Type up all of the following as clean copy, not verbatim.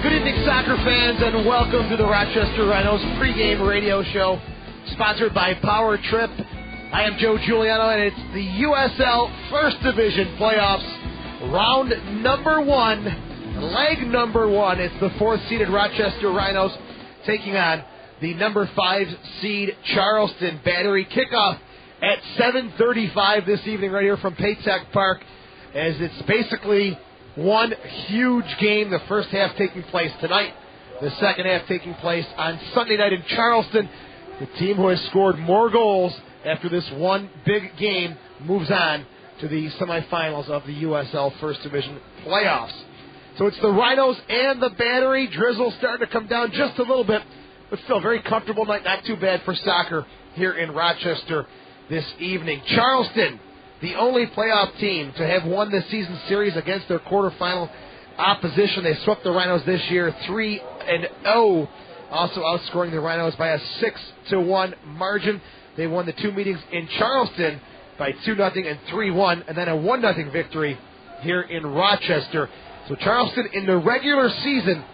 Good evening, soccer fans, and welcome to the Rochester Rhinos pregame radio show, sponsored by Power Trip. I am Joe Giuliano, and it's the USL First Division playoffs, round number one, leg number one. It's the fourth-seeded Rochester Rhinos taking on the number 5 seed Charleston Battery. Kickoff at 7:35 this evening right here from Paytech Park, as it's basically one huge game. The first half taking place tonight, the second half taking place on Sunday night in Charleston. The team who has scored more goals after this one big game moves on to the semifinals of the USL First Division playoffs. So it's the Rhinos and the Battery. Drizzle starting to come down just a little bit, but still very comfortable night. Not too bad for soccer here in Rochester this evening. Charleston, the only playoff team to have won the season series against their quarterfinal opposition. They swept the Rhinos this year 3-0, also outscoring the Rhinos by a 6-1 margin. They won the two meetings in Charleston by 2-0 and 3-1, and then a 1-0 victory here in Rochester. So Charleston in the regular season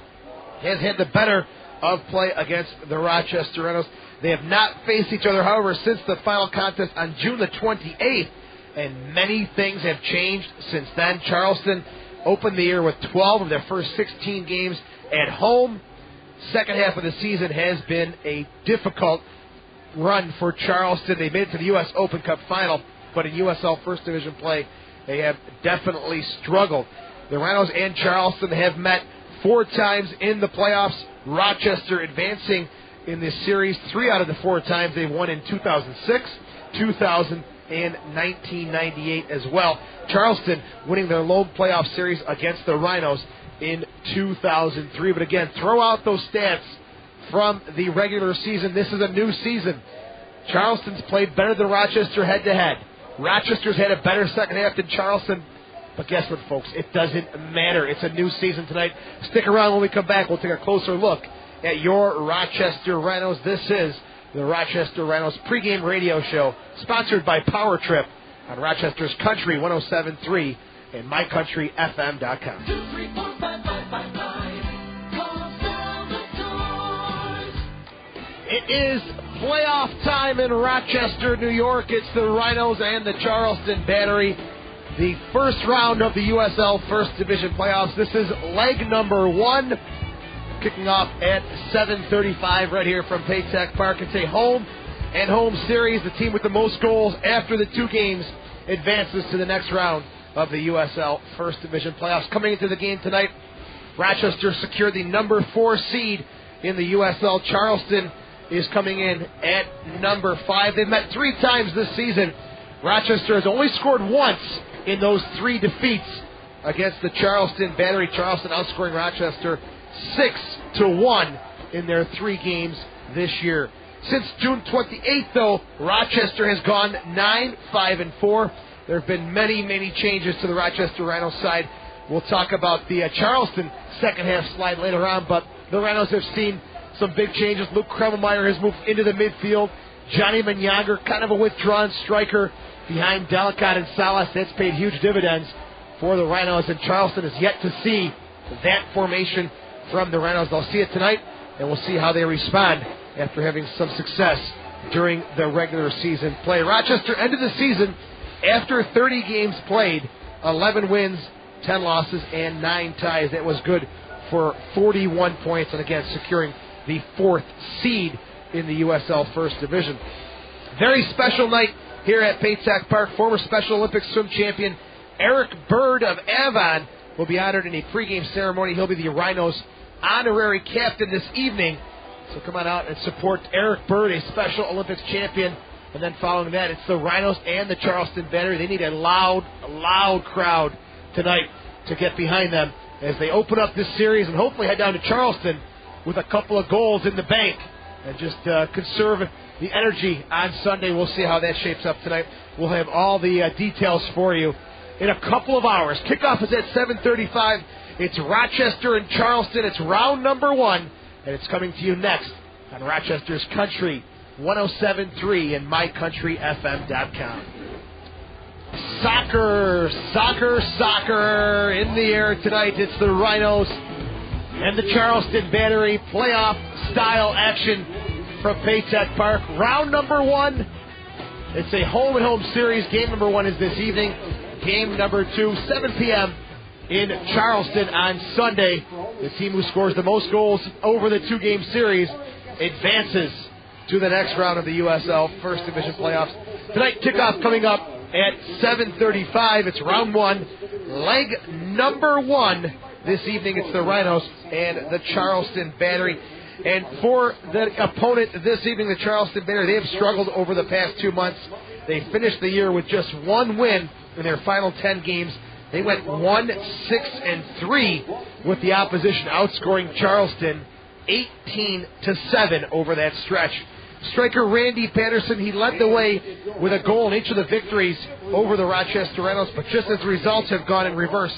has had the better of play against the Rochester Rhinos. They have not faced each other, however, since the final contest on June the 28th. And many things have changed since then. Charleston opened the year with 12 of their first 16 games at home. Second half of the season has been a difficult run for Charleston. They made it to the U.S. Open Cup final, but in USL First Division play, they have definitely struggled. The Rhinos and Charleston have met 4 times in the playoffs. Rochester advancing in this series 3 out of the 4 times. They've won in 2006, 2000, and 1998 as well. Charleston winning their lone playoff series against the Rhinos in 2003. But again, throw out those stats from the regular season. This is a new season. Charleston's played better than Rochester head-to-head. Rochester's had a better second half than Charleston. But guess what, folks? It doesn't matter. It's a new season tonight. Stick around. When we come back, we'll take a closer look at your Rochester Rhinos. This is the Rochester Rhinos pregame radio show, sponsored by Power Trip on Rochester's Country 107.3 and mycountryfm.com. 2, 3, 4, 5, 5, 5, 5. It is playoff time in Rochester, New York. It's the Rhinos and the Charleston Battery. The first round of the USL First Division playoffs. This is leg number one, kicking off at 7:35 right here from Paytech Park. It's a home and home series. The team with the most goals after the 2 games advances to the next round of the USL First Division playoffs. Coming into the game tonight, Rochester secured the number 4 seed in the USL. Charleston is coming in at number 5. They've met 3 times this season. Rochester has only scored once in those 3 defeats against the Charleston Battery. Charleston outscoring Rochester 6-1 in their 3 games this year. Since June 28th, though, Rochester has gone 9-5-4. There have been many changes to the Rochester Rhinos side. We'll talk about the Charleston second half slide later on, but the Rhinos have seen some big changes. Luke Kremelmeyer has moved into the midfield. Johnny Manyager, kind of a withdrawn striker behind Delicott and Salas. That's paid huge dividends for the Rhinos, and Charleston is yet to see that formation from the Rhinos. They'll see it tonight, and we'll see how they respond after having some success during the regular season play. Rochester ended the season after 30 games played, 11 wins, 10 losses, and 9 ties. That was good for 41 points, and again, securing the 4th seed in the USL First Division. Very special night here at Paytech Park. Former Special Olympics swim champion Eric Bird of Avon will be honored in a pregame ceremony. He'll be the Rhinos' honorary captain this evening. So come on out and support Eric Bird, a Special Olympics champion. And then following that, it's the Rhinos and the Charleston Battery. They need a loud crowd tonight to get behind them as they open up this series and hopefully head down to Charleston with a couple of goals in the bank and just conserve the energy on Sunday. We'll see how that shapes up tonight. We'll have all the details for you in a couple of hours. Kickoff is at 7:35. It's Rochester and Charleston. It's round number one, and it's coming to you next on Rochester's Country 107.3 and mycountryfm.com. Soccer in the air tonight. It's the Rhinos and the Charleston Battery playoff-style action from Paytech Park. Round number one. It's a home-and-home series. Game number one is this evening. Game number two, 7 p.m. in Charleston on Sunday. The team who scores the most goals over the two-game series advances to the next round of the USL First Division playoffs. Tonight, kickoff coming up at 7:35. It's round one, leg number one. This evening, it's the Rhinos and the Charleston Battery. And for the opponent this evening, the Charleston Battery, they have struggled over the past 2 months. They finished the year with just one win in their final 10 games. They went 1-6-3 with the opposition, outscoring Charleston 18-7 over that stretch. Striker Randy Patterson, he led the way with a goal in each of the victories over the Rochester Rhinos, but just as the results have gone in reverse,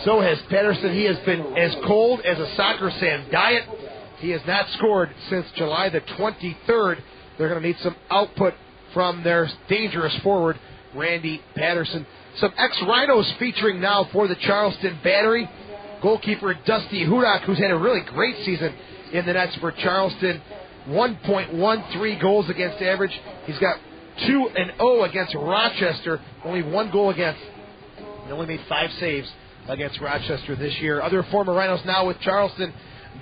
so has Patterson. He has been as cold as a soccer sand diet. He has not scored since July the 23rd. They're going to need some output from their dangerous forward, Randy Patterson. Some ex-Rhinos featuring now for the Charleston Battery. Goalkeeper Dusty Hudak, who's had a really great season in the nets for Charleston. 1.13 goals against average. He's got 2-0 against Rochester. Only one goal against. He only made 5 saves against Rochester this year. Other former Rhinos now with Charleston.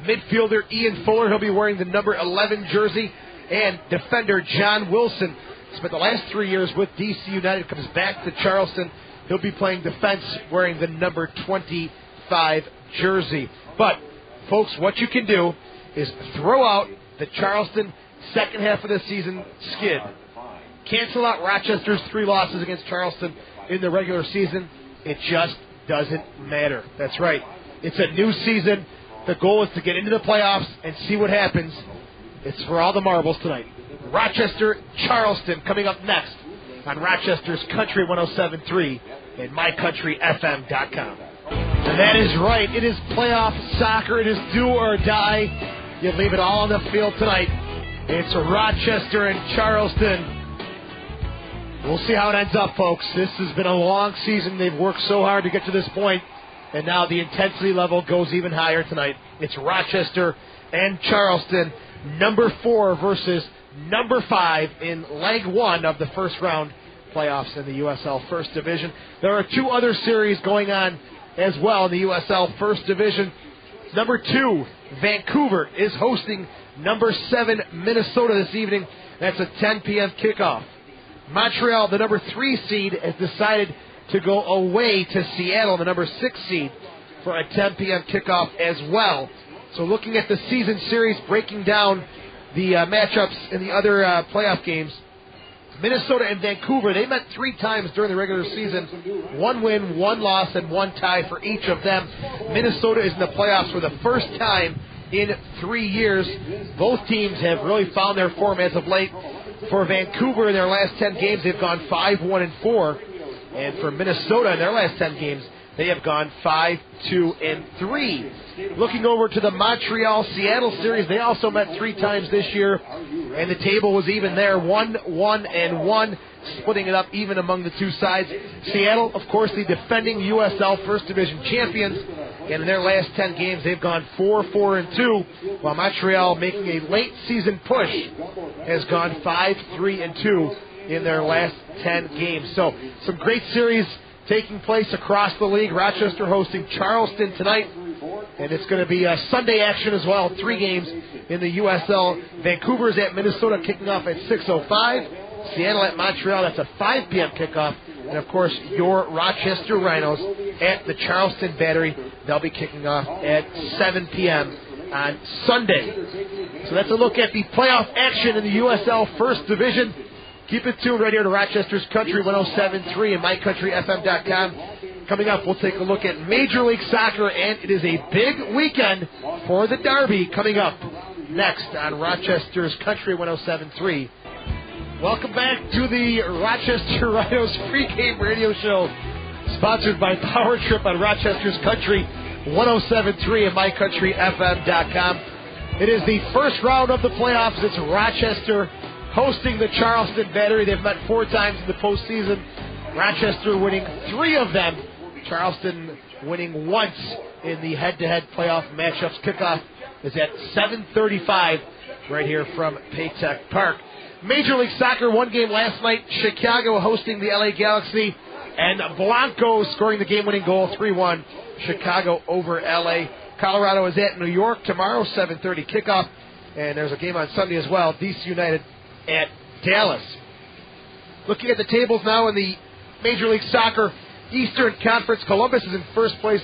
Midfielder Ian Fuller. He'll be wearing the number 11 jersey. And defender John Wilson. Spent the last 3 years with DC United. Comes back to Charleston. He'll be playing defense wearing the number 25 jersey. But, folks, what you can do is throw out the Charleston second half of the season skid. Cancel out Rochester's 3 losses against Charleston in the regular season. It just doesn't matter. That's right. It's a new season. The goal is to get into the playoffs and see what happens. It's for all the marbles tonight. Rochester, Charleston coming up next on Rochester's Country 107.3 and MyCountryFM.com. And that is right. It is playoff soccer. It is do or die. You leave it all on the field tonight. It's Rochester and Charleston. We'll see how it ends up, folks. This has been a long season. They've worked so hard to get to this point, and now the intensity level goes even higher tonight. It's Rochester and Charleston, number 4 versus number 5 in leg 1 of the first round playoffs in the USL First Division. There are 2 other series going on as well in the USL First Division. Number 2, Vancouver is hosting number 7, Minnesota this evening. That's a 10 p.m. kickoff. Montreal, the number 3 seed, has decided to go away to Seattle, the number 6 seed, for a 10 p.m. kickoff as well. So looking at the season series, breaking down the matchups in the other playoff games, Minnesota and Vancouver, they met 3 times during the regular season. 1 win, 1 loss, and 1 tie for each of them. Minnesota is in the playoffs for the first time in 3 years. Both teams have really found their form as of late. For Vancouver, in their last 10 games, they've gone 5-1-4. And for Minnesota, in their last 10 games, they have gone 5-2-3. Looking over to the Montreal-Seattle series, they also met 3 times this year, and the table was even there, 1-1-1, splitting it up even among the 2 sides. Seattle, of course, the defending USL First Division champions, and in their last 10 games, they've gone 4-4-2, while Montreal, making a late season push, has gone 5-3-2 in their last 10 games. So, some great series taking place across the league. Rochester hosting Charleston tonight, and it's going to be Sunday action as well. 3 games in the USL. Vancouver's at Minnesota kicking off at 6:05. Seattle at Montreal, that's a 5 p.m. kickoff. And, of course, your Rochester Rhinos at the Charleston Battery. They'll be kicking off at 7 p.m. on Sunday. So that's a look at the playoff action in the USL First Division. Keep it tuned right here to Rochester's Country 107.3 and MyCountryFM.com. Coming up, we'll take a look at Major League Soccer, and it is a big weekend for the Derby coming up next on Rochester's Country 107.3. Welcome back to the Rochester Rhinos pregame radio show, sponsored by Power Trip on Rochester's Country 107.3 and MyCountryFM.com. It is the first round of the playoffs. It's Rochester hosting the Charleston Battery. They've met 4 times in the postseason. Rochester winning 3 of them Charleston winning once in the head-to-head playoff matchups. Kickoff is at 7:35 right here from Paytech Park. Major League Soccer, one game last night. Chicago hosting the LA Galaxy, and Blanco scoring the game-winning goal, 3-1. Chicago over LA. Colorado is at New York tomorrow, 7:30 kickoff. And there's a game on Sunday as well, DC United at Dallas. Looking at the tables now in the Major League Soccer Eastern Conference, Columbus is in first place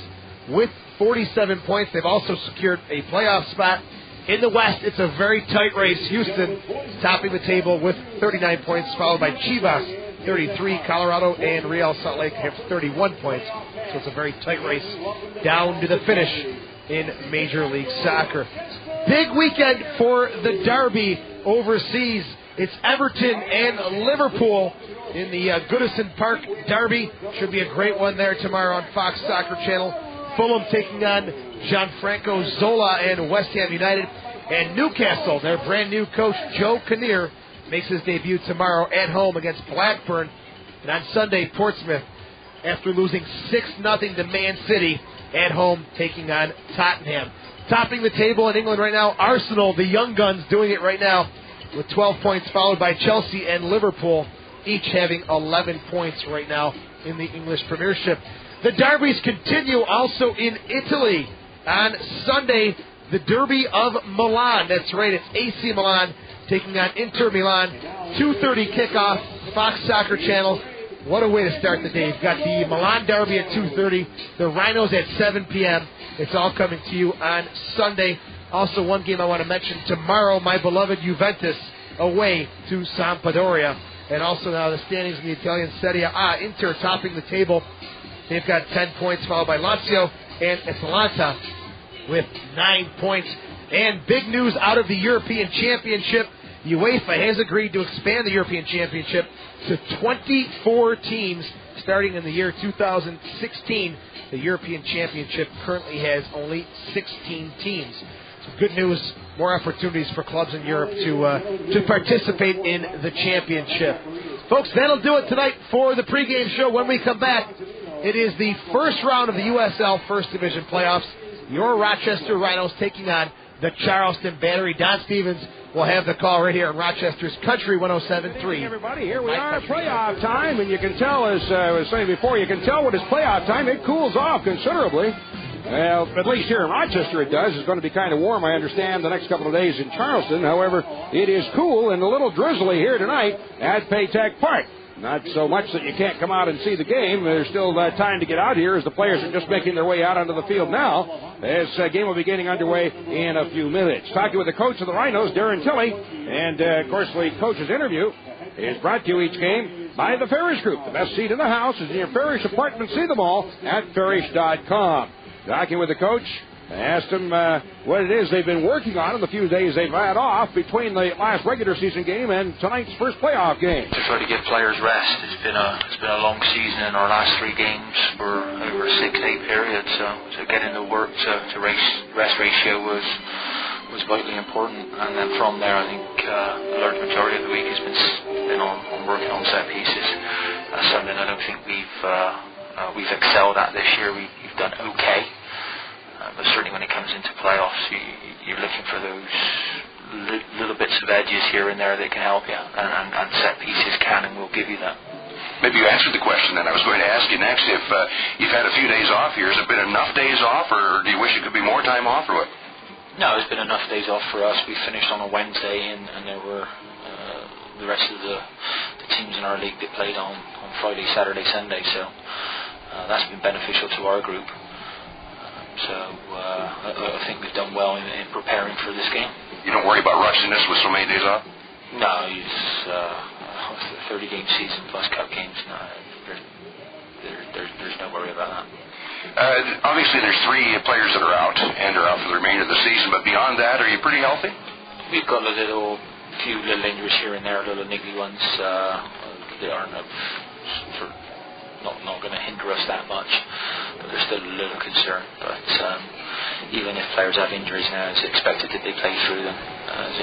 with 47 points. They've also secured a playoff spot. In the West, it's a very tight race. Houston topping the table with 39 points, followed by Chivas, 33. Colorado and Real Salt Lake have 31 points. So it's a very tight race down to the finish in Major League Soccer. Big weekend for the Derby overseas. It's Everton and Liverpool in the Goodison Park Derby. Should be a great one there tomorrow on Fox Soccer Channel. Fulham taking on Gianfranco Zola and West Ham United. And Newcastle, their brand new coach Joe Kinnear, makes his debut tomorrow at home against Blackburn. And on Sunday, Portsmouth, after losing 6-0 to Man City, at home taking on Tottenham. Topping the table in England right now, Arsenal, the young guns, doing it right now with 12 points, followed by Chelsea and Liverpool, each having 11 points right now in the English Premiership. The derbies continue also in Italy. On Sunday, the Derby of Milan. That's right, it's AC Milan taking on Inter Milan. 2:30 kickoff, Fox Soccer Channel. What a way to start the day. You've got the Milan Derby at 2:30, the Rhinos at 7 p.m. It's all coming to you on Sunday. Also, one game I want to mention tomorrow, my beloved Juventus away to Sampdoria. And also now the standings in the Italian Serie A. Inter topping the table. They've got 10 points, followed by Lazio and Atalanta with 9 points. And big news out of the European Championship. UEFA has agreed to expand the European Championship to 24 teams starting in the year 2016. The European Championship currently has only 16 teams. So good news, more opportunities for clubs in Europe to participate in the championship. Folks, that'll do it tonight for the pregame show. When we come back, it is the first round of the USL First Division playoffs. Your Rochester Rhinos taking on the Charleston Battery. Don Stevens will have the call right here in Rochester's Country 107.3. Hey everybody, here we are, playoff time, and you can tell, as I was saying before, you can tell when it's playoff time, it cools off considerably. Well, at least here in Rochester it does. It's going to be kind of warm, I understand, the next couple of days in Charleston. However, it is cool and a little drizzly here tonight at Paytech Park. Not so much that you can't come out and see the game. There's still time to get out here as the players are just making their way out onto the field now. This game will be getting underway in a few minutes. Talking with the coach of the Rhinos, Darren Tilley. And, of course, the coach's interview is brought to you each game by the Farish Group. The best seat in the house is in your Farish apartment. See them all at farish.com. Talking with the coach, I asked him what it is they've been working on in the few days they've had off between the last regular season game and tonight's first playoff game. To try to give players rest. It's been a long season, and our last 3 games were over a 6-day period. So getting the work to rest ratio was vitally important. And then from there, I think the large majority of the week has been on working on set pieces. That's something I don't think we've excelled at this year. We've done okay. But certainly when it comes into playoffs, you're looking for those little bits of edges here and there that can help you, and set pieces can and will give you that. Maybe you answered the question that I was going to ask you next. If you've had a few days off here, has it been enough days off, or do you wish it could be more time off, or what? No, it's been enough days off for us. We finished on a Wednesday, and there were the rest of the teams in our league that played on Friday, Saturday, Sunday, so that's been beneficial to our group. So I think we've done well in preparing for this game. You don't worry about rushing this with so many days off? No, it's a 30-game season plus cup games. No, there's no worry about that. Obviously, there's 3 players that are out and are out for the remainder of the season. But beyond that, are you pretty healthy? We've got a few little injuries here and there, little niggly ones. They aren't not going to hinder us that much, but there's still a little concern. But even if players have injuries now, it's expected that they play through them.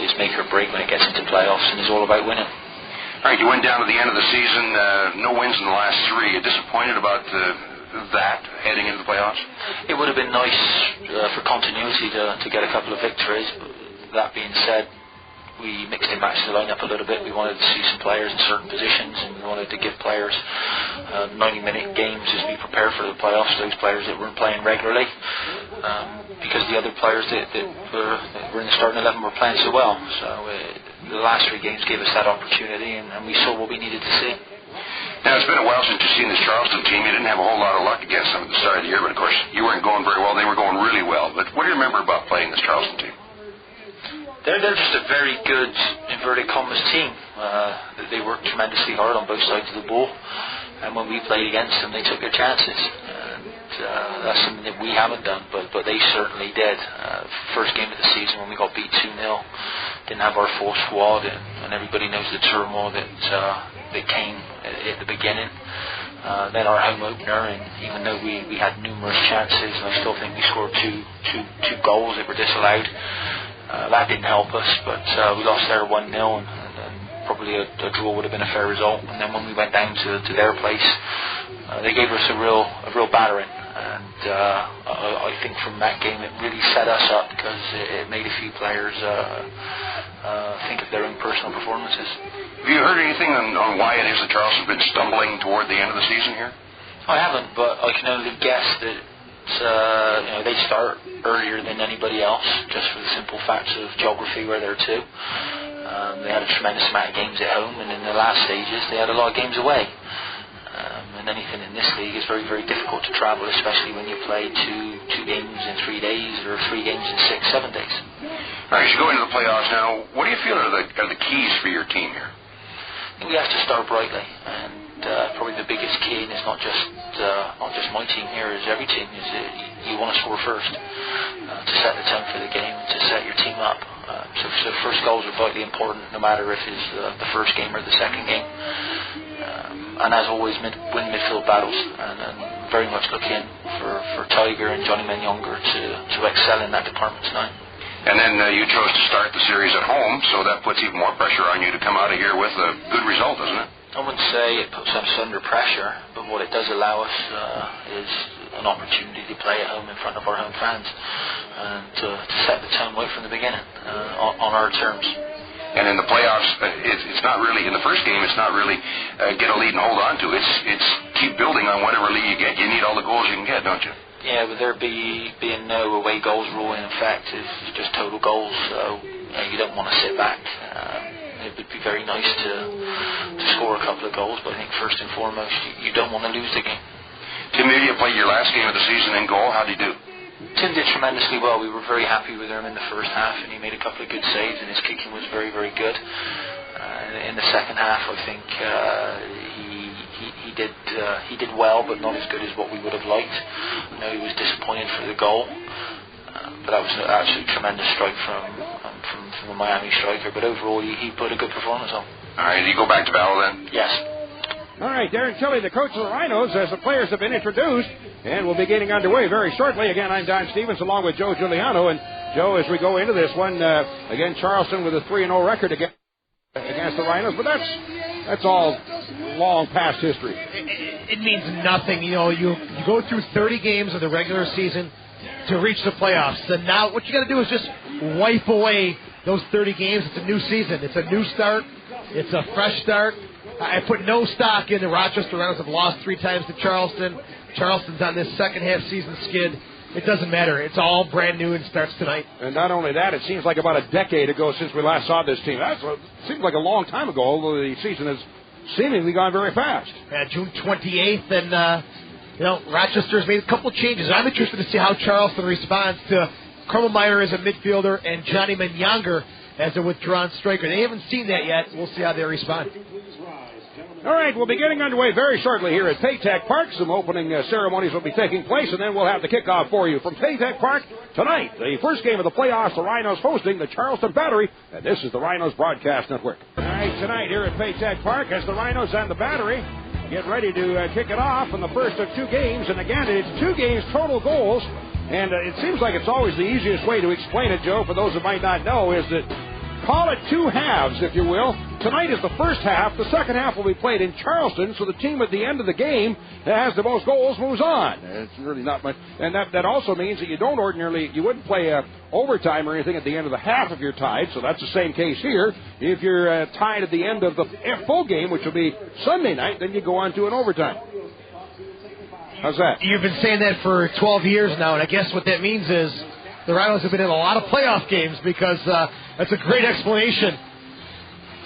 It's make or break when it gets into playoffs, and it's all about winning. All right, you went down to the end of the season, no wins in the last 3. You're disappointed about that heading into the playoffs? It would have been nice for continuity to get a couple of victories. But that being said, we mixed and matched the lineup a little bit. We wanted to see some players in certain positions, and we wanted to give players 90-minute games just be prepared for the playoffs. Those players that weren't playing regularly, because the other players that were in the starting 11 were playing so well. So the last 3 games gave us that opportunity, and we saw what we needed to see. Now, it's been a while since you've seen this Charleston team. You didn't have a whole lot of luck against them at the start of the year, but of course you weren't going very well. They were going really well. But what do you remember about playing this Charleston team? They're just a very good, inverted commas team. They worked tremendously hard on both sides of the ball, and when we played against them, they took their chances. And that's something that we haven't done, but they certainly did. First game of the season when we got beat 2-0, didn't have our full squad, and everybody knows the turmoil that came at the beginning. Then our home opener, and even though we had numerous chances, and I still think we scored two goals that were disallowed. That didn't help us, but we lost there 1-0, and probably a draw would have been a fair result. And then when we went down to their place, they gave us a real battering, and I think from that game it really set us up, because it made a few players think of their own personal performances. Have you heard anything on why it is that Charleston's been stumbling toward the end of the season here? I haven't, but I can only guess that they start earlier than anybody else, just for the simple facts of geography where they're to. They had a tremendous amount of games at home, and in the last stages they had a lot of games away. And anything in this league is very, very difficult to travel, especially when you play two games in 3 days or 3 games in 6-7 days. All right, as you go into the playoffs now, what do you feel are the keys for your team here? I think we have to start brightly, and probably the biggest key, and it's not just my team here, is every team, is that you want to score first to set the tone for the game and to set your team up. So first goals are vitally important, no matter if it's the first game or the second game. And as always, win midfield battles, and very much looking for Tiger and Johnny Younger to excel in that department tonight. And then you chose to start the series at home, so that puts even more pressure on you to come out of here with a good result, doesn't it? I wouldn't say it puts us under pressure, but what it does allow us is an opportunity to play at home in front of our home fans, and to set the tone right from the beginning on our terms. And in the playoffs, it's not really, in the first game, it's not really get a lead and hold on to. It's keep building on whatever lead you get. You need all the goals you can get, don't you? Yeah, with there being no away goals rule in effect, it's just total goals, so you don't want to sit back. It would be very nice to score a couple of goals, but I think first and foremost, you don't want to lose the game. Tim, you played your last game of the season in goal. How did he do? Tim did tremendously well. We were very happy with him in the first half, and he made a couple of good saves, and his kicking was very, very good. In the second half, I think he did well, but not as good as what we would have liked. I know he was disappointed for the goal, but that was an absolutely tremendous strike from the Miami striker. But overall, he put a good performance on. All right, did you go back to battle then? Yes. All right, Darren Tilley, the coach of the Rhinos, as the players have been introduced, and we'll be getting underway very shortly. Again, I'm Don Stevens, along with Joe Giuliano. And, Joe, as we go into this one, again, Charleston with a 3-0 record against the Rhinos, but that's all long past history. It means nothing. You know, you go through 30 games of the regular season to reach the playoffs. And now what you got to do is just wipe away those 30 games. It's a new season. It's a new start. It's a fresh start. I put no stock in the Rochester Rhinos have lost 3 times to Charleston. Charleston's on this second half season skid. It doesn't matter. It's all brand new and starts tonight. And not only that, it seems like about a decade ago since we last saw this team. It seems like a long time ago, although the season has seemingly gone very fast. Yeah, June 28th, and Rochester's made a couple of changes. I'm interested to see how Charleston responds to Krummelmeyer as a midfielder and Johnny Younger as a withdrawn striker. They haven't seen that yet. We'll see how they respond. All right, we'll be getting underway very shortly here at Paytech Park. Some opening ceremonies will be taking place, and then we'll have the kickoff for you from Paytech Park tonight. The first game of the playoffs, the Rhinos hosting the Charleston Battery, and this is the Rhinos Broadcast Network. All right, tonight here at Paytech Park, as the Rhinos and the Battery get ready to kick it off in the first of 2 games, and again, it's 2 games, total goals, and it seems like it's always the easiest way to explain it, Joe, for those who might not know, is that call it two halves, if you will. Tonight is the first half. The second half will be played in Charleston, so the team at the end of the game that has the most goals moves on. It's really not much. And that also means that you wouldn't play overtime or anything at the end of the half if you're tied, so that's the same case here. If you're tied at the end of the full game, which will be Sunday night, then you go on to an overtime. How's that? You've been saying that for 12 years now, and I guess what that means is the Rhinos have been in a lot of playoff games because that's a great explanation.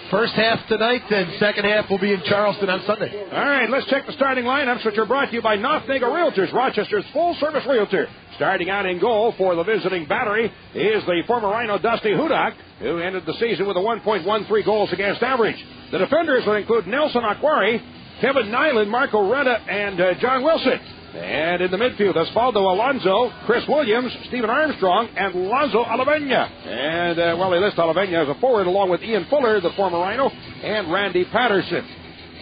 First half tonight, and second half will be in Charleston on Sunday. All right, let's check the starting lineups, which are brought to you by Nothnagel Realtors, Rochester's full-service realtor. Starting out in goal for the visiting Battery is the former Rhino Dusty Hudak, who ended the season with a 1.13 goals against average. The defenders will include Nelson Aquari, Kevin Nyland, Marco Retta, and John Wilson. And in the midfield, Osvaldo Alonso, Chris Williams, Stephen Armstrong, and Lazo Alavena. And, they list Alavena as a forward along with Ian Fuller, the former Rhino, and Randy Patterson.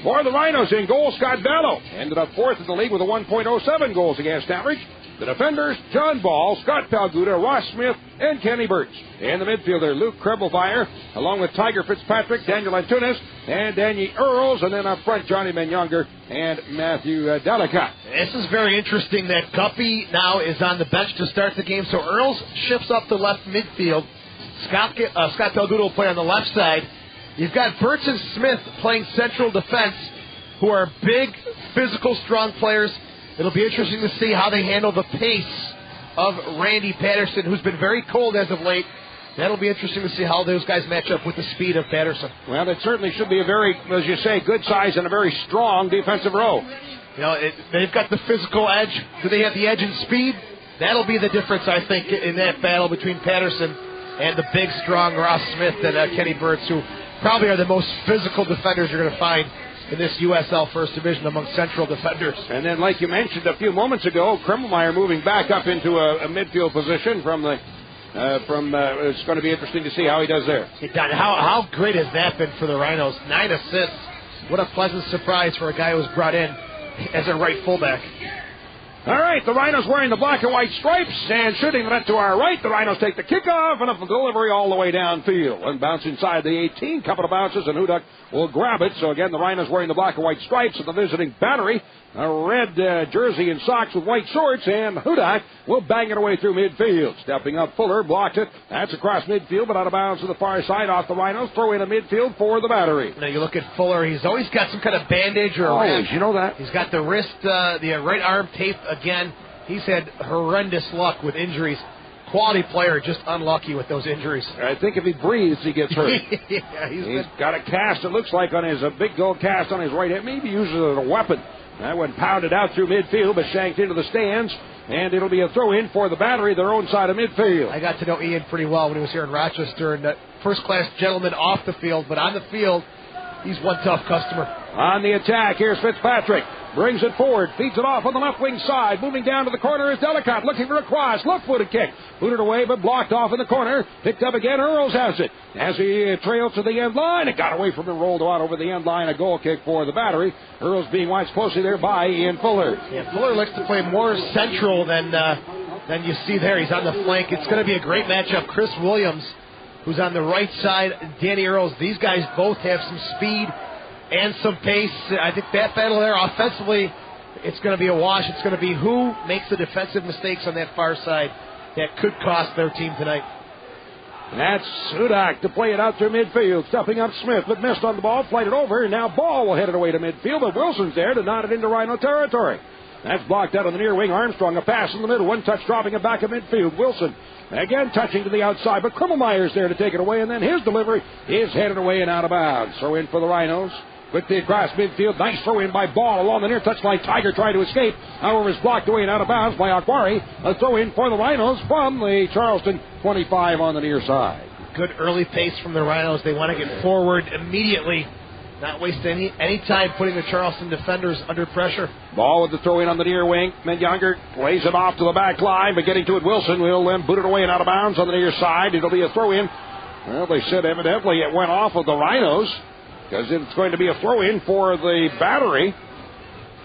For the Rhinos in goal, Scott Ballo ended up fourth in the league with a 1.07 goals against average. The defenders, John Ball, Scott Palguda, Ross Smith, and Kenny Burts. And the midfielder, Luke Krebelfire, along with Tiger Fitzpatrick, Daniel Antunes, and Danny Earls. And then up front, Johnny Menyonger and Matthew Delicott. This is very interesting that Guppy now is on the bench to start the game. So Earls shifts up to left midfield. Scott Palguda will play on the left side. You've got Burts and Smith playing central defense, who are big, physical, strong players. It'll be interesting to see how they handle the pace of Randy Patterson, who's been very cold as of late. That'll be interesting to see how those guys match up with the speed of Patterson. Well, it certainly should be a very, as you say, good size and a very strong defensive row. You know, they've got the physical edge. Do they have the edge in speed? That'll be the difference, I think, in that battle between Patterson and the big, strong Ross Smith and Kenny Burts, who probably are the most physical defenders you're going to find in this USL First Division among central defenders. And then, like you mentioned a few moments ago, Kremmelmeyer moving back up into a midfield position it's going to be interesting to see how he does there. How great has that been for the Rhinos? 9 assists. What a pleasant surprise for a guy who was brought in as a right fullback. All right, the Rhinos wearing the black and white stripes and shooting that to our right. The Rhinos take the kickoff and up the delivery all the way downfield. One bounce inside the 18, couple of bounces, and Hudak will grab it. So again, the Rhinos wearing the black and white stripes of the visiting Battery. A red jersey and socks with white shorts, and Hudak will bang it away through midfield. Stepping up, Fuller blocked it. That's across midfield, but out of bounds to the far side off the Rhinos. Throw in a midfield for the Battery. Now you look at Fuller, he's always got some kind of bandage or always, you know that. He's got the wrist, the right arm taped again. He's had horrendous luck with injuries. Quality player, just unlucky with those injuries. I think if he breathes, he gets hurt. Yeah, he's got a cast, it looks like, on a big gold cast on his right hand. Maybe uses it as a weapon. That one pounded out through midfield, but shanked into the stands, and it'll be a throw-in for the Battery, their own side of midfield. I got to know Ian pretty well when he was here in Rochester, and first-class gentleman off the field, but on the field, he's one tough customer. On the attack, here's Fitzpatrick. Brings it forward, feeds it off on the left wing side. Moving down to the corner is Delicott, looking for a cross. Left-footed kick. Booted away, but blocked off in the corner. Picked up again, Earls has it. As he trails to the end line, it got away from him, rolled out over the end line. A goal kick for the Battery. Earls being watched closely there by Ian Fuller. Yeah, Fuller likes to play more central than you see there. He's on the flank. It's going to be a great matchup. Chris Williams, who's on the right side, Danny Earls. These guys both have some speed and some pace. I think that battle there, offensively, it's going to be a wash. It's going to be who makes the defensive mistakes on that far side that could cost their team tonight. That's Hudak to play it out through midfield. Stepping up Smith, but missed on the ball. Flighted over, and now Ball will head it away to midfield, but Wilson's there to nod it into Rhino territory. That's blocked out on the near wing. Armstrong, a pass in the middle. One touch dropping it back at midfield. Wilson again touching to the outside, but Krummelmeyer's there to take it away, and then his delivery is headed away and out of bounds. Throw in for the Rhinos. Quickly across midfield. Nice throw in by Ball along the near touchline. Tiger trying to escape. However, is blocked away and out of bounds by Aquari. A throw in for the Rhinos from the Charleston 25 on the near side. Good early pace from the Rhinos. They want to get forward immediately. Not waste any time putting the Charleston defenders under pressure. Ball with the throw in on the near wing. Menyonger lays it off to the back line, but getting to it, Wilson will then boot it away and out of bounds on the near side. It'll be a throw in. Well, they said evidently it went off of the Rhinos, because it's going to be a throw-in for the Battery.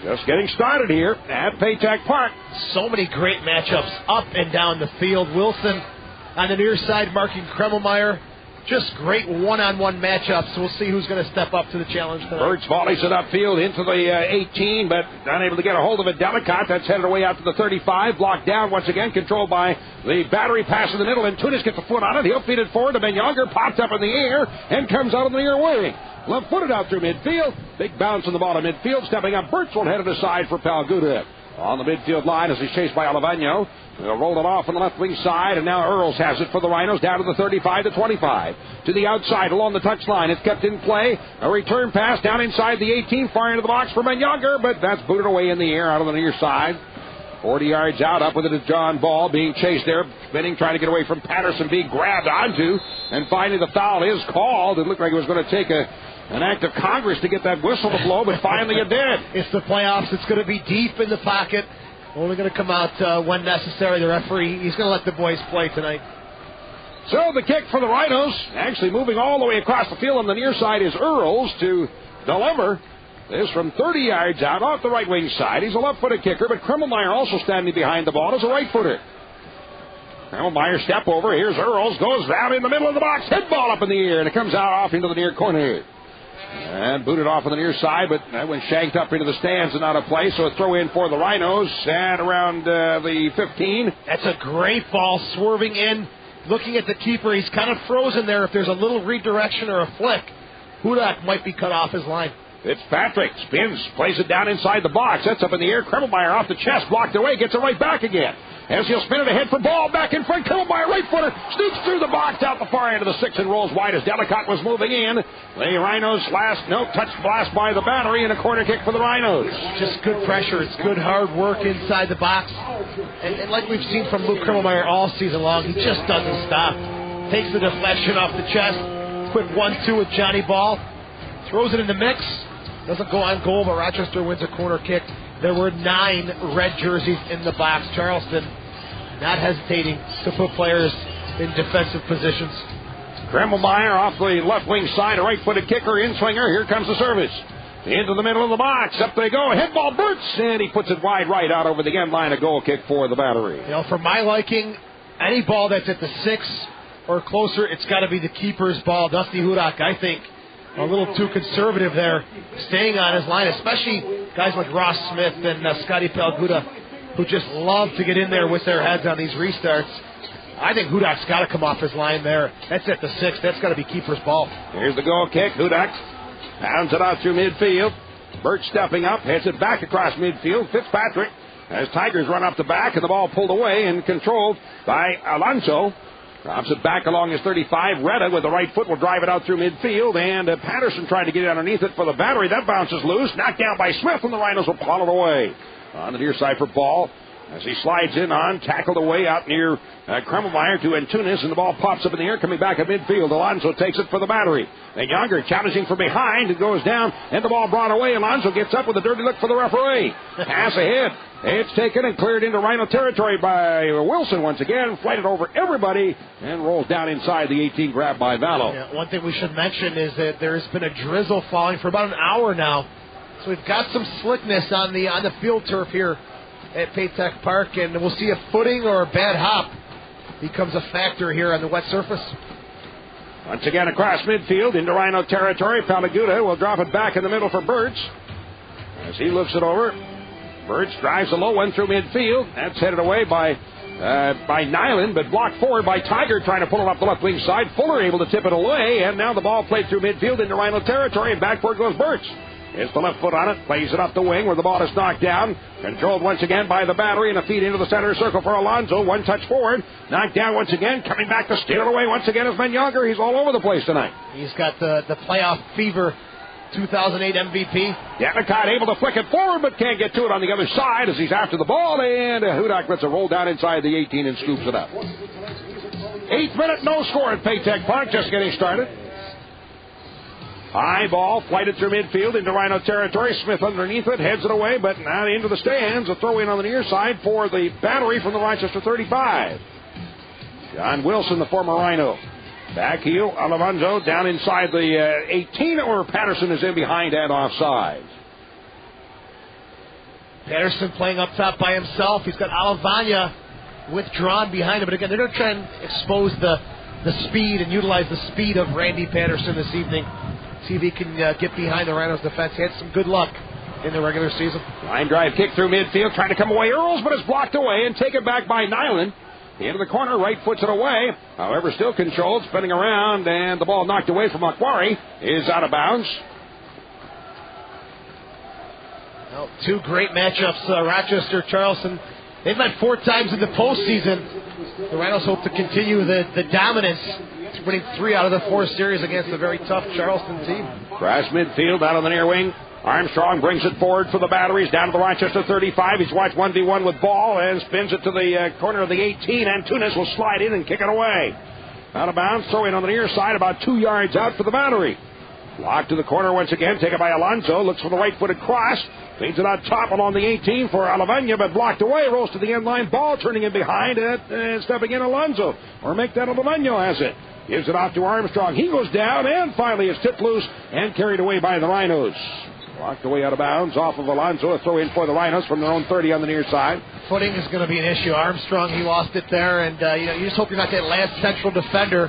Just getting started here at Paytech Park. So many great matchups up and down the field. Wilson on the near side marking Kremmelmeyer. Just great one-on-one matchups. We'll see who's going to step up to the challenge tonight. Birch volleys it upfield into the 18, but unable to get a hold of it. Delicate, that's headed away out to the 35. Blocked down once again, controlled by the battery. Pass in the middle, and Tunis gets a foot on it. He'll feed it forward to Ben Younger. Popped up in the air and comes out of the near wing. Left-footed out through midfield. Big bounce on the ball of midfield. Stepping up, Birch will head it aside for Palguda. On the midfield line as he's chased by Olivano. They'll roll it off on the left wing side, and now Earls has it for the Rhinos down to the 35 to 25. To the outside along the touchline. It's kept in play. A return pass down inside the 18, far into the box for Ben Younger, but that's booted away in the air out of the near side. 40 yards out, up with it is John Ball, being chased there, spinning, trying to get away from Patterson, being grabbed onto, and finally the foul is called. It looked like it was going to take an act of Congress to get that whistle to blow, but finally it did. It's the playoffs. It's going to be deep in the pocket. Only going to come out when necessary. The referee, he's going to let the boys play tonight. So the kick for the Rhinos, actually moving all the way across the field on the near side, is Earls to deliver this from 30 yards out off the right wing side. He's a left-footed kicker, but Kremmelmeyer also standing behind the ball as a right-footer. Kremmelmeyer step over. Here's Earls, goes down in the middle of the box, head ball up in the air, and it comes out off into the near corner. And booted off on the near side, but that went shanked up into the stands and out of play. So a throw in for the Rhinos at around the 15. That's a great ball, swerving in, looking at the keeper. He's kind of frozen there. If there's a little redirection or a flick, Hudak might be cut off his line. Fitzpatrick spins, plays it down inside the box. That's up in the air. Kremmelmeyer off the chest, blocked away, gets it right back again. As he'll spin it ahead for ball, back in front. Kremmelmeyer, right footer, sneaks through the box out the far end of the 6 and rolls wide as Delicate was moving in. The Rhinos touch blast by the battery and a corner kick for the Rhinos. Just good pressure. It's good hard work inside the box. And like we've seen from Luke Kremmelmeyer all season long, he just doesn't stop. Takes the deflection off the chest. Quick 1-2 with Johnny Ball. Throws it in the mix. Doesn't go on goal, but Rochester wins a corner kick. There were 9 red jerseys in the box. Charleston not hesitating to put players in defensive positions. Kremmelmeyer off the left wing side, a right-footed kicker, in-swinger. Here comes the service. Into the middle of the box. Up they go. Head ball, Birch, and he puts it wide right out over the end line. A goal kick for the battery. You know, for my liking, any ball that's at the 6 or closer, it's got to be the keeper's ball. Dusty Hudak, I think, a little too conservative there, staying on his line, especially guys like Ross Smith and Scotty Palguda, who just love to get in there with their heads on these restarts. I think Hudak's got to come off his line there. That's at the 6. That's got to be keeper's ball. Here's the goal kick. Hudak pounds it out through midfield. Birch stepping up, heads it back across midfield. Fitzpatrick, as Tigers run up the back, and the ball pulled away and controlled by Alonso. Drops it back along his 35. Retta with the right foot will drive it out through midfield. And Patterson trying to get it underneath it for the battery. That bounces loose. Knocked down by Smith, and the Rhinos will pawn it away. On the near side for Ball. As he slides in on, tackled away out near Kremmelmeyer to Antunes, and the ball pops up in the air, coming back at midfield. Alonso takes it for the battery. And Younger challenging from behind. It goes down, and the ball brought away. Alonso gets up with a dirty look for the referee. Pass ahead. It's taken and cleared into Rhino territory by Wilson once again. Flighted over everybody and rolls down inside the 18, grabbed by Vallow. Yeah, one thing we should mention is that there's been a drizzle falling for about an hour now. So we've got some slickness on the field turf here at Paytech Park, and we'll see a footing or a bad hop becomes a factor here on the wet surface. Once again across midfield into Rhino territory. Palmaguda will drop it back in the middle for Birch. As he looks it over, Birch drives a low one through midfield. That's headed away by Nyland, but blocked forward by Tiger trying to pull it up the left wing side. Fuller able to tip it away, and now the ball played through midfield into Rhino territory, and backward goes Birch. It's the left foot on it, plays it up the wing where the ball is knocked down. Controlled once again by the battery, and a feed into the center circle for Alonso. One touch forward, knocked down once again, coming back to steal it away once again is Ben Younger. He's all over the place tonight. He's got the playoff fever, 2008 MVP. Delicate able to flick it forward, but can't get to it on the other side as he's after the ball, and Hudak lets it roll down inside the 18 and scoops it up. 8th minute, no score at Paytech Park, just getting started. High ball, flighted through midfield into Rhino territory. Smith underneath it, heads it away, but not into the stands. A throw in on the near side for the battery from the Rochester 35. John Wilson, the former Rhino. Back heel, Alonso down inside the 18, or Patterson is in behind and offside. Patterson playing up top by himself. He's got Alavanya withdrawn behind him, but again, they're going to try and expose the the speed and utilize the speed of Randy Patterson this evening. See if he can get behind the Rhinos defense. He had some good luck in the regular season. Line drive kick through midfield, trying to come away. Earls, but it's blocked away and taken back by Nyland. Into the corner, right foots it away. However, still controlled, spinning around, and the ball knocked away from Macquarie is out of bounds. Well, two great matchups, Rochester, Charleston. They've met 4 times in the postseason. The Rhinos hope to continue the dominance, winning 3 out of the 4 series against a very tough Charleston team. Cross midfield, out on the near wing. Armstrong brings it forward for the Batteries, down to the Rochester 35. He's watched 1v1 with ball and spins it to the corner of the 18. Antunes will slide in and kick it away. Out of bounds, throw in on the near side, about 2 yards out for the Battery. Locked to the corner once again, taken by Alonso. Looks for the right-footed cross. Feeds it on top along the 18 for Alavanya, but blocked away. Rolls to the end line. Ball turning in behind it and stepping in Alonso. Or make that Alavanya has it. Gives it off to Armstrong. He goes down and finally is tipped loose and carried away by the Rhinos. Walked away out of bounds off of Alonso. A throw in for the Rhinos from their own 30 on the near side. Footing is going to be an issue. Armstrong, he lost it there, and you just hope you're not that last central defender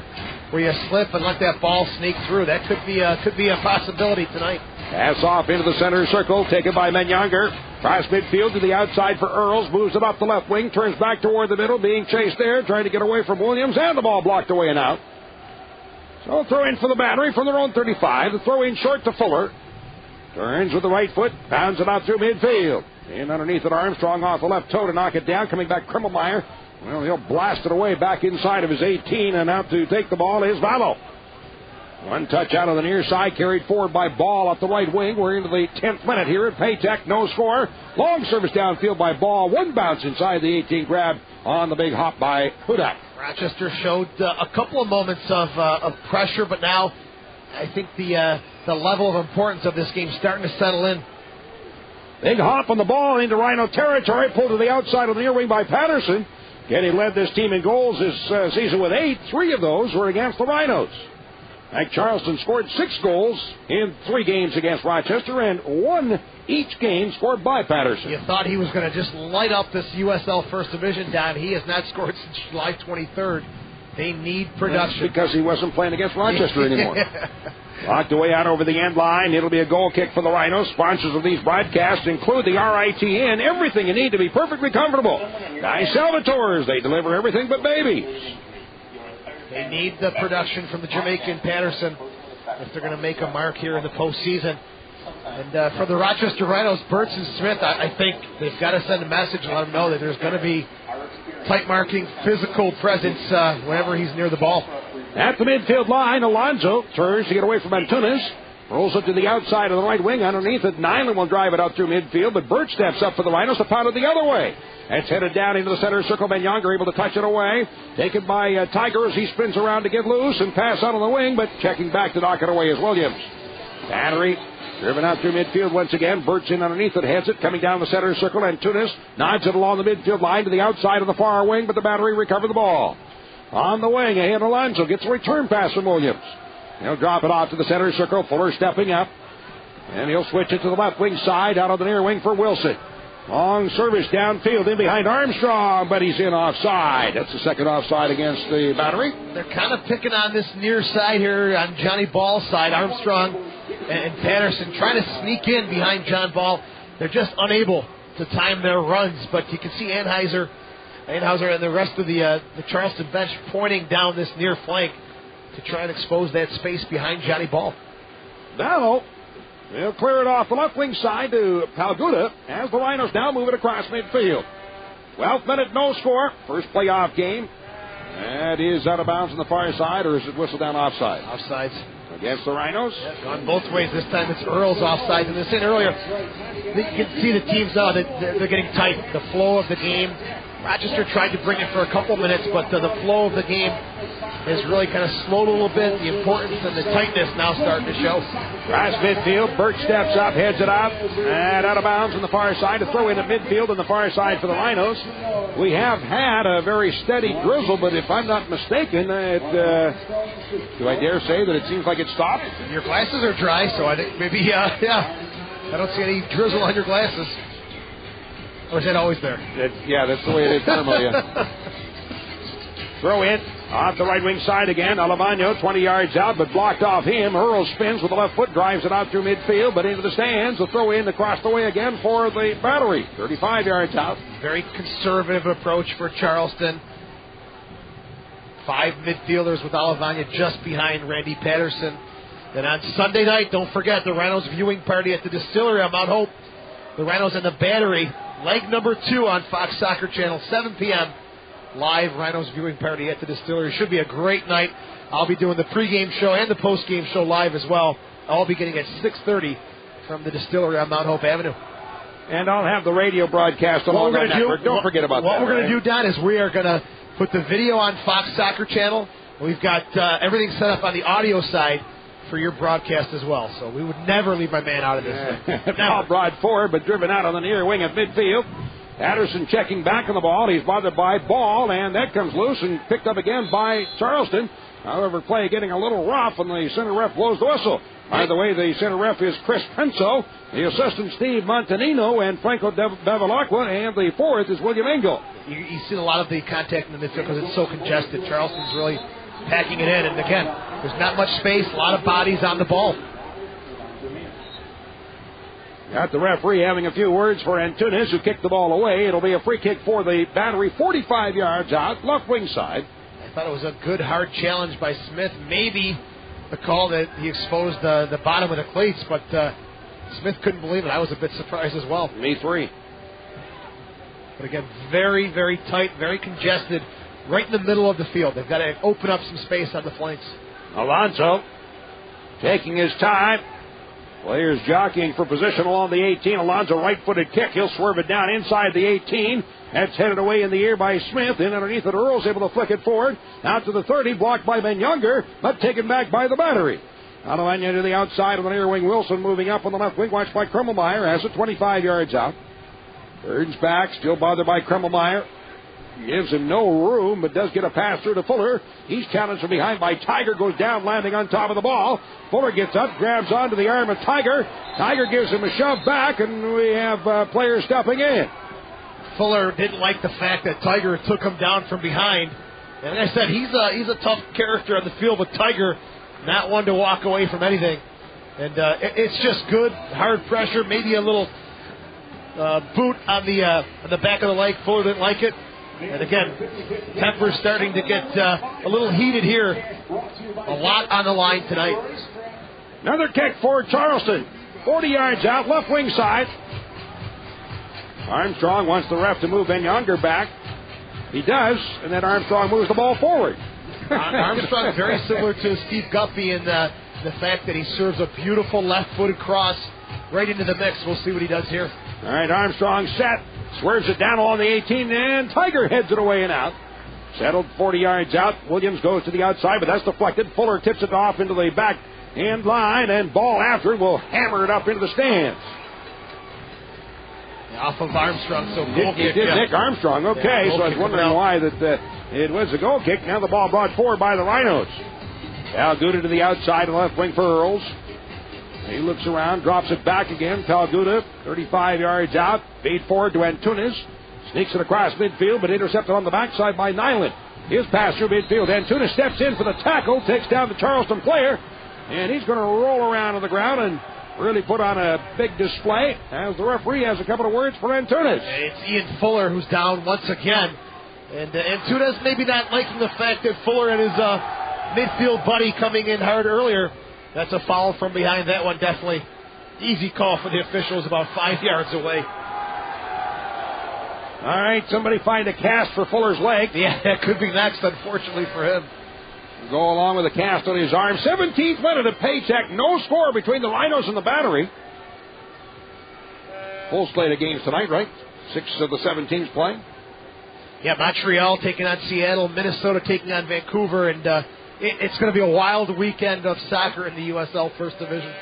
where you slip and let that ball sneak through. That could be a possibility tonight. Pass off into the center circle, taken by Menyanger. Cross midfield to the outside for Earls. Moves it up the left wing, turns back toward the middle, being chased there, trying to get away from Williams, and the ball blocked away and out. So throw in for the Battery from their own 35. The throw in short to Fuller. Turns with the right foot, pounds it out through midfield. In underneath it, Armstrong off the left toe to knock it down. Coming back, Krummelmeyer. Well, he'll blast it away back inside of his 18, and out to take the ball is Vallo. One touch out on the near side, carried forward by Ball up the right wing. We're into the 10th minute here at Paytech. No score. Long service downfield by Ball. One bounce inside the 18, grab on the big hop by Hudak. Rochester showed a couple of moments of pressure, but now I think the level of importance of this game is starting to settle in. Big hop on the ball into Rhino territory. Pulled to the outside of the near wing by Patterson. Getty led this team in goals this season with 8. 3 of those were against the Rhinos. Like Charleston scored 6 goals in 3 games against Rochester, and 1 each game scored by Patterson. You thought he was going to just light up this USL First Division down. He has not scored since July 23rd. They need production. That's because he wasn't playing against Rochester anymore. Locked away out over the end line. It'll be a goal kick for the Rhinos. Sponsors of these broadcasts include the RITN. Everything you need to be perfectly comfortable. Guy Salvatores. They deliver everything but babies. They need the production from the Jamaican Patterson if they're going to make a mark here in the postseason. And for the Rochester Rhinos, Burtz and Smith, I think they've got to send a message and let them know that there's going to be tight marking, physical presence whenever he's near the ball. At the midfield line, Alonso turns to get away from Antunes. Rolls it to the outside of the right wing. Underneath it, Nyland will drive it out through midfield, but Burt steps up for the Rhinos to pound it the other way. It's headed down into the center circle. Ben Younger able to touch it away. Taken by Tiger as he spins around to get loose and pass out on the wing, but checking back to knock it away is Williams. Battery driven out through midfield once again. Burt's in underneath it, heads it, coming down the center circle. Antunes nods it along the midfield line to the outside of the far wing, but the Battery recover the ball. On the wing, ahead Alonso gets a return pass from Williams. He'll drop it off to the center circle. Fuller stepping up. And he'll switch it to the left wing side out on the near wing for Wilson. Long service downfield in behind Armstrong, but he's in offside. That's the second offside against the Battery. They're kind of picking on this near side here on Johnny Ball's side. Armstrong and Patterson trying to sneak in behind John Ball. They're just unable to time their runs, but you can see Anheuser and the rest of the Charleston bench pointing down this near flank to try and expose that space behind Johnny Ball. Now, they'll clear it off the left wing side to Palguda as the Rhinos now move it across midfield. 12th minute, no score. First playoff game. That is out of bounds on the far side, or is it whistled down offside? Offsides. Against the Rhinos? Yeah, gone both ways. This time it's Earl's offside. And this in earlier, you can see the teams now that they're getting tight. The flow of the game. Rochester tried to bring it for a couple minutes, but the flow of the game has really kind of slowed a little bit. The importance and the tightness now starting to show. Cross midfield. Burt steps up, heads it up, and out of bounds on the far side. To throw in at midfield on the far side for the Rhinos. We have had a very steady drizzle, but if I'm not mistaken, do I dare say that it seems like it stopped? Your glasses are dry, so I think maybe, I don't see any drizzle on your glasses. Or is that always there? Yeah, that's the way it is normally. Throw in off the right wing side again. Alemano 20 yards out, but blocked off him. Earl spins with the left foot, drives it out through midfield, but into the stands. The throw in across the way again for the Battery. 35 yards out. Very conservative approach for Charleston. 5 midfielders with Alemano just behind Randy Patterson. Then on Sunday night, don't forget the Rhinos viewing party at the Distillery on Mount Hope. The Rhinos and the Battery, leg number 2 on Fox Soccer Channel, 7 p.m. Live Rhinos viewing party at the Distillery. Should be a great night. I'll be doing the pregame show and the postgame show live as well. I'll be getting at 6:30 from the Distillery on Mount Hope Avenue. And I'll have the radio broadcast on all that network. Don't forget about that. What we're going to do, Don, is we are going to put the video on Fox Soccer Channel. We've got everything set up on the audio side for your broadcast as well. So we would never leave my man out of this. Now brought forward, but driven out on the near wing at midfield. Patterson checking back on the ball. He's bothered by Ball, and that comes loose and picked up again by Charleston. However, play getting a little rough, and the center ref blows the whistle. By the way, the center ref is Chris Penso, the assistant Steve Montanino, and Franco Bevilacqua, and the fourth is William Engel. You see a lot of the contact in the midfield because it's so congested. Charleston's really packing it in, and again, there's not much space, a lot of bodies on the ball. Got the referee having a few words for Antunes, who kicked the ball away. It'll be a free kick for the Battery, 45 yards out, left wing side. I thought it was a good, hard challenge by Smith. Maybe the call that he exposed the bottom of the cleats, but Smith couldn't believe it. I was a bit surprised as well. Me three. But again, very, very tight, very congested, right in the middle of the field. They've got to open up some space on the flanks. Alonso taking his time. Players jockeying for position along the 18. Alonso right-footed kick. He'll swerve it down inside the 18. That's headed away in the air by Smith. In underneath it, Earl's able to flick it forward. Out to the 30, blocked by Ben Younger, but taken back by the Battery. Alemano to the outside on the near wing. Wilson moving up on the left wing. Watched by Krummelmeyer. Has it 25 yards out. Burns back, still bothered by Krummelmeyer. Gives him no room, but does get a pass through to Fuller. He's challenged from behind by Tiger, goes down, landing on top of the ball. Fuller gets up, grabs onto the arm of Tiger. Tiger gives him a shove back, and we have players stepping in. Fuller didn't like the fact that Tiger took him down from behind. And like I said, he's a tough character on the field, but Tiger, not one to walk away from anything. And it's just good, hard pressure, maybe a little boot on the back of the leg. Fuller didn't like it. And again, temper's starting to get a little heated here. A lot on the line tonight. Another kick for Charleston. 40 yards out, left wing side. Armstrong wants the ref to move Ben Younger back. He does, and then Armstrong moves the ball forward. Armstrong very similar to Steve Guppy in the fact that he serves a beautiful left-footed cross right into the mix. We'll see what he does here. All right, Armstrong set. Swerves it down along the 18, and Tiger heads it away and out. Settled 40 yards out. Williams goes to the outside, but that's deflected. Fuller tips it off into the back end line, and ball after will hammer it up into the stands. Off of Armstrong, so goal kick. It did Nick Armstrong, okay, yeah, so I was wondering why that it was a goal kick. Now the ball brought forward by the Rhinos. Palguda to the outside and left wing for Earls. He looks around, drops it back again. Palguda, 35 yards out. Feed forward to Antunes. Sneaks it across midfield, but intercepted on the backside by Nyland. His pass through midfield. Antunes steps in for the tackle, takes down the Charleston player, and he's going to roll around on the ground and really put on a big display as the referee has a couple of words for Antunes. It's Ian Fuller who's down once again. And Antunes maybe not liking the fact that Fuller and his midfield buddy coming in hard earlier. That's a foul from behind that one, definitely. Easy call for the officials about 5 yards away. All right, somebody find a cast for Fuller's leg. Yeah, that could be next, unfortunately for him. Go along with a cast on his arm. 17th minute of paycheck. No score between the Rhinos and the Battery. Full slate of games tonight, right? 6 of the 7 teams playing. Yeah, Montreal taking on Seattle, Minnesota taking on Vancouver, and it's going to be a wild weekend of soccer in the USL First Division.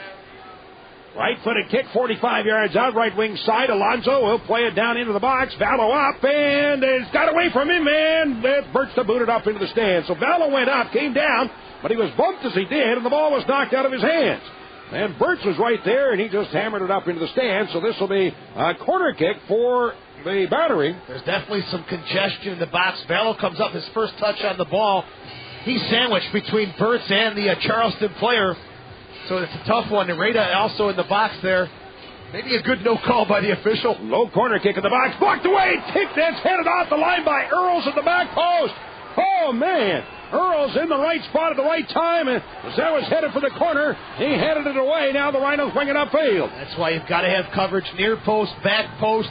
Right-footed kick, 45 yards out, right wing side. Alonso will play it down into the box. Vallo up, and it's got away from him, and Birch booted up into the stands. So Vallo went up, came down, but he was bumped as he did, and the ball was knocked out of his hands. And Burt's was right there, and he just hammered it up into the stand. So this will be a corner kick for the Battery. There's definitely some congestion in the box. Vallow comes up, his first touch on the ball. He's sandwiched between Burt's and the Charleston player. So it's a tough one. And Rada also in the box there. Maybe a good no call by the official. Low corner kick in the box. Blocked away. That's headed off the line by Earls at the back post. Oh, man. Earls in the right spot at the right time, and as that was headed for the corner, he headed it away. Now the Rhinos bring it upfield. That's why you've got to have coverage near post, back post.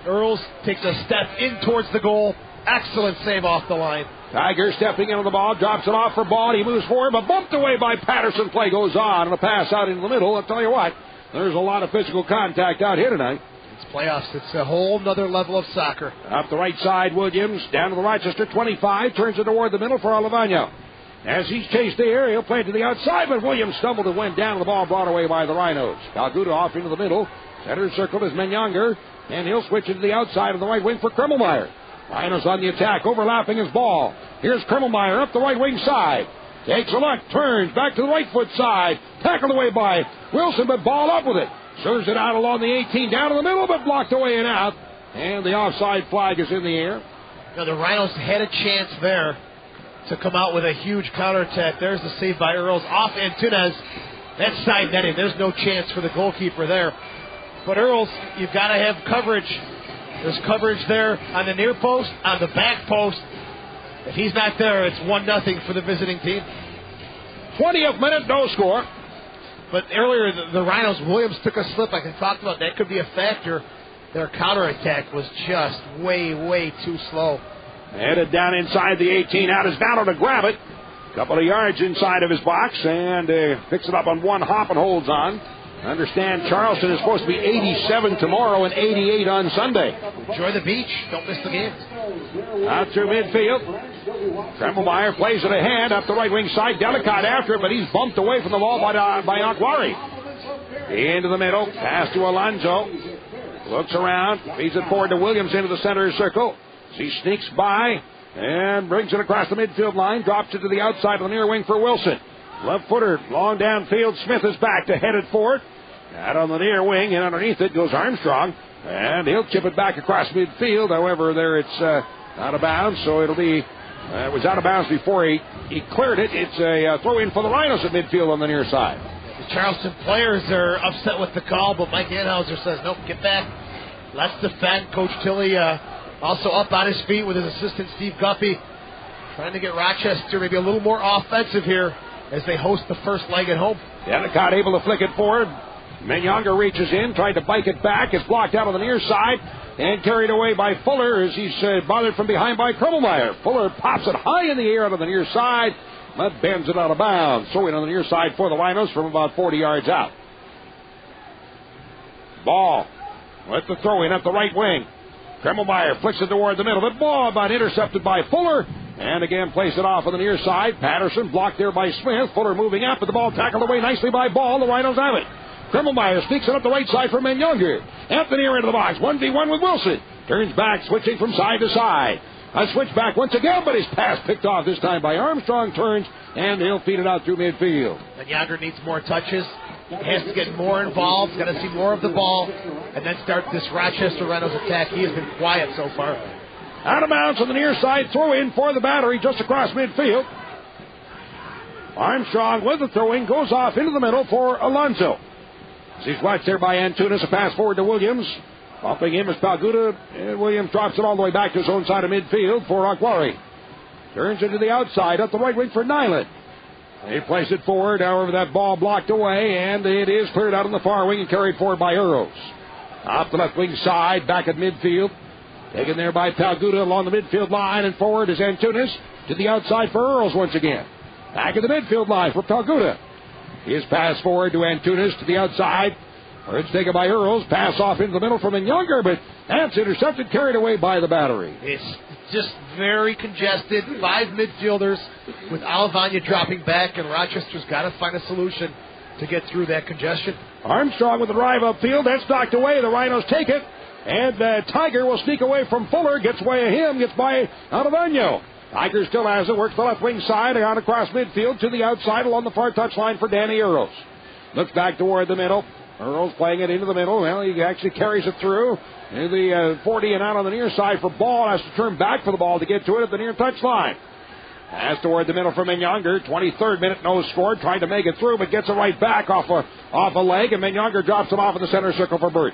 Earls takes a step in towards the goal. Excellent save off the line. Tiger stepping into the ball, drops it off for ball. He moves forward, but bumped away by Patterson. Play goes on, and a pass out into the middle. I'll tell you what, there's a lot of physical contact out here tonight. It's playoffs. It's a whole nother level of soccer. Up the right side, Williams, down to the Rochester 25, turns it toward the middle for Alavano. As he's chased there, he'll play it to the outside, but Williams stumbled and went down. The ball brought away by the Rhinos. Calguda off into the middle. Center circle is Menyonger, and he'll switch it to the outside of the right wing for Krummelmeyer. Rhinos on the attack, overlapping his ball. Here's Krummelmeyer up the right wing side. Takes a look, turns back to the right foot side. Tackled away by Wilson, but ball up with it. Serves it out along the 18, down to the middle, but blocked away and out. And the offside flag is in the air. Now the Rhinos had a chance there to come out with a huge counterattack. There's the save by Earls off Antunes. That's side netting. There's no chance for the goalkeeper there. But Earls, you've got to have coverage. There's coverage there on the near post, on the back post. If he's not there, it's 1-0 for the visiting team. 20th minute, no score. But earlier, the Rhinos, Williams took a slip. Like I talked about, that could be a factor. Their counterattack was just way, way too slow. Headed down inside the 18. Out is Vallow to grab it. A couple of yards inside of his box and picks it up on one hop and holds on. Understand Charleston is supposed to be 87 tomorrow and 88 on Sunday. Enjoy the beach. Don't miss the games. Out through midfield. Krummelmeyer plays it ahead up the right wing side. Delicate after it, but he's bumped away from the ball by Aquari. Into the middle. Pass to Alonso. Looks around. Feeds it forward to Williams into the center circle. He sneaks by and brings it across the midfield line. Drops it to the outside of the near wing for Wilson. Left footer, long downfield. Smith is back to head it forward. Out on the near wing, and underneath it goes Armstrong. And he'll chip it back across midfield. However, there it's out of bounds, so it'll be... it was out of bounds before he cleared it. It's a throw in for the Rhinos at midfield on the near side. The Charleston players are upset with the call, but Mike Anhauser says, nope, get back. Let's defend. Coach Tilley also up on his feet with his assistant Steve Guppy, trying to get Rochester maybe a little more offensive here as they host the first leg at home. Delicate able to flick it forward. Menyonger reaches in, tried to bike it back. It's blocked out on the near side and carried away by Fuller as he's bothered from behind by Krummelmeyer. Fuller pops it high in the air out of the near side, but bends it out of bounds. Throwing on the near side for the Rhinos from about 40 yards out. Ball with the throw in at the right wing. Krummelmeyer flicks it toward the middle. The ball about intercepted by Fuller. And again, plays it off on the near side. Patterson blocked there by Smith. Fuller moving up, but the ball tackled away nicely by Ball. The Rhinos have it. Krummelmeyer sneaks it up the right side for Menyonger. At the near end of the box, 1v1 with Wilson. Turns back, switching from side to side. A switch back once again, but his pass picked off this time by Armstrong. Turns, and he'll feed it out through midfield. Menyonger needs more touches. He has to get more involved. He's got to see more of the ball and then start this Rochester Rhinos attack. He has been quiet so far. Out of bounds on the near side, throw in for the Battery just across midfield. Armstrong with the throwing goes off into the middle for Alonso. He's watched there by Antunes, a pass forward to Williams. Bumping him is Palguda, and Williams drops it all the way back to his own side of midfield for Aquari. Turns into the outside, up the right wing for Nyland. He plays it forward, however that ball blocked away, and it is cleared out on the far wing and carried forward by Earls. Off the left wing side, back at midfield. Taken there by Palguda along the midfield line, and forward is Antunes to the outside for Earls once again. Back at the midfield line for Palguda. His pass forward to Antunes to the outside. It's taken by Earls. Pass off into the middle from Menyonger, but that's intercepted, carried away by the Battery. It's just very congested. 5 midfielders with Alavanya dropping back, and Rochester's got to find a solution to get through that congestion. Armstrong with the drive upfield. That's knocked away. The Rhinos take it. And Tiger will sneak away from Fuller. Gets away of him. Gets by Alavano. Tiger still has it. Works the left wing side. On across midfield to the outside along the far touchline for Danny Earls. Looks back toward the middle. Earls playing it into the middle. Well, he actually carries it through. In the 40 and out on the near side for ball. Has to turn back for the ball to get to it at the near touchline. Pass toward the middle from Mignonger. 23rd minute, no score. Trying to make it through, but gets it right back off a leg. And Mignonger drops it off in the center circle for Burtz.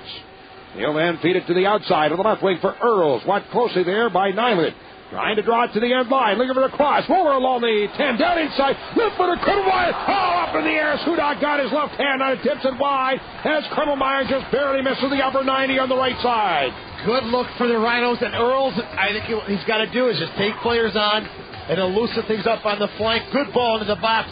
He'll then feed it to the outside of the left wing for Earls. Watched closely there by Nyland. Trying to draw it to the end line. Looking for the cross. Roller along the 10. Down inside. Left footer. Krummelmeyer. Oh, up in the air. Hudak got his left hand on it. Tips it wide. As Krummelmeyer just barely misses the upper 90 on the right side. Good look for the Rhinos. And Earls, I think what he's got to do is just take players on and he'll loosen things up on the flank. Good ball into the box.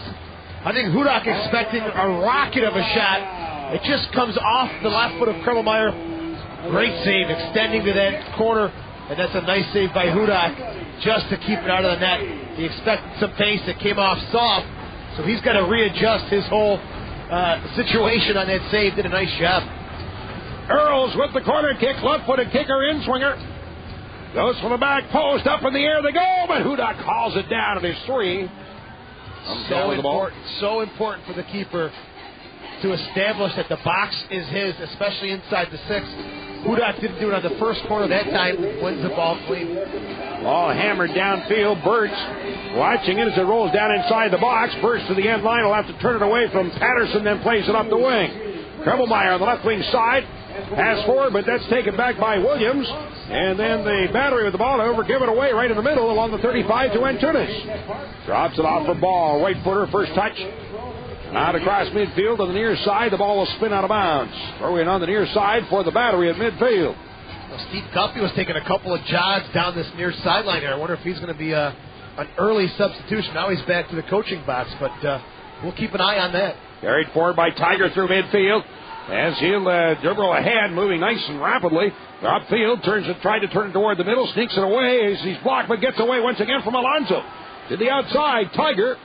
I think Hudak expecting a rocket of a shot. It just comes off the left foot of Krummelmeyer. Great save. Extending to that corner. And that's a nice save by Hudak just to keep it out of the net. He expected some pace. It came off soft. So he's got to readjust his whole situation on that save. Did a nice job. Earls with the corner kick. Left-footed kicker in swinger. Goes for the back post. Up in the air they go. But Hudak calls it down at his 3. So important for the keeper to establish that the box is his, especially inside the 6. Hudak didn't do it on the first corner that time. Wins the ball clean. Ball hammered downfield. Burtz watching it as it rolls down inside the box. Burtz to the end line. Will have to turn it away from Patterson, then plays it up the wing. Krummelmeyer on the left wing side. Pass forward, but that's taken back by Williams. And then the battery with the ball over. Give it away right in the middle along the 35 to Antunes. Drops it off for ball. Right footer, first touch. Out across midfield on the near side. The ball will spin out of bounds. Throw in on the near side for the battery at midfield. Well, Steve Guppy was taking a couple of jogs down this near sideline here. I wonder if he's going to be an early substitution. Now he's back to the coaching box, but we'll keep an eye on that. Carried forward by Tiger through midfield. As he'll dribble ahead, moving nice and rapidly. Upfield, tried to turn it toward the middle, sneaks it away. He's blocked, but gets away once again from Alonso. To the outside, Tiger.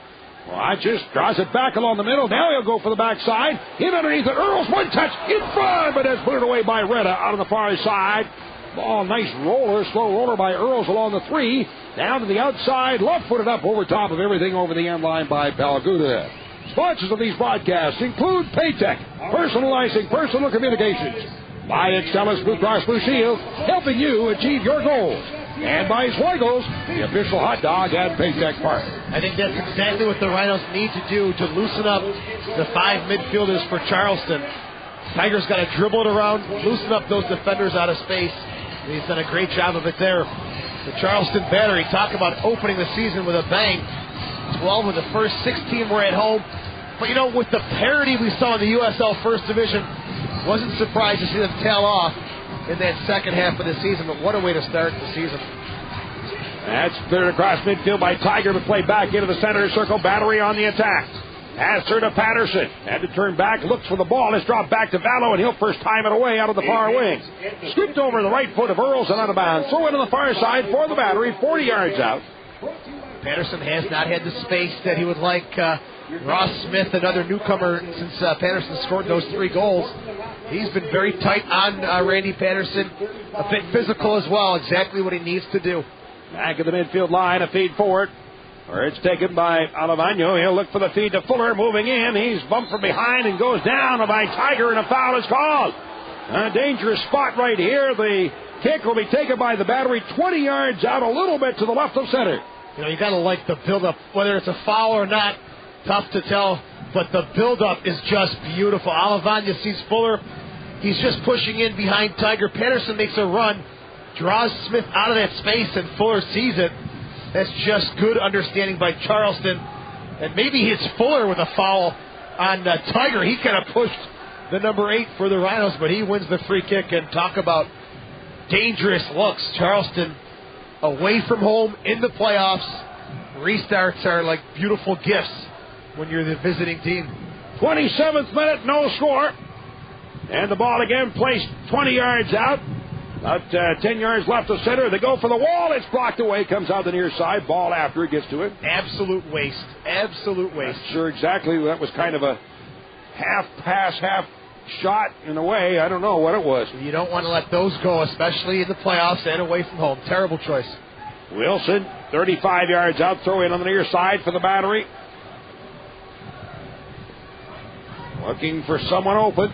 Just draws it back along the middle. Now he'll go for the backside. In underneath it. Earls, one touch in front, but that's put it away by Retta out on the far side. Ball, nice roller, slow roller by Earls along the 3. Down to the outside, left-footed up over top of everything over the end line by Palaguda. Sponsors of these broadcasts include Paytech, personalizing personal communications. By Excelis Blue Cross Blue Shield, helping you achieve your goals. And by Schweigels, the official hot dog at Paytech Park. I think that's exactly what the Rhinos need to do to loosen up the 5 midfielders for Charleston. Tiger's got to dribble it around, loosen up those defenders out of space. And he's done a great job of it there. The Charleston battery, talk about opening the season with a bang. 12 of the first 16 were at home. But, with the parity we saw in the USL First Division, wasn't surprised to see them tail off in that second half of the season, but what a way to start the season. That's cleared across midfield by Tiger to play back into the center circle. Battery on the attack. Pass her to Patterson. Had to turn back, looks for the ball. It's dropped back to Vallow, and he'll first time it away out of the far wing. Scooped over the right foot of Earls and out of bounds. Throw it on the far side for the battery, 40 yards out. Patterson has not had the space that he would like. Ross Smith, another newcomer since Patterson scored those 3 goals. He's been very tight on Randy Patterson. A bit physical as well. Exactly what he needs to do. Back of the midfield line, a feed forward. Where it's taken by Alavano. He'll look for the feed to Fuller, moving in. He's bumped from behind and goes down by Tiger, and a foul is called. A dangerous spot right here. The kick will be taken by the battery 20 yards out, a little bit to the left of center. You got to like the build-up, whether it's a foul or not. Tough to tell, but the build-up is just beautiful. Alavanya sees Fuller. He's just pushing in behind Tiger. Patterson makes a run, draws Smith out of that space, and Fuller sees it. That's just good understanding by Charleston. And maybe hits Fuller with a foul on Tiger. He kind of pushed the number 8 for the Rhinos, but he wins the free kick. And talk about dangerous looks. Charleston away from home in the playoffs. Restarts are like beautiful gifts when you're the visiting team. 27th minute, no score. And the ball again placed 20 yards out. About 10 yards left of center. They go for the wall. It's blocked away. Comes out the near side. Ball after it gets to it. Absolute waste. Absolute waste. Not sure exactly. That was kind of a half pass, half shot in a way. I don't know what it was. You don't want to let those go, especially in the playoffs and away from home. Terrible choice. Wilson, 35 yards out. Throw in on the near side for the battery. Looking for someone open.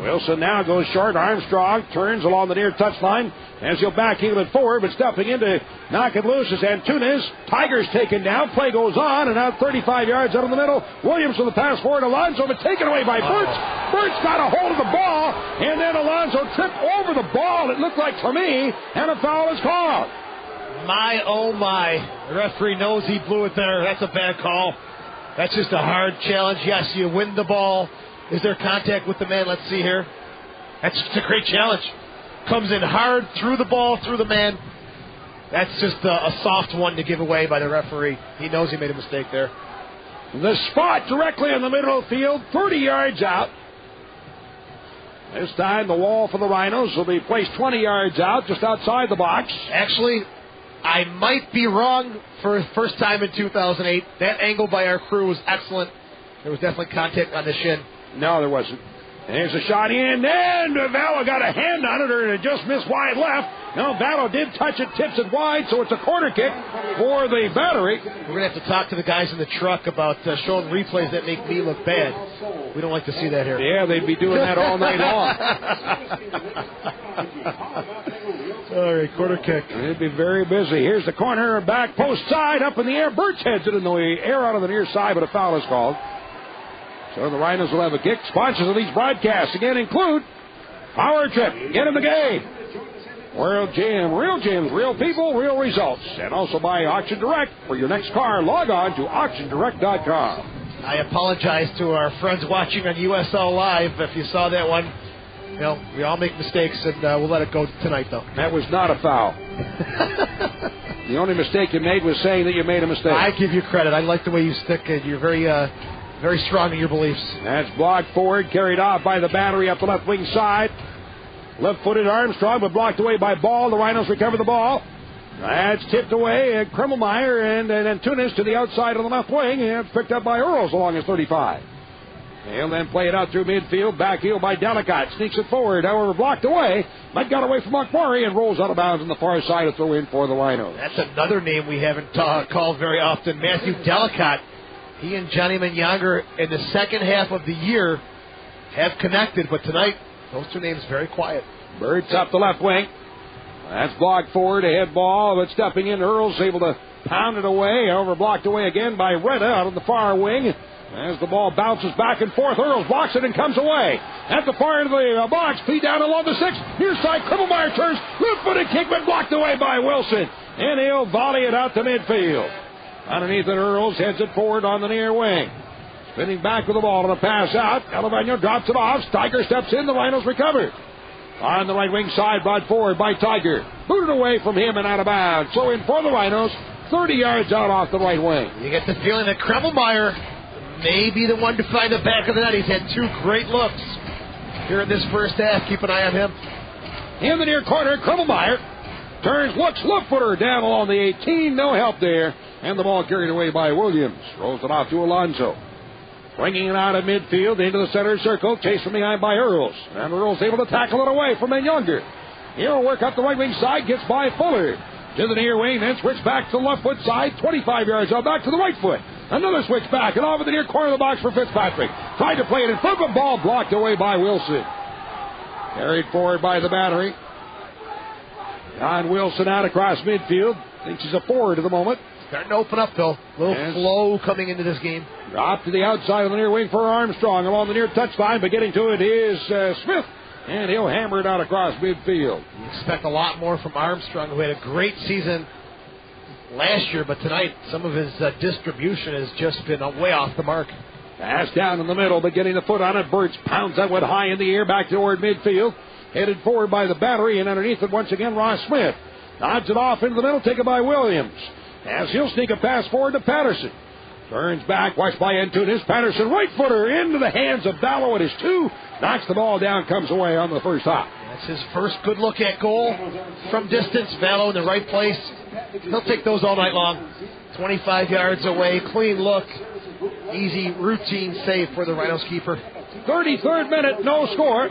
Wilson now goes short. Armstrong turns along the near touchline as he'll backheel it forward, but stepping in to knock it loose is Antunes. Tiger's taken down. Play goes on, and out 35 yards out of the middle. Williams with the pass forward. Alonso, but taken away by Burt's. Burt's got a hold of the ball, and then Alonso tripped over the ball, it looked like to me, and a foul is called. My, oh my. The referee knows he blew it there. That's a bad call. That's just a hard challenge. Yes, you win the ball. Is there contact with the man? Let's see here. That's just a great challenge. Comes in hard, through the ball, through the man. That's just a soft one to give away by the referee. He knows he made a mistake there. The spot directly in the middle of the field, 30 yards out. This time the wall for the Rhinos will be placed 20 yards out, just outside the box. Actually, I might be wrong for the first time in 2008. That angle by our crew was excellent. There was definitely contact on the shin. No, there wasn't. There's a shot in, and Vallo got a hand on it, or it just missed wide left. No, Vallo did touch it, tips it wide, so it's a corner kick for the Battery. We're going to have to talk to the guys in the truck about showing replays that make me look bad. We don't like to see that here. Yeah, they'd be doing that all night long. All right, corner kick. They'd be very busy. Here's the corner, back post side, up in the air. Burt's heads it in the air out of the near side, but a foul is called. So the Rhinos will have a kick. Sponsors of these broadcasts again include Power Trip, Get in the Game, World Gym, Real Gyms, Real People, Real Results, and also by Auction Direct. For your next car, log on to auctiondirect.com. I apologize to our friends watching on USL Live. If you saw that one, you know, we all make mistakes, and we'll let it go tonight, though. That was not a foul. The only mistake you made was saying that you made a mistake. I give you credit. I like the way you stick it. You're very strong in your beliefs. That's blocked forward, carried off by the Battery up the left wing side. Left-footed Armstrong, but blocked away by Ball. The Rhinos recover the ball. That's tipped away. Kremmelmeyer and Antunes to the outside of the left wing, and it's picked up by Earls along his 35. He'll then play it out through midfield. Back heel by Delicott. Sneaks it forward. However, blocked away. Mike got away from Montgomery and rolls out of bounds on the far side to throw in for the Rhinos. That's another name we haven't called very often. Matthew Delicott. He and Johnny Manyanger in the second half of the year have connected, but tonight, those two names very quiet. Bird's up the left wing. That's blocked forward. A head ball, but stepping in, Earl's able to pound it away. However, blocked away again by Retta out on the far wing. As the ball bounces back and forth, Earls blocks it and comes away. At the far end of the box, feed down along the 6. Near side, Kremmelmeyer turns. Left-footed kick, but blocked away by Wilson. And he'll volley it out to midfield. Underneath it, Earls heads it forward on the near wing. Spinning back with the ball on a pass out. Elaveno drops it off. Steiger steps in. The Rhinos recover. On the right wing side, brought forward by Tiger. Booted away from him and out of bounds. So in for the Rhinos, 30 yards out off the right wing. You get the feeling that Kremmelmeyer may be the one to find the back of the net. He's had two great looks here in this first half. Keep an eye on him. In the near corner, Kremmelmeyer turns, looks, left footer down along the 18. No help there. And the ball carried away by Williams. Rolls it off to Alonso. Bringing it out of midfield into the center circle. Chased from behind by Earls. And Earls able to tackle it away from Younger. He'll work up the right wing side. Gets by Fuller. To the near wing. Then switch back to the left foot side. 25 yards out. Back to the right foot. Another switch back. And over the near corner of the box for Fitzpatrick. Tried to play it in front of the ball. Blocked away by Wilson. Carried forward by the Battery. John Wilson out across midfield. Thinks he's a forward at the moment. Starting to open up, though. A little flow coming into this game. Drop to the outside of the near wing for Armstrong. Along the near touchline, but getting to it is Smith. And he'll hammer it out across midfield. You expect a lot more from Armstrong, who had a great season last year, but tonight some of his distribution has just been way off the mark. Pass down in the middle, but getting the foot on it. Burt's pounds that one high in the air back toward midfield. Headed forward by the Battery, and underneath it once again, Ross Smith. Nods it off into the middle, taken by Williams. As he'll sneak a pass forward to Patterson. Turns back, watched by Antunes. Patterson, right footer, into the hands of Vallo at his 2. Knocks the ball down, comes away on the first hop. That's his first good look at goal from distance. Vallo in the right place. He'll take those all night long. 25 yards away, clean look. Easy, routine save for the Rhinos keeper. 33rd minute, no score.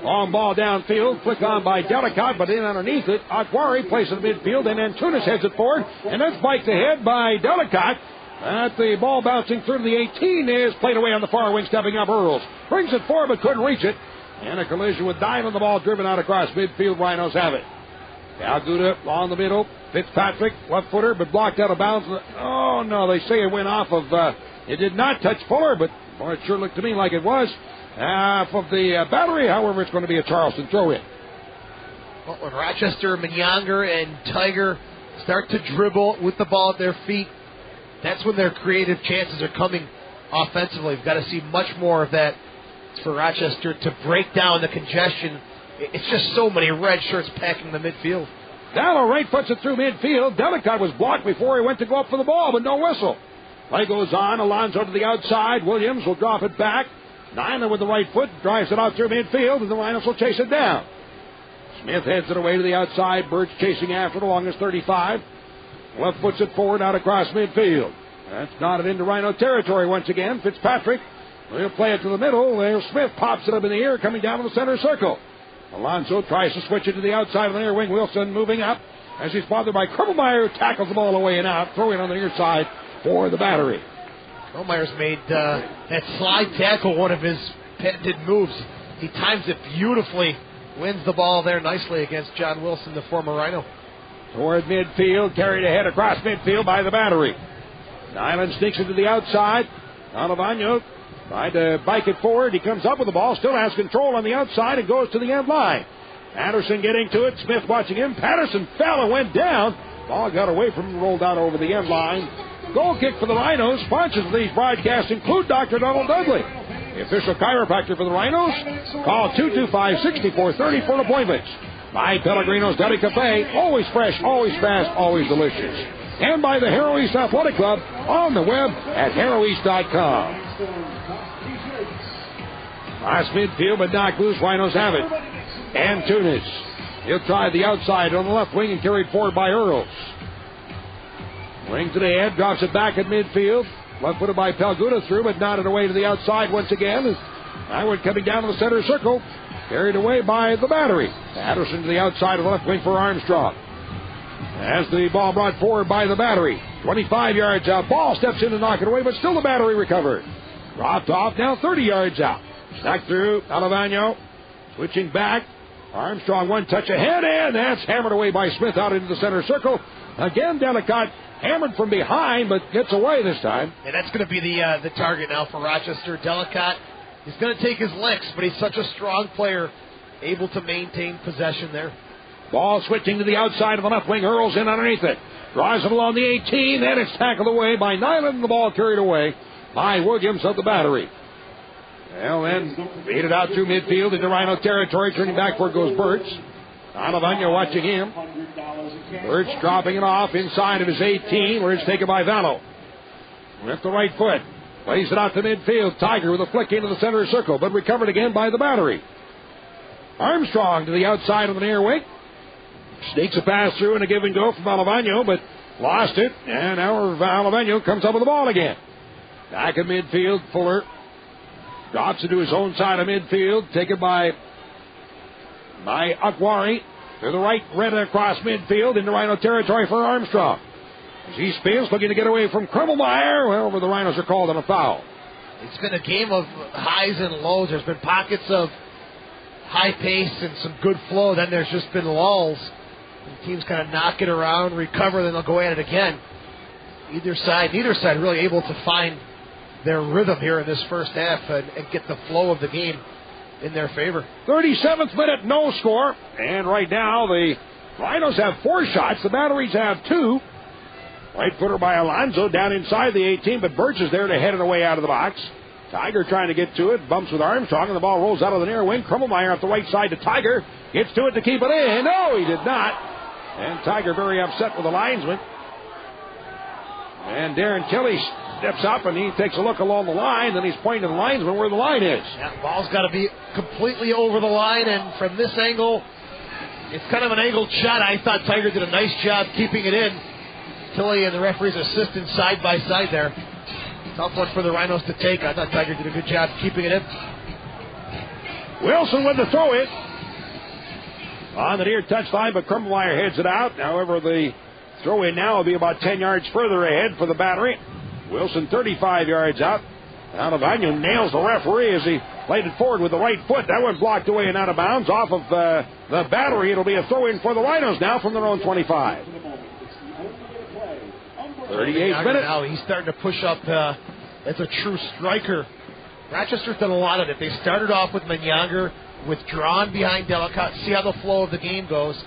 Long ball downfield, flick on by Delicott, but in underneath it, Aquari plays it in midfield, and Antunes heads it forward, and that's spiked ahead by Delicott. The ball bouncing through the 18 is played away on the far wing, stepping up Earls. Brings it forward but couldn't reach it. And a collision with Diamond. The ball driven out across midfield. Rhinos have it. Calguda on the middle. Fitzpatrick, left footer, but blocked out of bounds. Oh, no, they say it went off of... it did not touch Fuller, but boy, it sure looked to me like it was. Off of the battery, however, it's going to be a Charleston throw-in. Well, when Rochester, Minyanger, and Tiger start to dribble with the ball at their feet, that's when their creative chances are coming offensively. We've got to see much more of that for Rochester to break down the congestion. It's just so many red shirts packing the midfield. Dallow right foots it through midfield. Delicott was blocked before he went to go up for the ball, but no whistle. Play goes on. Alonso to the outside. Williams will drop it back. Nyland with the right foot drives it out through midfield, and the Rhinos will chase it down. Smith heads it away to the outside. Birch chasing after it along his 35. Left foots it forward out across midfield. That's knotted into Rhino territory once again. Fitzpatrick will play it to the middle. There, Smith pops it up in the air, coming down to the center circle. Alonso tries to switch it to the outside of the near wing. Wilson moving up as he's bothered by Krummelmeyer, who tackles the ball away and out. Throw in on the near side for the battery. Krummelmeyer's made that slide tackle one of his patented moves. He times it beautifully. Wins the ball there nicely against John Wilson, the former Rhino. Toward midfield, carried ahead across midfield by the battery. Nyland sneaks it to the outside. Alavano tried to bike it forward. He comes up with the ball, still has control on the outside and goes to the end line. Anderson getting to it. Smith watching him. Patterson fell and went down. Ball got away from him, rolled out over the end line. Goal kick for the Rhinos. Sponsors of these broadcasts include Dr. Donald Dudley, the official chiropractor for the Rhinos. Call 225-6430 for appointments. By Pellegrino's Deli Cafe. Always fresh, always fast, always delicious. And by the Harrow East Athletic Club on the web at harroweast.com. Last midfield, but knocked loose. Rhinos have it. Antunes. He'll try the outside on the left wing and carried forward by Earls. Wing to the head, drops it back at midfield. Left footed by Pelguda through, but nodded away to the outside once again. Howard coming down to the center circle. Carried away by the battery. Patterson to the outside of the left wing for Armstrong. As the ball brought forward by the battery. 25 yards out. Ball steps in to knock it away, but still the battery recovered. Dropped off, now 30 yards out. Snuck through. Alavano switching back. Armstrong one touch ahead, and that's hammered away by Smith out into the center circle. Again, Delicott hammered from behind, but gets away this time. And that's going to be the target now for Rochester. Delicott, he's going to take his licks, but he's such a strong player, able to maintain possession there. Ball switching to the outside of the left wing. Earls in underneath it. Drives it along the 18, and it's tackled away by Nyland, and the ball carried away by Williams of the battery. Well, then, beat it out through midfield into Rhino territory. Turning back where goes Birch. Alavano watching him. Birch dropping it off inside of his 18, where it's taken by Vallow. With the right foot. Plays it out to midfield. Tiger with a flick into the center circle, but recovered again by the battery. Armstrong to the outside of the near wing. Sneaks a pass through and a give and go from Alavano, but lost it. And now Alavano comes up with the ball again. Back in midfield, Fuller drops it to his own side of midfield. Taken by Akwari. To the right, red across midfield into Rhino territory for Armstrong. As he spins, looking to get away from Krummelmeyer. Well, the Rhinos are called on a foul. It's been a game of highs and lows. There's been pockets of high pace and some good flow. Then there's just been lulls. The teams kind of knock it around, recover, then they'll go at it again. Neither side really able to find their rhythm here in this first half and get the flow of the game in their favor. 37th minute, no score. And right now the Rhinos have 4 shots. The Batteries have 2. Right footer by Alonso down inside the 18, but Birch is there to head it away out of the box. Tiger trying to get to it, bumps with Armstrong, and the ball rolls out of the near wing. Krummelmeyer off the right side to Tiger. Gets to it to keep it in. No, he did not. And Tiger very upset with the linesman. And Darren Tilley steps up and he takes a look along the line. Then he's pointing to the linesman where the line is. Yeah, the ball's got to be completely over the line. And from this angle, it's kind of an angled shot. I thought Tiger did a nice job keeping it in. Tilley and the referee's assistant side by side there. Tough one for the Rhinos to take. I thought Tiger did a good job keeping it in. Wilson with the throw in. On the near touchline, but Krummelmeyer heads it out. However, the throw in now will be about 10 yards further ahead for the Battery. Wilson 35 yards out. Alavagno nails the referee as he played it forward with the right foot. That one blocked away and out of bounds off of the battery. It'll be a throw-in for the Rhinos now from their own 25. 38 minutes. Now he's starting to push up as a true striker. Rochester's done a lot of it. They started off with Menyanger, withdrawn behind Delicott, see how the flow of the game goes,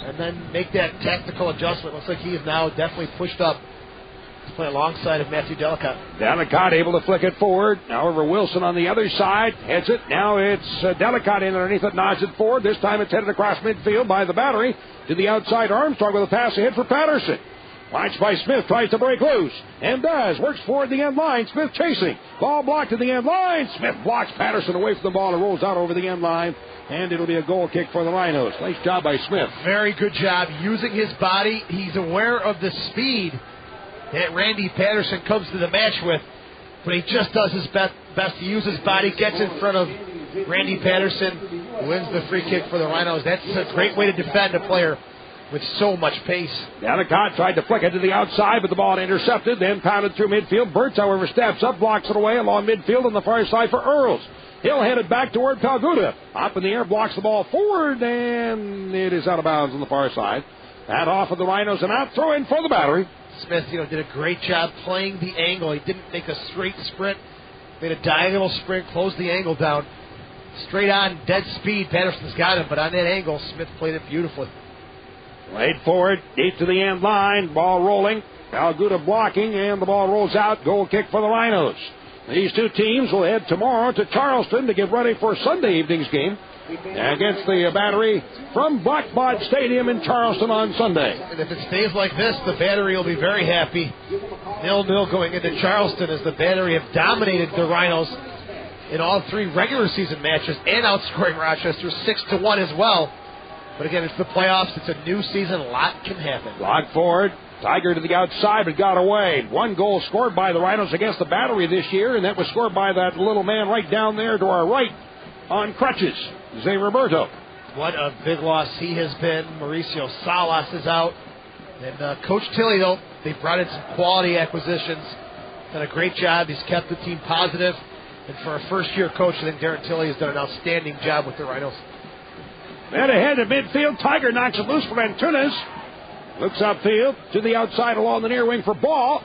and then make that tactical adjustment. Looks like he is now definitely pushed up. He's playing alongside of Matthew Delicott. Delicott able to flick it forward. However, Wilson on the other side heads it. Now it's Delicott in underneath it, nods it forward. This time it's headed across midfield by the battery to the outside. Armstrong with a pass ahead for Patterson. Watched by Smith, tries to break loose, and does. Works forward the end line. Smith chasing. Ball blocked to the end line. Smith blocks Patterson away from the ball and rolls out over the end line. And it'll be a goal kick for the Rhinos. Nice job by Smith. Very good job using his body. He's aware of the speed that Randy Patterson comes to the match with, but he just does his best to use his body, gets in front of Randy Patterson, wins the free kick for the Rhinos. That's a great way to defend a player with so much pace. Delicott tried to flick it to the outside, but the ball intercepted, then pounded through midfield. Burtz, however, steps up, blocks it away along midfield on the far side for Earls. He'll head it back toward Palguda. Up in the air, blocks the ball forward, and it is out of bounds on the far side. That off of the Rhinos and out, throw in for the battery. Smith, did a great job playing the angle. He didn't make a straight sprint, made a diagonal sprint, closed the angle down. Straight on, dead speed, Patterson's got him, but on that angle, Smith played it beautifully. Played forward, deep to the end line, ball rolling. Palguda blocking, and the ball rolls out. Goal kick for the Rhinos. These two teams will head tomorrow to Charleston to get ready for Sunday evening's game against the battery from Blackbaud Stadium in Charleston on Sunday. And if it stays like this, the battery will be very happy. 0-0 going into Charleston as the battery have dominated the Rhinos in all three regular season matches and outscoring Rochester 6-1 as well. But again, it's the playoffs. It's a new season. A lot can happen. Block forward. Tiger to the outside, but got away. One goal scored by the Rhinos against the battery this year, and that was scored by that little man right down there to our right on crutches, Zay Roberto. What a big loss he has been. Mauricio Salas is out. And Coach Tilley, though, they brought in some quality acquisitions. Done a great job. He's kept the team positive. And for a first-year coach, I think Darren Tilley has done an outstanding job with the Rhinos. Then ahead at midfield, Tiger knocks it loose for Antunes. Looks upfield to the outside along the near wing for Ball.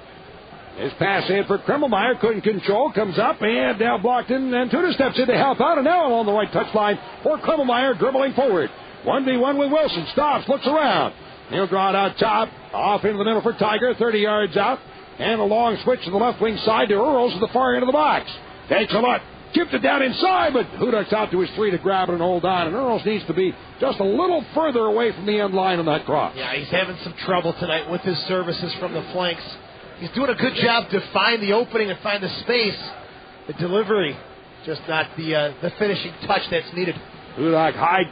His pass in for Kremmelmeyer, couldn't control, comes up and now blocked in. Antunes steps in to help out, and now along the right touchline for Kremmelmeyer, dribbling forward. 1v1 with Wilson, stops, looks around. He'll draw it out top, off into the middle for Tiger, 30 yards out, and a long switch to the left wing side to Earls at the far end of the box. Takes a look. Chipped it down inside, but Hudak's out to his three to grab it and hold on. And Earls needs to be just a little further away from the end line on that cross. Yeah, he's having some trouble tonight with his services from the flanks. He's doing a good job to find the opening and find the space. The delivery, just not the finishing touch that's needed. Hudak high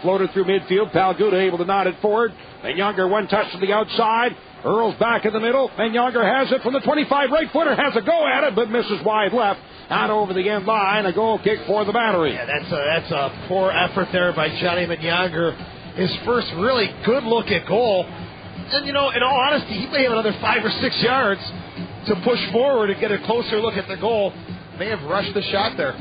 floated through midfield. Palguda able to nod it forward. Menyanger one touch to the outside. Earls back in the middle. Menyanger has it from the 25. Right footer has a go at it, but misses wide left. Out over the end line. A goal kick for the battery. Yeah, that's a poor effort there by Johnny Menyanger. His first really good look at goal. And, in all honesty, he may have another 5 or 6 yards to push forward and get a closer look at the goal. May have rushed the shot there.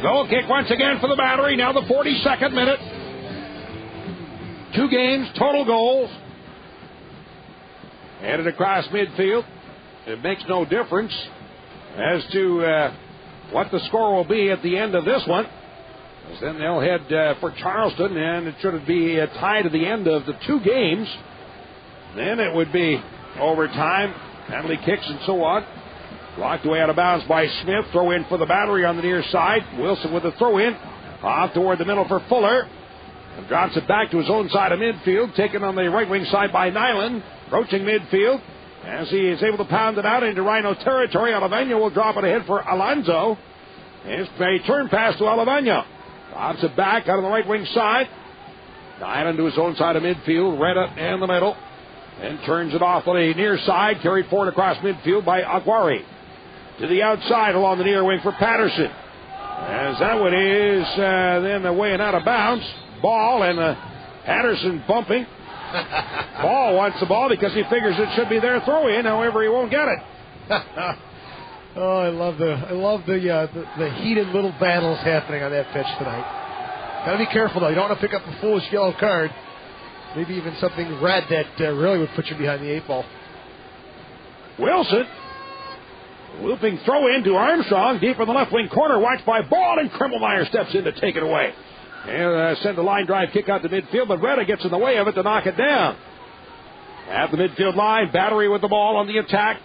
Goal kick once again for the battery. Now the 42nd minute. 2 games, total goals. Headed across midfield. It makes no difference as to what the score will be at the end of this one. As then they'll head for Charleston, and it should be tied at the end of the 2 games. Then it would be overtime, penalty kicks and so on. Blocked away out of bounds by Smith. Throw in for the battery on the near side. Wilson with a throw in. Off toward the middle for Fuller. And drops it back to his own side of midfield. Taken on the right wing side by Nyland. Approaching midfield. As he is able to pound it out into Rhino territory, Alavagno will drop it ahead for Alonzo. It's a turn pass to Alavagno. Drops it back out on the right wing side. Nyland to his own side of midfield. Retta in the middle. And turns it off on the near side. Carried forward across midfield by Aguari. To the outside along the near wing for Patterson. As that one is then away and out of bounds. Ball and Patterson bumping. Ball wants the ball because he figures it should be their throw-in. However, he won't get it. Oh, I love the heated little battles happening on that pitch tonight. Got to be careful, though. You don't want to pick up a foolish yellow card. Maybe even something red that really would put you behind the 8 ball. Wilson. Looping throw in to Armstrong. Deep in the left wing corner. Watched by Ball, and Kremmelmeyer steps in to take it away. And send a line drive kick out to midfield, but Retta gets in the way of it to knock it down. At the midfield line, Battery with the ball on the attack.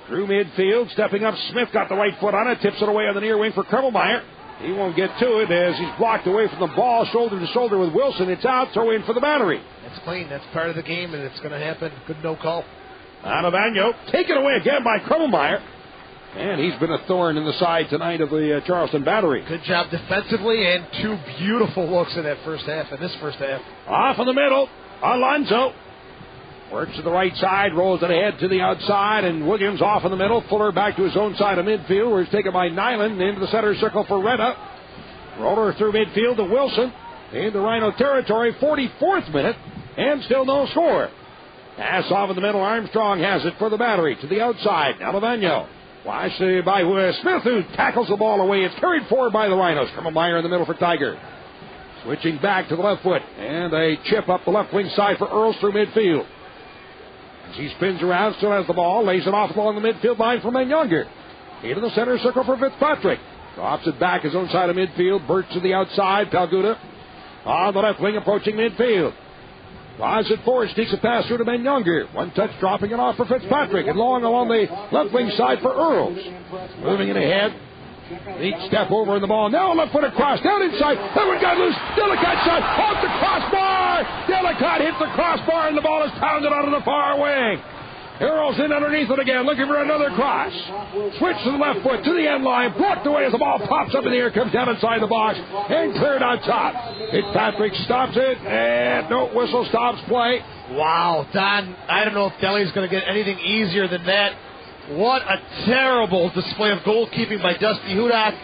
Through midfield, stepping up, Smith got the right foot on it, tips it away on the near wing for Kremmelmeyer. He won't get to it as he's blocked away from the ball, shoulder to shoulder with Wilson. It's out, throw in for the Battery. That's clean, that's part of the game, and it's going to happen. Good no call. Anavagno, taken away again by Kremmelmeyer. And he's been a thorn in the side tonight of the Charleston Battery. Good job defensively and 2 beautiful looks in this first half. Off in the middle, Alonso. Works to the right side, rolls it ahead to the outside, and Williams off in the middle. Fuller back to his own side of midfield, where it's taken by Nyland into the center circle for Retta. Roller through midfield to Wilson. Into Rhino territory, 44th minute, and still no score. Pass off in the middle, Armstrong has it for the Battery. To the outside, Alavagno. Watched by Smith, who tackles the ball away. It's carried forward by the Rhinos. Kremmelmeyer in the middle for Tiger. Switching back to the left foot, and a chip up the left wing side for Earls through midfield. As he spins around, still has the ball, lays it off along the midfield line for Younger. Into the center circle for Fitzpatrick. Drops it back his own side of midfield. Burt to the outside. Palguda on the left wing approaching midfield. Drives it forward, sneaks a pass through to Younger. One touch dropping it off for Fitzpatrick. And long along the left wing side for Earls. Moving it ahead. Neat step over in the ball. Now left foot across. Down inside. That one got loose. Delicott shot off the crossbar. Delicott hits the crossbar and the ball is pounded out of the far wing. Earls in underneath it again, looking for another cross. Switch to the left foot, to the end line, blocked away as the ball pops up in the air, comes down inside the box, and cleared on top. Fitzpatrick stops it, and no whistle stops play. Wow, Don, I don't know if Delhi's going to get anything easier than that. What a terrible display of goalkeeping by Dusty Hudak.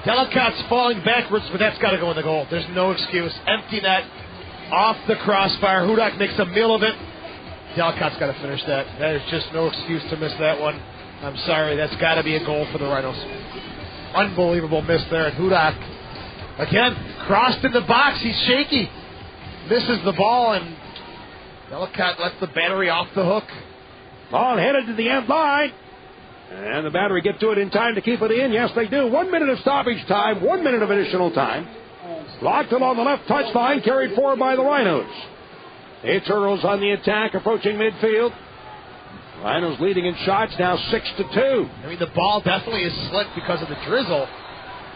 Delicott's falling backwards, but that's got to go in the goal. There's no excuse. Empty net, off the crossbar. Hudak makes a meal of it. Delicott's got to finish that. There's just no excuse to miss that one. I'm sorry, that's got to be a goal for the Rhinos. Unbelievable miss there. And Hudak, again, crossed in the box. He's shaky. Misses the ball, and Delicott lets the Battery off the hook. Ball headed to the end line. And the Battery get to it in time to keep it in. Yes, they do. 1 minute of stoppage time, 1 minute of additional time. Blocked along the left touchline, carried forward by the Rhinos. It's Earls on the attack, approaching midfield. Rhinos leading in shots, now 6-2. I mean, the ball definitely is slick because of the drizzle.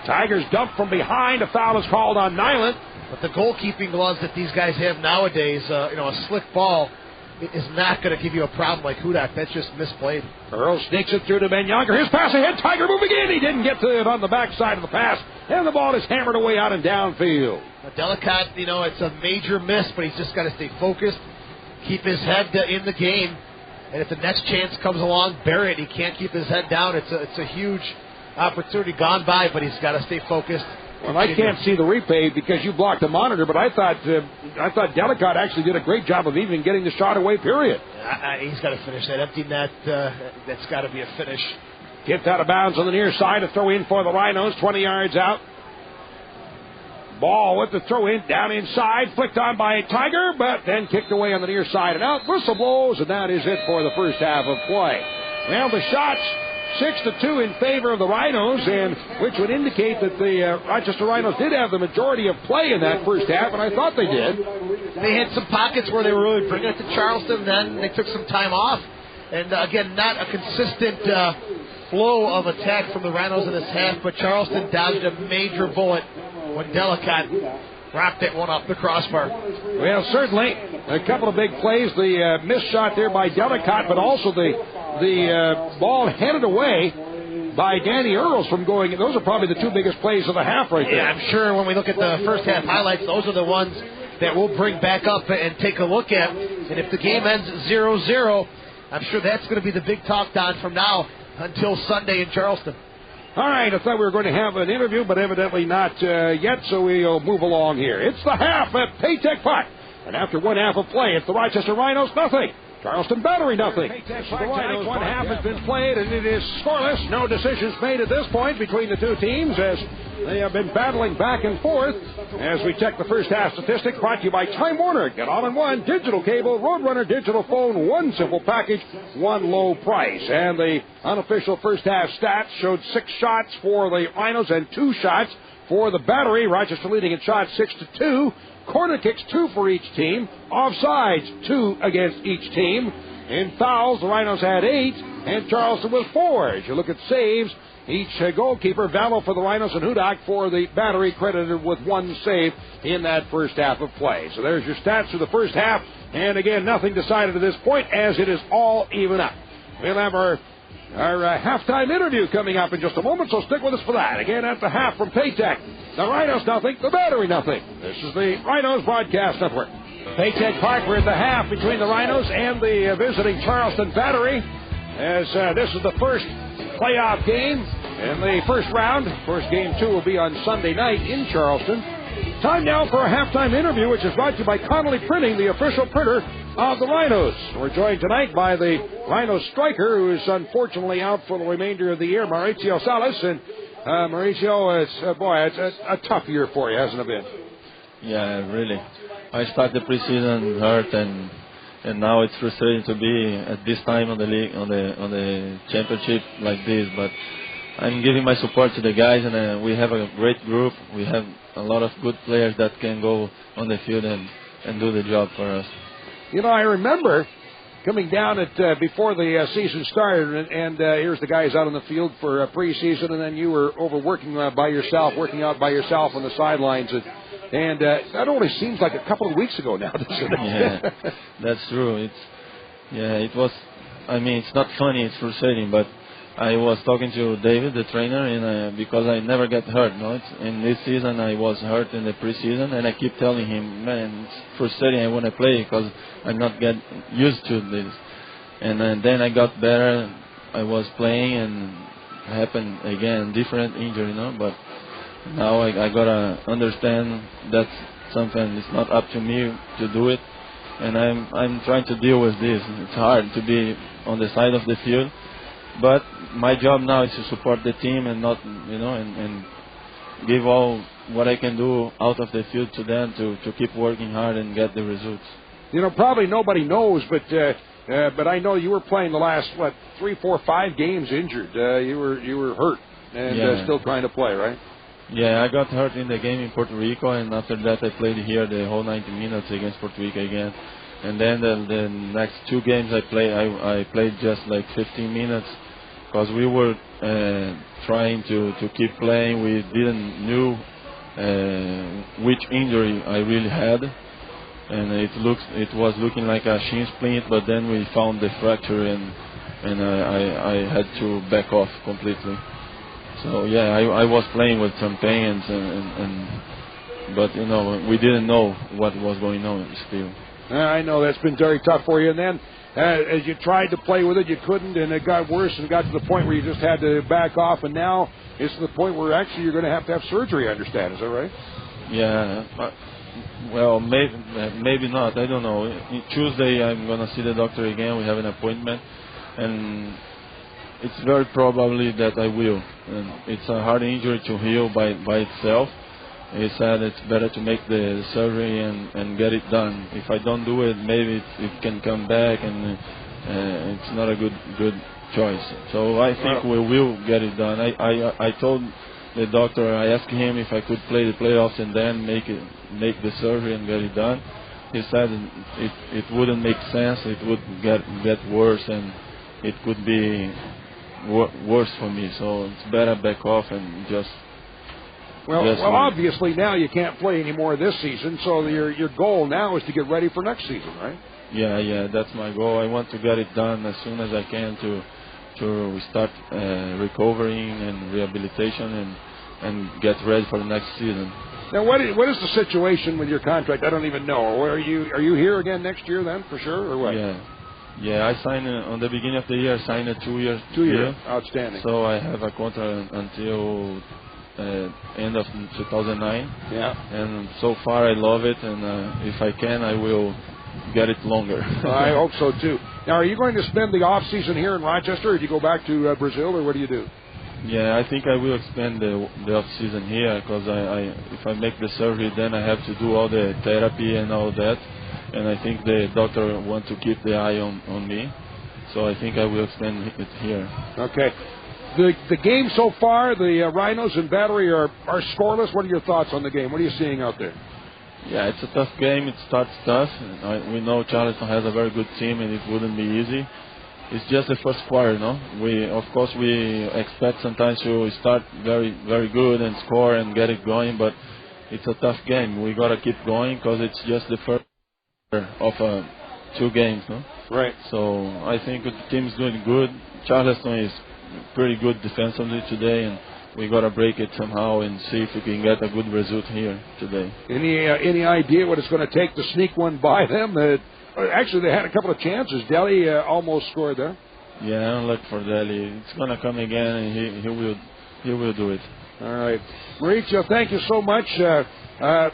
Tigers dumped from behind. A foul is called on Nyland. But the goalkeeping gloves that these guys have nowadays, a slick ball is not going to give you a problem like Hudak. That's just misplayed. Earl sneaks it through to Younger. His pass ahead. Tiger moving in. He didn't get to it on the backside of the pass. And the ball is hammered away out and downfield. Delicott, it's a major miss, but he's just got to stay focused, keep his head in the game. And if the next chance comes along, bury it. He can't keep his head down. It's a huge opportunity gone by, but he's got to stay focused. Well, I can't see the replay because you blocked the monitor, but I thought Delicott actually did a great job of even getting the shot away, period. He's got to finish that empty net. That's got to be a finish. Kicked out of bounds on the near side. A throw in for the Rhinos, 20 yards out. Ball with the throw in down inside, flicked on by Tiger, but then kicked away on the near side and out. Whistle blows, and that is it for the first half of play. Well, the shots 6-2 in favor of the Rhinos, and which would indicate that the Rochester Rhinos did have the majority of play in that first half, and I thought they did. They had some pockets where they were really bringing it to Charleston, then they took some time off. And again, not a consistent flow of attack from the Rhinos in this half, but Charleston dodged a major bullet when Delicott rocked that one off the crossbar. Well, certainly a couple of big plays. The missed shot there by Delicott, but also the ball headed away by Danny Earls from going. Those are probably the two biggest plays of the half right there. Yeah, I'm sure when we look at the first half highlights, those are the ones that we'll bring back up and take a look at. And if the game ends 0-0, I'm sure that's going to be the big talk, Don, from now until Sunday in Charleston. All right, I thought we were going to have an interview, but evidently not yet, so we'll move along here. It's the half at Paytech Puck. And after one half of play, it's the Rochester Rhinos nothing. Charleston Battery nothing. The Rhinos, one half has been played, and it is scoreless. No decisions made at this point between the two teams as they have been battling back and forth. As we check the first half statistics, brought to you by Time Warner. Get all-in-one digital cable, Roadrunner digital phone, one simple package, one low price. And the unofficial first half stats showed 6 shots for the Rhinos and 2 shots for the Battery. Rochester leading in shots 6-2. Corner kicks 2 for each team. Offsides 2 against each team. In fouls, the Rhinos had 8, and Charleston was 4. As you look at saves, each goalkeeper, Vallow for the Rhinos and Hudak for the Battery, credited with 1 save in that first half of play. So there's your stats for the first half. And again, nothing decided at this point as it is all even up. We'll have our halftime interview coming up in just a moment, so stick with us for that. Again, at the half from Paytech, the Rhinos nothing, the Battery nothing. This is the Rhinos Broadcast Network. Paytech Park, we're at the half between the Rhinos and the visiting Charleston Battery, as this is the first playoff game in the first round. Of course, game 2 will be on Sunday night in Charleston. Time now for a halftime interview, which is brought to you by Connolly Printing, the official printer of the Rhinos. We're joined tonight by the Rhinos striker, who is unfortunately out for the remainder of the year, Mauricio Salas. And Mauricio, it's a tough year for you, hasn't it been? Yeah, really. I started the preseason hurt, and now it's frustrating to be at this time of the league, on the championship like this. But I'm giving my support to the guys, and we have a great group. We have a lot of good players that can go on the field and do the job for us. You know, I remember coming down before the season started, and here's the guys out on the field for preseason, and then you were working out by yourself on the sidelines, and that only seems like a couple of weeks ago now, doesn't it? Yeah, that's true. It was. I mean, it's not funny. It's frustrating, but I was talking to David, the trainer, and because I never get hurt. No, in this season I was hurt in the preseason, and I keep telling him, man, it's frustrating. I want to play because I'm not get used to this. And then I got better. I was playing, and happened again, different injury, But now I gotta understand that's something. It's not up to me to do it, and I'm trying to deal with this. It's hard to be on the side of the field. But my job now is to support the team and not, and give all what I can do out of the field to them to keep working hard and get the results. Probably nobody knows, but I know you were playing the last 3, 4, 5 games injured. You were hurt and still trying to play, right? Yeah, I got hurt in the game in Puerto Rico, and after that I played here the whole 90 minutes against Puerto Rico again. And then the next 2 games I played just like 15 minutes. Because we were trying to keep playing. We didn't knew which injury I really had, and it was looking like a shin splint. But then we found the fracture, and I had to back off completely. So yeah, I was playing with some pains, but we didn't know what was going on still. I know that's been very tough for you, and then. As you tried to play with it, you couldn't, and it got worse and got to the point where you just had to back off, and now it's to the point where actually you're going to have surgery, I understand. Is that right? Yeah. Well, maybe not. I don't know. Tuesday I'm going to see the doctor again. We have an appointment, and it's very probably that I will. And it's a hard injury to heal by itself. He said it's better to make the surgery and get it done. If I don't do it, maybe it can come back, and it's not a good choice. So I think we will get it done. I told the doctor, I asked him if I could play the playoffs and then make the surgery and get it done. He said it wouldn't make sense. It would get worse, and it could be worse for me. So it's better back off and just. Well, obviously now you can't play anymore this season, so your goal now is to get ready for next season, right? Yeah, that's my goal. I want to get it done as soon as I can to start recovering and rehabilitation and get ready for the next season. Now, what is the situation with your contract? I don't even know. Are you here again next year then, for sure, or what? Yeah, I signed on the beginning of the year. I signed a 2 years. 2 years, outstanding. So I have a contract until end of 2009. Yeah. And so far I love it, and if I can, I will get it longer. I hope so too. Now, are you going to spend the off season here in Rochester, or do you go back to Brazil, or what do you do? Yeah, I think I will expand the off season here, because if I make the surgery, then I have to do all the therapy and all that, and I think the doctor wants to keep the eye on me, so I think I will extend it here. Okay. The game so far, the Rhinos and Battery are scoreless. What are your thoughts on the game? What are you seeing out there? Yeah, it's a tough game. It starts tough. We know Charleston has a very good team, and it wouldn't be easy. It's just the first quarter, no? Of course, we expect sometimes to start very, very good and score and get it going, but it's a tough game. We got to keep going, because it's just the first of 2 games, no? Right. So I think the team's doing good. Charleston is pretty good defensively today, and we got to break it somehow and see if we can get a good result here today. Any idea what it's going to take to sneak one by them? Actually, they had a couple of chances. Deli almost scored there. Yeah, look for Deli. It's going to come again, and he will do it. All right. Mauricio, thank you so much. I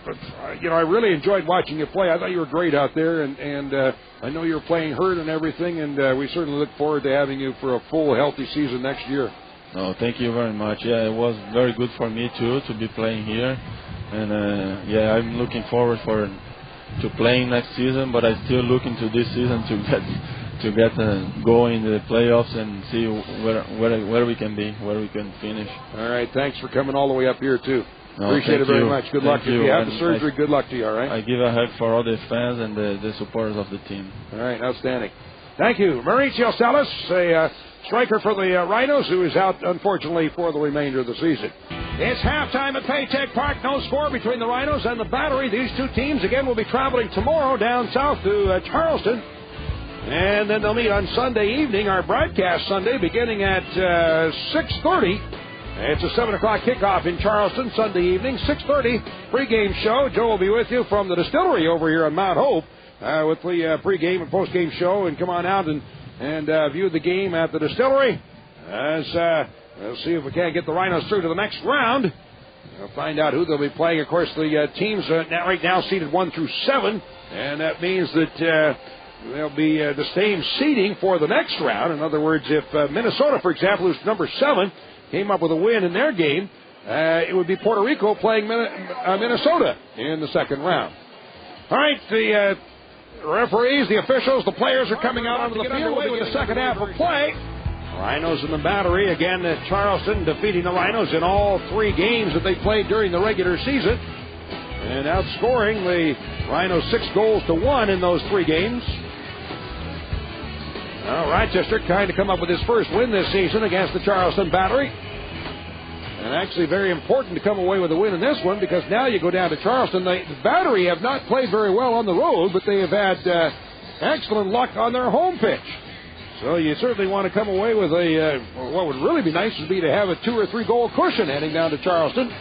really enjoyed watching you play. I thought you were great out there, and I know you're playing hurt and everything, and we certainly look forward to having you for a full, healthy season next year. Oh, thank you very much. Yeah, it was very good for me, too, to be playing here. And, I'm looking forward to playing next season, but I'm still looking to this season to get going in the playoffs and see where we can be, where we can finish. All right. Thanks for coming all the way up here, too. Appreciate it very much. Good luck. If you have the surgery, good luck to you, all right? I give a hug for all the fans and the supporters of the team. All right. Outstanding. Thank you. Mauricio Salas, a striker for the Rhinos, who is out, unfortunately, for the remainder of the season. It's halftime at Paytech Park. No score between the Rhinos and the Battery. These 2 teams, again, will be traveling tomorrow down south to Charleston. And then they'll meet on Sunday evening, our broadcast Sunday, beginning at 6:30. It's a 7 o'clock kickoff in Charleston Sunday evening, 6:30 pregame show. Joe will be with you from the distillery over here on Mount Hope with the pregame and postgame show. And come on out and view the game at the distillery as we'll see if we can't get the Rhinos through to the next round. We'll find out who they'll be playing. Of course, the teams right now seeded 1 through 7, and that means that there'll be the same seeding for the next round. In other words, if Minnesota, for example, who's number 7, came up with a win in their game, it would be Puerto Rico playing Minnesota in the second round. All right, the referees, the officials, the players are coming out onto the field with the second half of play. Rhinos in the Battery, again at Charleston, defeating the Rhinos in all 3 games that they played during the regular season, and outscoring the Rhinos 6-1 in those 3 games. Well, Rochester trying to come up with his first win this season against the Charleston Battery. And actually very important to come away with a win in this one, because now you go down to Charleston. The Battery have not played very well on the road, but they have had excellent luck on their home pitch. So you certainly want to come away with what would really be nice would be to have a 2 or 3 goal cushion heading down to Charleston.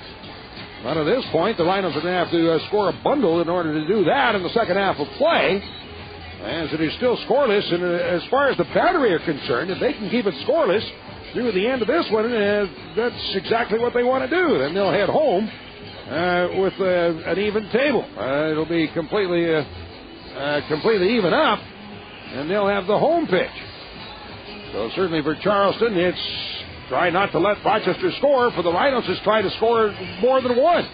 But at this point, the Rhinos are going to have to score a bundle in order to do that in the second half of play, as it is still scoreless. And as far as the Battery are concerned, if they can keep it scoreless through the end of this one, that's exactly what they want to do. Then they'll head home with an even table. It'll be completely even up, and they'll have the home pitch. So certainly for Charleston, it's try not to let Rochester score. For the Rhinos, it's try to score more than 1.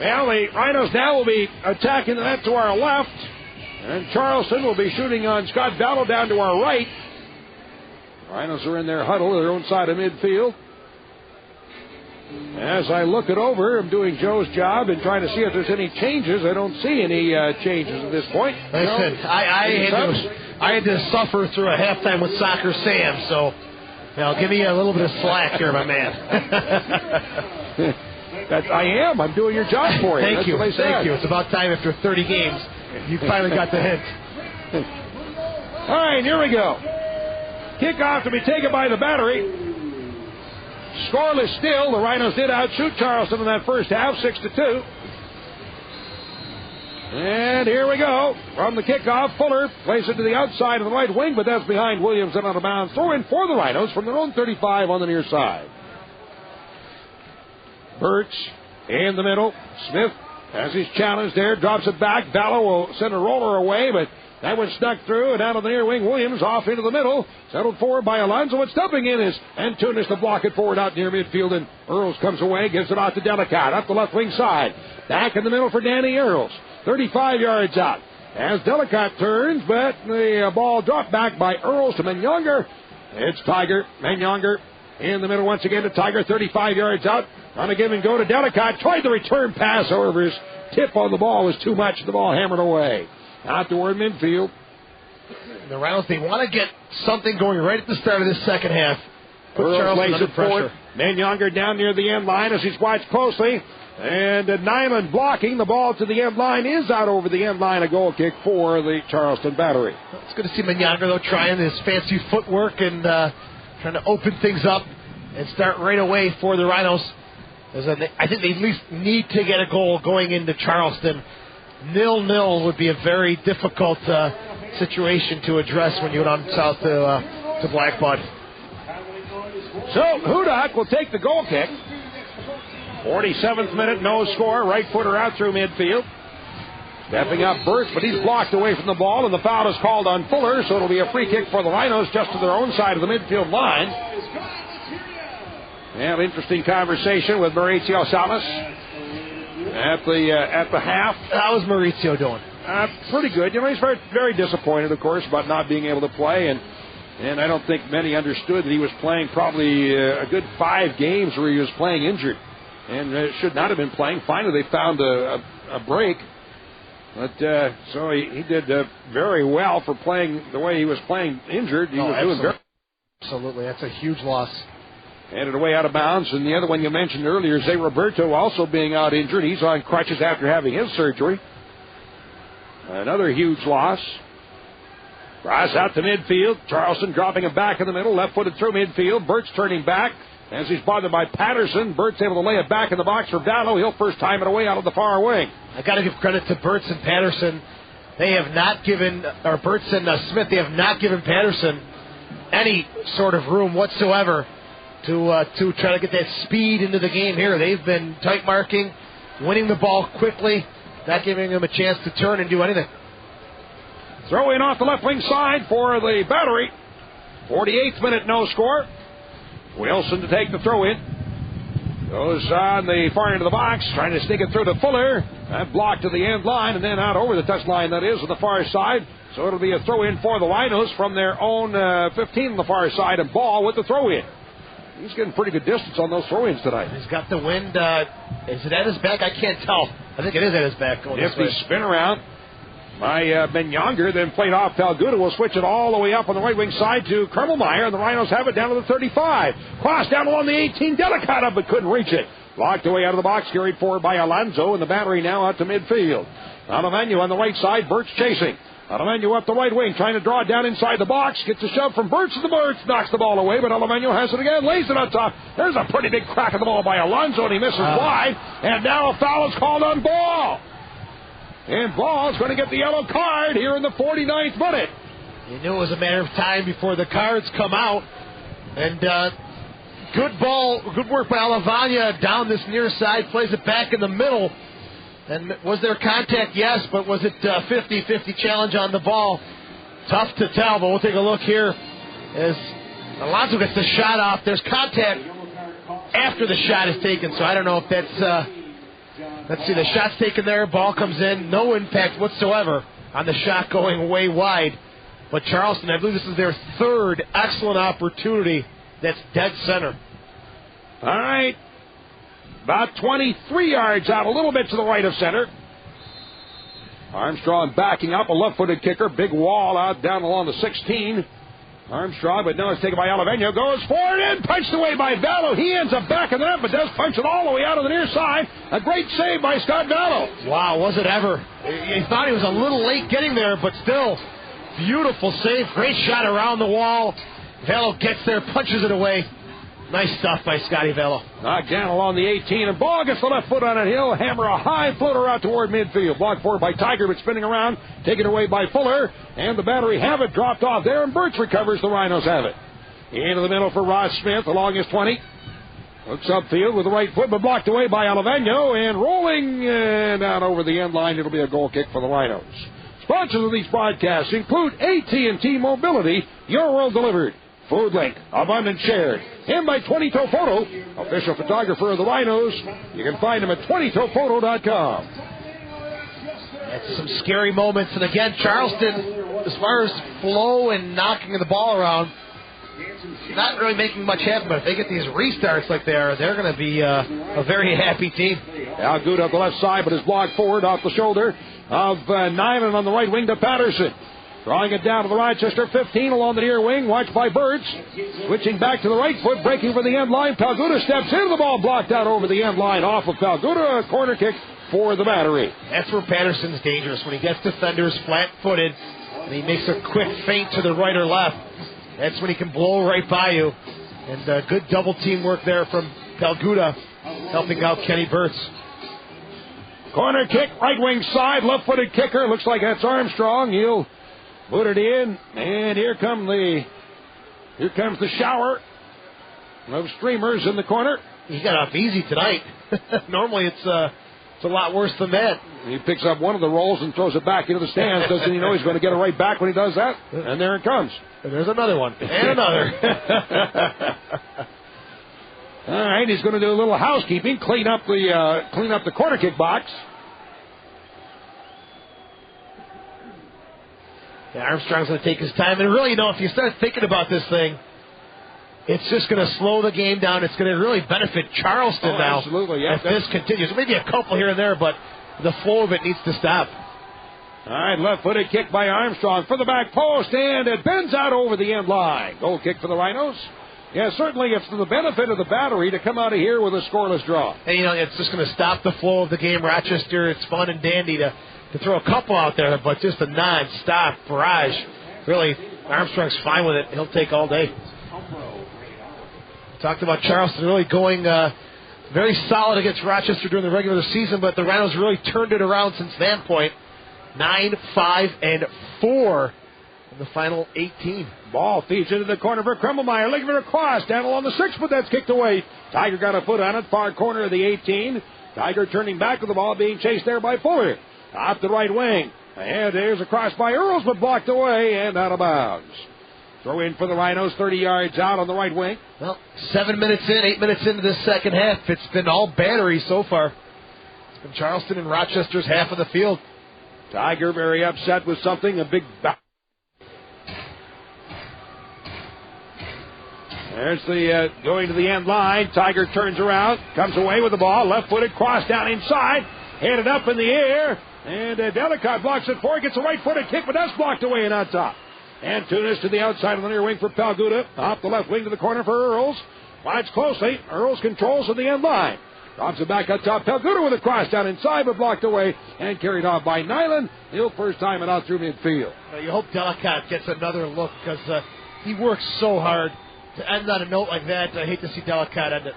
Well, the Rhinos now will be attacking the net to our left, and Charleston will be shooting on Scott Battle down to our right. Rhinos are in their huddle, their own side of midfield. As I look it over, I'm doing Joe's job and trying to see if there's any changes. I don't see any changes at this point. Listen, I had to suffer through a halftime with Soccer Sam, so give me a little bit of slack here, my man. I am. I'm doing your job for you. Thank you. Thank you. It's about time after 30 games. You finally got the hint. All right, here we go. Kickoff to be taken by the Battery. Scoreless still. The Rhinos did outshoot Charleston in that first half, 6-2. And here we go. From the kickoff, Fuller plays it to the outside of the right wing, but that's behind Williams and out of bounds. Throw in for the Rhinos from their own 35 on the near side. Birch in the middle. Smith has his challenge there, drops it back. Vallow will send a roller away, but that one snuck through and out of the near wing. Williams off into the middle. Settled forward by Alonso. And stepping in is Antunes to block it forward out near midfield. And Earls comes away, gives it out to Delicate up the left wing side. Back in the middle for Danny Earls. 35 yards out. As Delicate turns, but the ball dropped back by Earls to Menyonger. It's Tiger. Menyonger in the middle once again to Tiger. 35 yards out. On a give and go to Delicate. Tried the return pass. However, his tip on the ball was too much. The ball hammered away. Out toward midfield. The Rhinos, they want to get something going right at the start of this second half. Put Earls Charleston lays under it pressure. forward. Menyonger down near the end line as he's watched closely. And Nyman blocking. The ball to the end line is out over the end line. A goal kick for the Charleston battery. It's good to see Menyonger, though, trying his fancy footwork and trying to open things up and start right away for the Rhinos. I think they at least need to get a goal going into Charleston. 0-0 would be a very difficult situation to address when you went on south to Blackbud. So Hudak will take the goal kick. 47th minute, no score. Right footer out through midfield. Stepping up Birch, but he's blocked away from the ball, and the foul is called on Fuller, so it'll be a free kick for the Rhinos just to their own side of the midfield line. And interesting conversation with Mauricio Salas at the half. How was Mauricio doing? Pretty good. You know, he's very, very disappointed, of course, about not being able to play, and I don't think many understood that he was playing probably a good 5 games where he was playing injured, and should not have been playing. Finally, they found a break, but so he did very well for playing the way he was playing injured. He was doing very. Absolutely, that's a huge loss. Handed away out of bounds. And the other one you mentioned earlier, Zay Roberto, also being out injured. He's on crutches after having his surgery. Another huge loss. Cross out to midfield. Charleston dropping him back in the middle. Left-footed through midfield. Birch turning back as he's bothered by Patterson. Birch able to lay it back in the box for Vallow. He'll first time it away out of the far wing. I got to give credit to Birch and Patterson. They have not given, or Birch and Smith, they have not given Patterson any sort of room whatsoever to try to get that speed into the game here. They've been tight marking, winning the ball quickly, not giving them a chance to turn and do anything. Throw in off the left wing side for the battery. 48th minute, no score. Wilson to take the throw in. Goes on the far end of the box, trying to sneak it through to Fuller. That blocked to the end line and then out over the touch line, that is, on the far side. So it'll be a throw in for the Rhinos from their own 15 on the far side, and Ball with the throw in. He's getting pretty good distance on those throw-ins tonight. He's got the wind. Is it at his back? I can't tell. I think it is at his back. Nifty spin around by Menyonger, then played off. Palguda will switch it all the way up on the right wing side to Krummelmeyer, and the Rhinos have it down to the 35. Cross down along the 18. Delicate up, but couldn't reach it. Locked away out of the box, carried forward by Alonso, and the battery now out to midfield. Adamanu on the right side, Birch chasing. Adamanu up the right wing, trying to draw it down inside the box. Gets a shove from Birch to the Birch. Knocks the ball away, but Adamanu has it again. Lays it on top. There's a pretty big crack of the ball by Alonso, and he misses wide. And now a foul is called on Ball. And Ball is going to get the yellow card here in the 49th minute. You knew it was a matter of time before the cards come out. And good ball, good work by Alavanya down this near side. Plays it back in the middle. And was there contact? Yes, but was it 50-50 challenge on the ball? Tough to tell, but we'll take a look here as Alonso gets the shot off. There's contact after the shot is taken, so I don't know if that's... let's see, the shot's taken there, ball comes in, no impact whatsoever on the shot going way wide. But Charleston, I believe this is their third excellent opportunity that's dead center. All right. About 23 yards out, a little bit to the right of center. Armstrong backing up, a left-footed kicker. Big wall out down along the 16. Armstrong, but now it's taken by Alaveno. Goes forward and punched away by Vallow. He ends up back in the net, but does punch it all the way out of the near side. A great save by Scott Vallow. Wow, was it ever. He thought he was a little late getting there, but still, beautiful save. Great shot around the wall. Vallow gets there, punches it away. Nice stuff by Scotty Velo. Knocked down along the 18, and ball gets the left foot on it. He'll hammer a high floater out toward midfield. Blocked forward by Tiger, but spinning around, taken away by Fuller, and the Battery have it dropped off there, and Burch recovers. The Rhinos have it. Into the middle for Ross Smith along his 20. Looks upfield with the right foot, but blocked away by Oliveno, and rolling down over the end line. It'll be a goal kick for the Rhinos. Sponsors of these broadcasts include AT&T Mobility, your world delivered. Food Link, Abundant Shared. Him by 20-Toe Photo, official photographer of the Rhinos. You can find him at 20tophoto.com. That's some scary moments. And again, Charleston, as far as flow and knocking the ball around, not really making much happen. But if they get these restarts like they are, they're going to be a very happy team. Al Good up the left side, but is blocked forward off the shoulder of Nyland on the right wing to Patterson. Drawing it down to the Rochester 15 along the near wing, watched by Birds. Switching back to the right foot, breaking for the end line. Palguda steps into the ball, blocked out over the end line off of Palguda. A corner kick for the Battery. That's where Patterson's dangerous, when he gets defenders flat-footed and he makes a quick feint to the right or left. That's when he can blow right by you. And good double team work there from Palguda, helping out Kenny Burts. Corner kick, right wing side, left-footed kicker. Looks like that's Armstrong. He'll put it in, and here comes the shower of streamers in the corner. He got off easy tonight. Normally it's a lot worse than that. He picks up one of the rolls and throws it back into the stands. Doesn't he know he's going to get it right back when he does that? And there it comes. And there's another one. And another. All right, he's going to do a little housekeeping, clean up the corner kick box. Yeah, Armstrong's going to take his time. And really, if you start thinking about this thing, it's just going to slow the game down. It's going to really benefit Charleston now. Absolutely, yeah. If this continues. Maybe a couple here and there, but the flow of it needs to stop. All right, left-footed kick by Armstrong for the back post, and it bends out over the end line. Goal kick for the Rhinos. Yeah, certainly it's to the benefit of the Battery to come out of here with a scoreless draw. And, it's just going to stop the flow of the game. Rochester, it's fun and dandy to throw a couple out there, but just a non-stop barrage. Really, Armstrong's fine with it. He'll take all day. Talked about Charleston really going very solid against Rochester during the regular season, but the Rhinos really turned it around since that point. 9-5-4 in the final 18. Ball feeds into the corner for Krummelmeyer. Looking for a cross down along the 6, but that's kicked away. Tiger got a foot on it, far corner of the 18. Tiger turning back with the ball, being chased there by Fuller. Off the right wing. And there's a cross by Earls, but blocked away and out of bounds. Throw in for the Rhinos, 30 yards out on the right wing. Well, 7 minutes in, 8 minutes into this second half. It's been all Battery so far. It's been Charleston and Rochester's half of the field. Tiger very upset with something, a big There's the going to the end line. Tiger turns around, comes away with the ball, left-footed cross down inside, headed up in the air, and Delicott blocks it for it, gets a right-footed kick, but that's blocked away and on top. And Tunis to the outside of the near wing for Palguda, off the left wing to the corner for Earls. Watch closely. Earls controls to the end line. Drops it back up top. Palguda with a cross down inside, but blocked away and carried off by Nyland. He'll first time it out through midfield. You hope Delicott gets another look, because he works so hard to end on a note like that. I hate to see Delicott end it.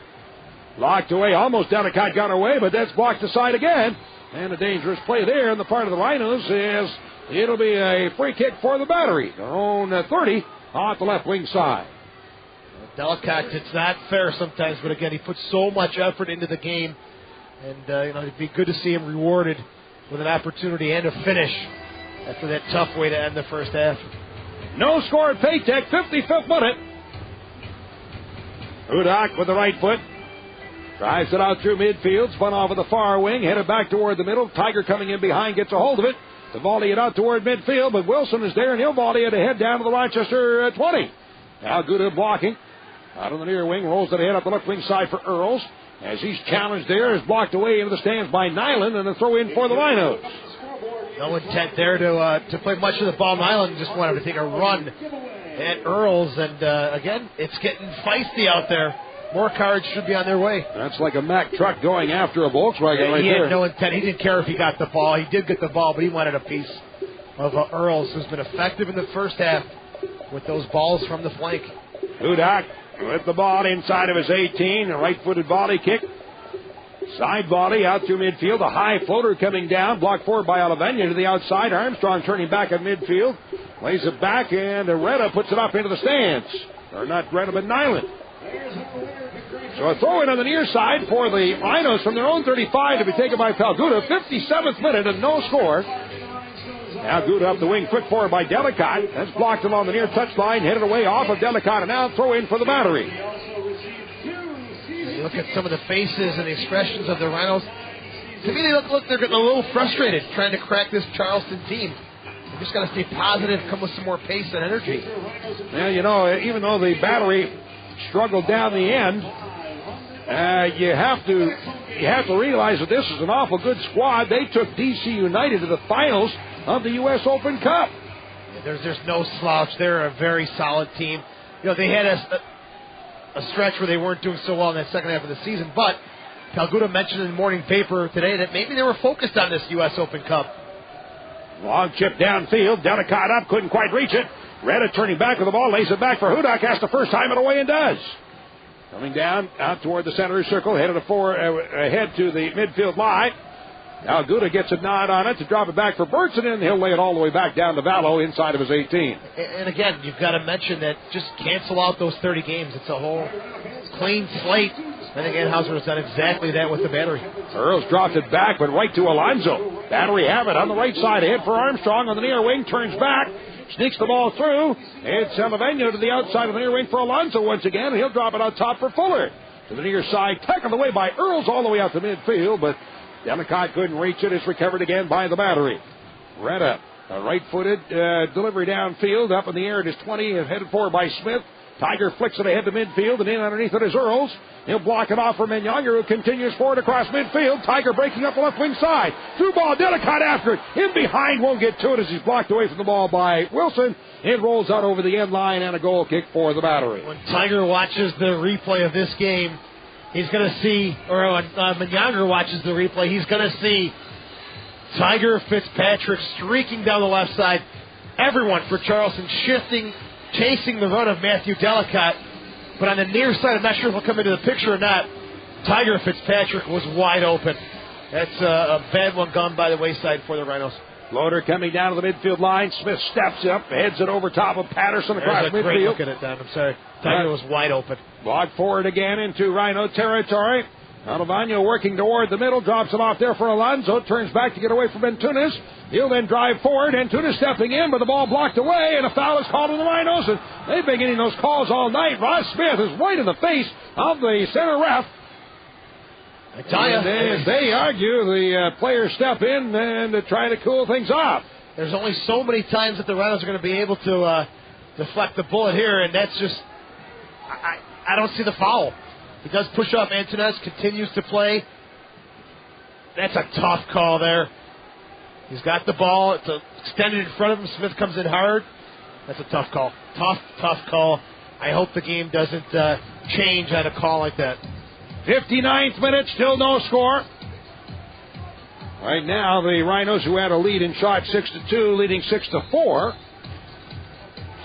Locked away. Almost Delicott got away, but that's blocked aside again. And a dangerous play there on the part of the Rhinos is it'll be a free kick for the Battery. Their own 30 off the left wing side. Delicott, it's not fair sometimes, but again, he puts so much effort into the game. And, it'd be good to see him rewarded with an opportunity and a finish after that tough way to end the first half. No score at Paytech, 55th minute. Hudak with the right foot. Drives it out through midfield. Spun off of the far wing. Headed back toward the middle. Tiger coming in behind. Gets a hold of it. To volley it out toward midfield. But Wilson is there, and he'll volley it ahead down to the Rochester 20. Now good at blocking. Out on the near wing. Rolls it ahead up the left wing side for Earls. As he's challenged there, is blocked away into the stands by Nyland. And a throw in for the Rhinos. No intent there to play much of the ball. Nyland just wanted to take a run at Earls. And, again, it's getting feisty out there. More cards should be on their way. That's like a Mack truck going after a Volkswagen right there. He had no intent. He didn't care if he got the ball. He did get the ball, but he wanted a piece of Earls, who's been effective in the first half with those balls from the flank. Hudak with the ball inside of his 18. A right-footed volley kick. Side volley out through midfield. A high floater coming down. Blocked forward by Olivenia to the outside. Armstrong turning back at midfield. Lays it back, and Retta puts it up into the stands. Or not Retta, but Nyland. So a throw in on the near side for the Rhinos from their own 35 to be taken by Palguda. 57th minute and no score. Now Gouda up the wing, quick forward by Delicott. That's blocked along the near touchline, headed away off of Delicott, and now throw in for the Battery. You look at some of the faces and the expressions of the Rhinos. To me, they look they're getting a little frustrated trying to crack this Charleston team. They just got to stay positive, come with some more pace and energy. Well, you know, even though the Battery struggled down the end, you have to realize that this is an awful good squad. They took DC United to the finals of the U.S. Open Cup. There's no slouch. They're a very solid team. You know, they had a stretch where they weren't doing so well in that second half of the season, but Palguda mentioned in the morning paper today that maybe they were focused on this U.S. Open Cup. Long chip downfield. Delicott up, couldn't quite reach it. Retta turning back with the ball, lays it back for Hudak. Has the first time it away and does. Coming down, out toward the center circle, headed ahead to the midfield line. Now Gouda gets a nod on it to drop it back for Burtson, and he'll lay it all the way back down to Vallow inside of his 18. And again, you've got to mention that just cancel out those 30 games. It's a whole clean slate. I think Anheuser has done exactly that with the Battery. Earls dropped it back, but right to Alonzo. Battery have it on the right side, ahead for Armstrong on the near wing, turns back, sneaks the ball through. It's Salvador to the outside of the near wing for Alonzo once again. He'll drop it on top for Fuller. To the near side, tackled away by Earls all the way out to midfield, but Delicott couldn't reach it. It's recovered again by the Battery. Retta, a right-footed delivery downfield, up in the air. It is 20, headed forward by Smith. Tiger flicks it ahead to midfield, and in underneath it is Earls. He'll block it off for Menyanger, who continues forward across midfield. Tiger breaking up the left wing side. Through ball, Delicott after it. In behind, won't get to it as he's blocked away from the ball by Wilson. It rolls out over the end line, and a goal kick for the Battery. When Tiger watches the replay of this game, he's going to see, or when Menyanger watches the replay, he's going to see Tiger Fitzpatrick streaking down the left side. Everyone for Charleston shifting, chasing the run of Matthew Delicott. But on the near side, I'm not sure if he'll come into the picture or not, Tiger Fitzpatrick was wide open. That's a bad one gone by the wayside for the Rhinos. Loader coming down to the midfield line. Smith steps up, heads it over top of Patterson across midfield. Great look at it, Don. I'm sorry. Tiger was wide open. Blocked forward again into Rhino territory. Alvano working toward the middle, drops it off there for Alonzo, turns back to get away from Antunes. He'll then drive forward. Antunes stepping in, but the ball blocked away, and a foul is called on the Rhinos, and they've been getting those calls all night. Ross Smith is right in the face of the center ref. And they argue the players step in and try to cool things off. There's only so many times that the Rhinos are going to be able to deflect the bullet here, and that's just, I don't see the foul. He does push up. Antunes continues to play. That's a tough call there. He's got the ball. It's extended in front of him. Smith comes in hard. That's a tough call. Tough call. I hope the game doesn't change at a call like that. 59th minute, still no score. Right now, the Rhinos, who had a lead in shots 6-2, leading 6-4.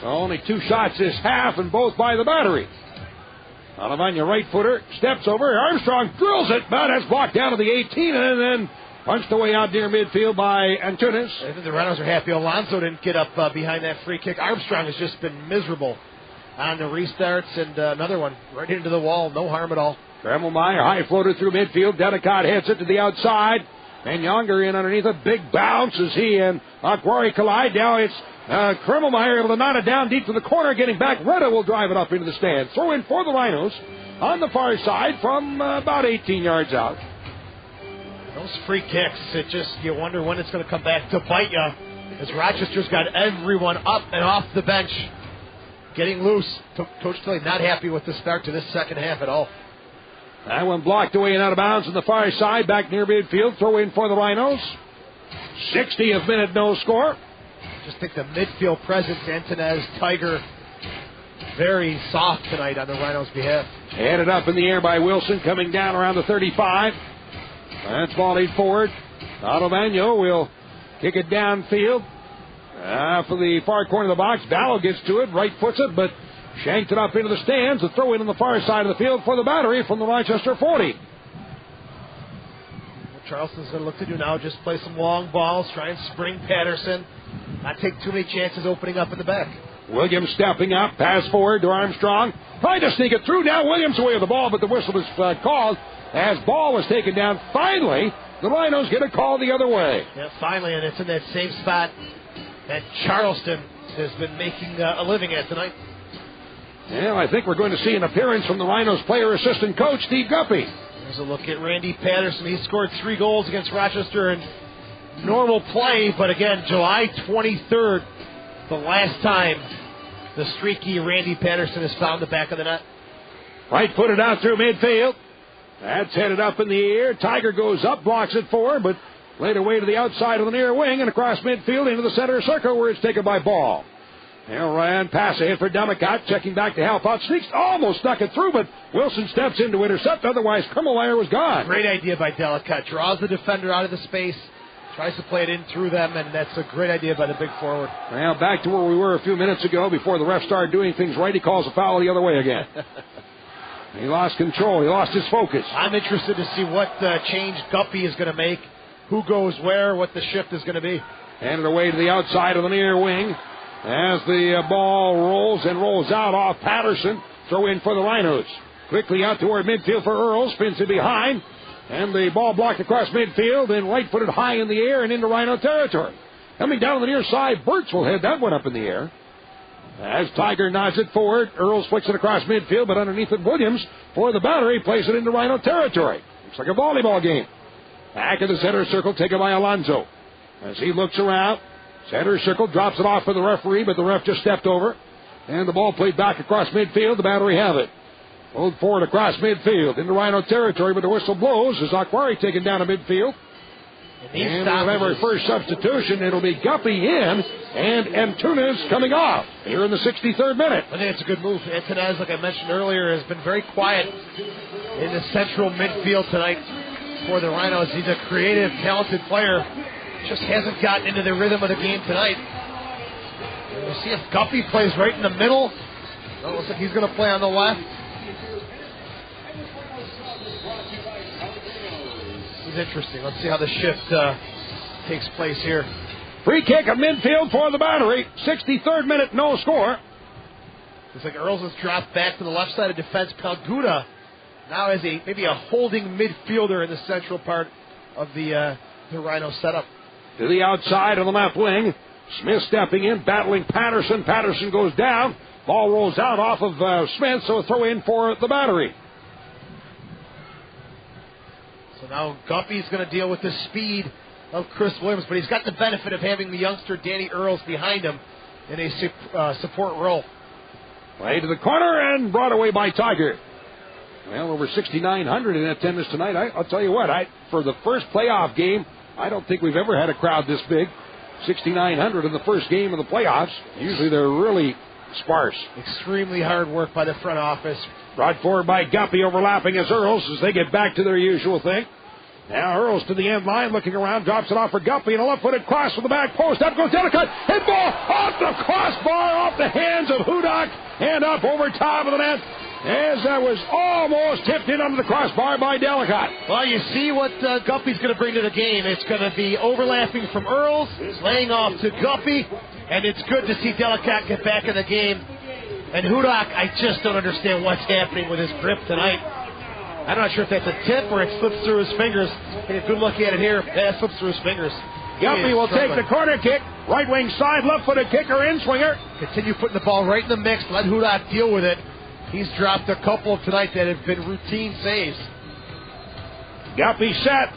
So only 2 shots this half, and both by the Battery. Alavanya right footer, steps over. Armstrong drills it, but it's blocked down to the 18 and then punched away out near midfield by Antunes. I think the Rhinos are happy Alonzo didn't get up behind that free kick. Armstrong has just been miserable on the restarts, and another one right into the wall. No harm at all. Kremmelmeyer, high floater through midfield. Delicott heads it to the outside. Van Younger in underneath a big bounce as he and Aquari collide. Now it's Kremmelmeyer able to knot it down deep to the corner, getting back. Retta will drive it up into the stand. Throw in for the Rhinos on the far side from about 18 yards out. Those free kicks, you wonder when it's going to come back to bite you, as Rochester's got everyone up and off the bench, getting loose. Coach Tilly not happy with the start to this second half at all. That one blocked away and out of bounds on the far side, back near midfield. Throw in for the Rhinos. 60th minute, no score. Just think the midfield presence, Antunes, Tiger, very soft tonight on the Rhinos' behalf. Headed up in the air by Wilson, coming down around the 35. That's volleyed forward. Ottavano will kick it downfield. For the far corner of the box, Vallow gets to it, right foots it, but Shanked it up into the stands. The throw in on the far side of the field for the battery from the Rochester 40. What Charleston's going to look to do now, just play some long balls, try and spring Patterson, not take too many chances opening up in the back. Williams stepping up, pass forward to Armstrong. Trying to sneak it through now. Williams away with the ball, but the whistle was called as ball was taken down. Finally, the Rhinos get a call the other way. Yeah, finally, and it's in that same spot that Charleston has been making a living at tonight. Yeah, I think we're going to see an appearance from the Rhinos player assistant coach, Steve Guppy. There's a look at Randy Patterson. He scored 3 goals against Rochester in normal play, but again, July 23rd, the last time the streaky Randy Patterson has found the back of the net. Right footed out through midfield. That's headed up in the air. Tiger goes up, blocks it forward, but laid away to the outside of the near wing and across midfield into the center circle where it's taken by Ball. Now Ryan pass ahead for Demicott, checking back to help out. Sneaks, almost snuck it through, but Wilson steps in to intercept. Otherwise, Krummelmeyer was gone. Great idea by Demicott. Draws the defender out of the space, tries to play it in through them, and that's a great idea by the big forward. Well, back to where we were a few minutes ago before the ref started doing things right. He calls a foul the other way again. He lost control. He lost his focus. I'm interested to see what change Guppy is going to make, who goes where, what the shift is going to be. Handed away to the outside of the near wing as the ball rolls and rolls out off Patterson. Throw in for the Rhinos. Quickly out toward midfield for Earl. Spins it behind. And the ball blocked across midfield and right-footed high in the air and into Rhino territory. Coming down the near side, Burtz will head that one up in the air. As Tiger nods it forward, Earls flicks it across midfield, but underneath it, Williams for the battery plays it into Rhino territory. Looks like a volleyball game. Back in the center circle, taken by Alonzo. As he looks around, center circle drops it off for the referee, but the ref just stepped over. And the ball played back across midfield. The battery have it. Pulled forward across midfield into Rhino territory, but the whistle blows as Aquari taken down to midfield. And we'll have our first substitution. It'll be Guppy in and Antunes coming off here in the 63rd minute. I think it's a good move. Antunes, like I mentioned earlier, has been very quiet in the central midfield tonight for the Rhinos. He's a creative, talented player. Just hasn't gotten into the rhythm of the game tonight. And we'll see if Guppy plays right in the middle. Well, it looks like he's going to play on the left. Interesting. Let's see how the shift takes place here. Free kick at midfield for the battery. 63rd minute, no score. Looks like Earls has dropped back to the left side of defense. Palguda now has maybe a holding midfielder in the central part of the Rhino setup. To the outside of the left wing. Smith stepping in, battling Patterson. Patterson goes down. Ball rolls out off of Smith, so a throw in for the battery. So now Guppy's going to deal with the speed of Chris Williams, but he's got the benefit of having the youngster Danny Earls behind him in a support role. Play to the corner and brought away by Tiger. Well, over 6,900 in attendance tonight. I'll tell you what, for the first playoff game, I don't think we've ever had a crowd this big. 6,900 in the first game of the playoffs. Usually they're really sparse. Extremely hard work by the front office. Brought forward by Guppy, overlapping as Earls as they get back to their usual thing. Now Earls to the end line, looking around, drops it off for Guppy, and a left-footed cross from the back post. Up goes Delicate, hit ball off the crossbar, off the hands of Hudak, and up over top of the net, as that was almost tipped in under the crossbar by Delicate. Well, you see what Guppy's going to bring to the game. It's going to be overlapping from Earls, laying off to Guppy, and it's good to see Delicate get back in the game. And Hudak, I just don't understand what's happening with his grip tonight. I'm not sure if that's a tip or it slips through his fingers. Take a good look at it here. Yeah, it slips through his fingers. Guppy will take the corner kick. Right wing side, left-footed kicker, in-swinger. Continue putting the ball right in the mix. Let Hudak deal with it. He's dropped a couple tonight that have been routine saves. Guppy set.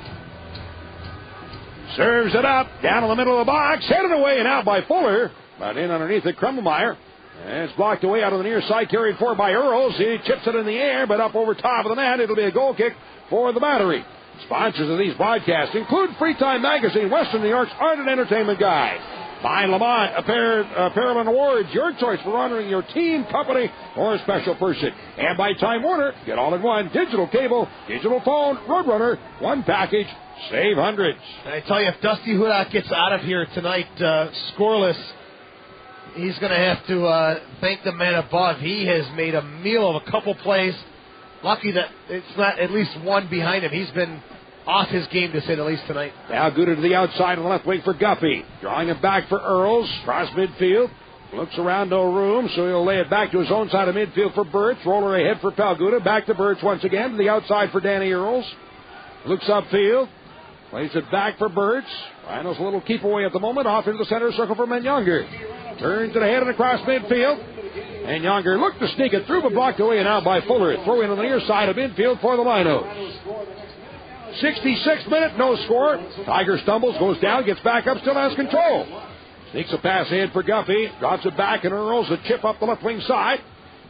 Serves it up. Down in the middle of the box. Headed away and out by Fuller. But in underneath it, Krummelmeyer. And it's blocked away out of the near side, carried forward by Earls. He chips it in the air, but up over top of the net. It'll be a goal kick for the battery. Sponsors of these broadcasts include Free Time Magazine, Western New York's Art and Entertainment Guide. By Lamont, Apparel and Awards, your choice for honoring your team, company, or a special person. And by Time Warner, get all in one. Digital cable, digital phone, Roadrunner, one package, save hundreds. And I tell you, if Dusty Hudak gets out of here tonight scoreless, He's going to have to thank the man above. He has made a meal of a couple plays. Lucky that it's not at least one behind him. He's been off his game, to say the least, tonight. Now Guda to the outside of the left wing for Guppy. Drawing it back for Earls. Cross midfield. Looks around, no room, so he'll lay it back to his own side of midfield for Birch. Roller ahead for Palguda. Back to Birch once again. To the outside for Danny Earls. Looks upfield. Plays it back for Birch. Rhinos a little keep away at the moment. Off into the center circle for Menyonger. Turns it ahead and across midfield. And Younger looked to sneak it through, but blocked away and out by Fuller. Throw in on the near side of midfield for the Rhinos. 66th minute, no score. Tiger stumbles, goes down, gets back up, still has control. Sneaks a pass ahead for Guppy. Drops it back and Earls a chip up the left wing side.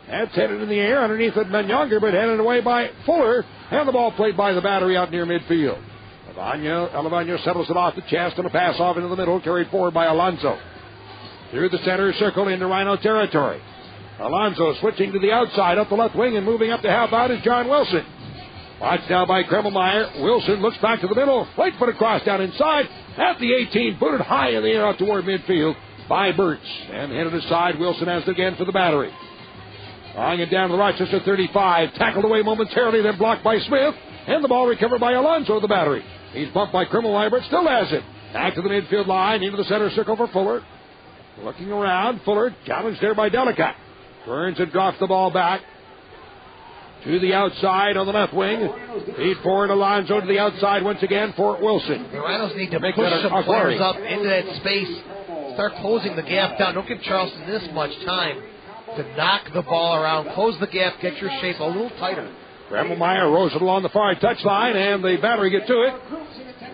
That's headed in the air underneath it Menyonger, but headed away by Fuller. And the ball played by the battery out near midfield. Alavano settles it off the chest and a pass off into the middle, carried forward by Alonso. Through the center circle into Rhino territory. Alonso switching to the outside up the left wing and moving up to help out is John Wilson. Watched now by Kremmelmeyer. Wilson looks back to the middle. Right foot across down inside. At the 18, put it high in the air out toward midfield by Birch. And headed aside, Wilson has it again for the battery. Drawing it down to the Rochester 35. Tackled away momentarily, then blocked by Smith. And the ball recovered by Alonso of the battery. He's bumped by Kremmelmeyer, but still has it. Back to the midfield line, into the center circle for Fuller. Looking around, Fuller challenged there by Delicate. Turns and drops the ball back. To the outside on the left wing. Feed forward Alonso to the outside once again for Wilson. The Rhinos need to push some players up into that space. Start closing the gap down. Don't give Charleston this much time to knock the ball around. Close the gap. Get your shape a little tighter. Kremmelmeyer rolls it along the far touchline, and the battery get to it.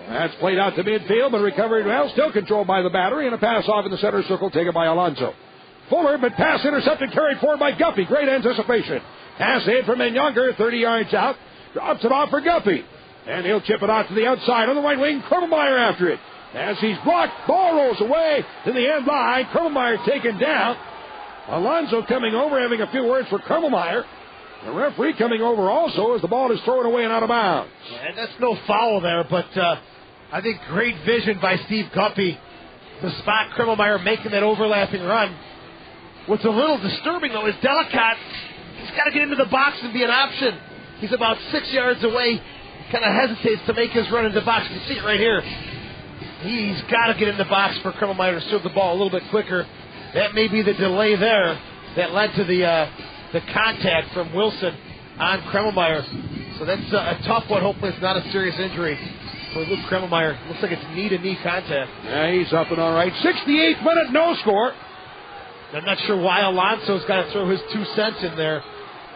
That's played out to midfield, but recovered well. Still controlled by the battery, and a pass off in the center circle taken by Alonso. Fuller, but pass intercepted, carried forward by Guppy. Great anticipation. Pass ahead from Younger, 30 yards out. Drops it off for Guppy. And he'll chip it out to the outside on the right wing. Kremmelmeyer after it. As he's blocked, ball rolls away to the end line. Kremmelmeyer taken down. Alonso coming over, having a few words for Kremmelmeyer. The referee coming over also as the ball is thrown away and out of bounds. Yeah, that's no foul there, but I think great vision by Steve Guppy to spot Kremmelmeyer making that overlapping run. What's a little disturbing, though, is Delicate. He's got to get into the box and be an option. He's about 6 yards away. Kind of hesitates to make his run into the box. You can see it right here. He's got to get in the box for Kremmelmeyer to serve the ball a little bit quicker. That may be the delay there that led to the contact from Wilson on Kremmelmeyer. So that's a tough one. Hopefully it's not a serious injury for Luke Kremmelmeyer. Looks like it's knee-to-knee contact. Yeah, he's up and all right. 68th minute, no score. I'm not sure why Alonso's got to throw his 2 cents in there.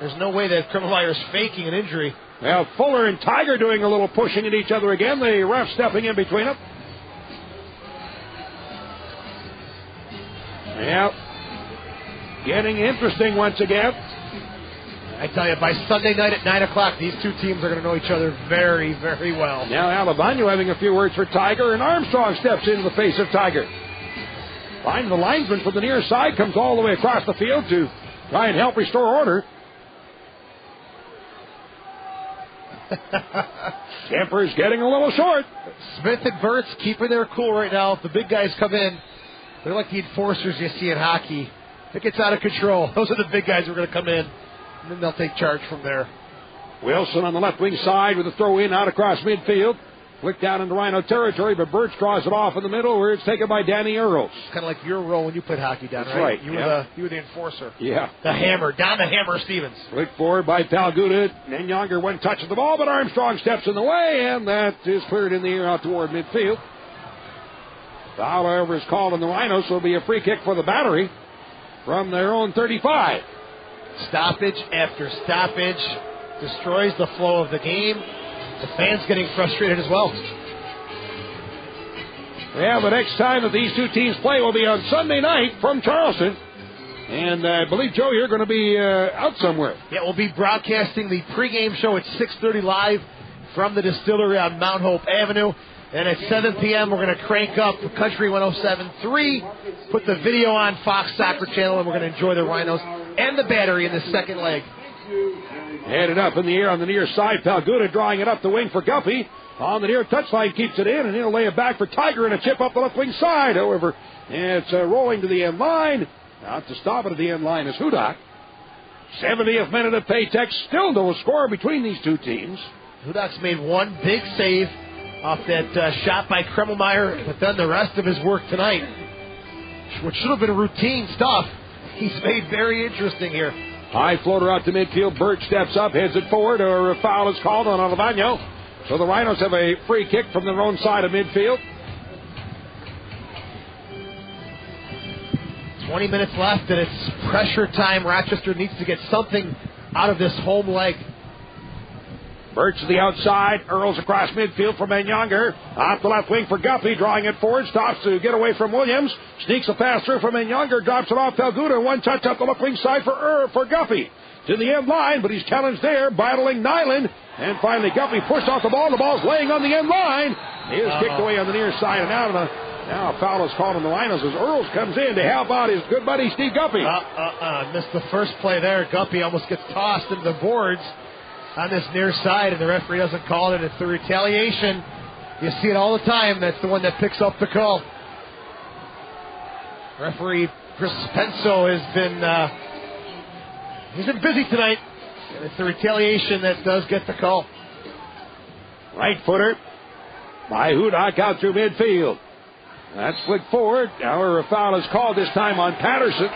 There's no way that Kremmelmeyer is faking an injury. Well, Fuller and Tiger doing a little pushing at each other again. The ref stepping in between them. Yep. Getting interesting once again. I tell you, by Sunday night at 9 o'clock, these two teams are going to know each other very, very well. Now Alabano having a few words for Tiger, and Armstrong steps into the face of Tiger. Finds the linesman from the near side, comes all the way across the field to try and help restore order. Kemper's getting a little short. Smith and Burt's keeping their cool right now. If the big guys come in, they're like the enforcers you see in hockey. If it gets out of control, those are the big guys who are going to come in, and then they'll take charge from there. Wilson on the left wing side with a throw in out across midfield. Flick down into Rhino territory, but Birch draws it off in the middle where it's taken by Danny Earls. It's kind of like your role when you played hockey down, That's right. You were the enforcer. Yeah. The hammer. Down the hammer, Stevens. Flick forward by Palguda. And Younger one touch of the ball, but Armstrong steps in the way, and that is cleared in the air out toward midfield. Foul, however, is called on the Rhinos, so it'll be a free kick for the battery from their own 35. Stoppage after stoppage destroys the flow of the game. The fans getting frustrated as well. Yeah, the next time that these two teams play will be on Sunday night from Charleston. And I believe, Joe, you're going to be out somewhere. Yeah, we'll be broadcasting the pregame show at 6:30 live from the distillery on Mount Hope Avenue. And at 7 p.m., we're going to crank up Country 107.3, put the video on Fox Soccer Channel, and we're going to enjoy the Rhinos and the battery in the second leg. Headed up in the air on the near side. Palguda drawing it up the wing for Guppy. On the near touchline, keeps it in, and he'll lay it back for Tiger and a chip up the left wing side. However, it's rolling to the end line. Out to stop it at the end line is Hudak. 70th minute of Paytex. Still no score between these two teams. Hudak's made one big save off that shot by Kremmelmeyer, but then the rest of his work tonight, which should have been routine stuff, he's made very interesting here. High floater out to midfield. Birch steps up, heads it forward. A foul is called on Olivano. So the Rhinos have a free kick from their own side of midfield. 20 minutes left, and it's pressure time. Rochester needs to get something out of this home leg. Birch to the outside, Earls across midfield for Menyonger. Off the left wing for Guppy, drawing it forward, stops to get away from Williams. Sneaks a pass through for Menyonger, drops it off Pelguda. One touch up the left wing side for Guppy. To the end line, but he's challenged there, battling Nyland. And finally Guppy pushed off the ball. The ball's laying on the end line. He is kicked away on the near side, and now a foul is called on the Rhinos as Earls comes in to help out his good buddy Steve Guppy. Missed the first play there. Guppy almost gets tossed into the boards on this near side, and the referee doesn't call it. It's the retaliation. You see it all the time. That's the one that picks up the call. Referee Chris Penso has been he's been busy tonight, and it's the retaliation that does get the call. Right footer by Hudak out through midfield. That's flicked forward. Now a foul is called this time on Patterson.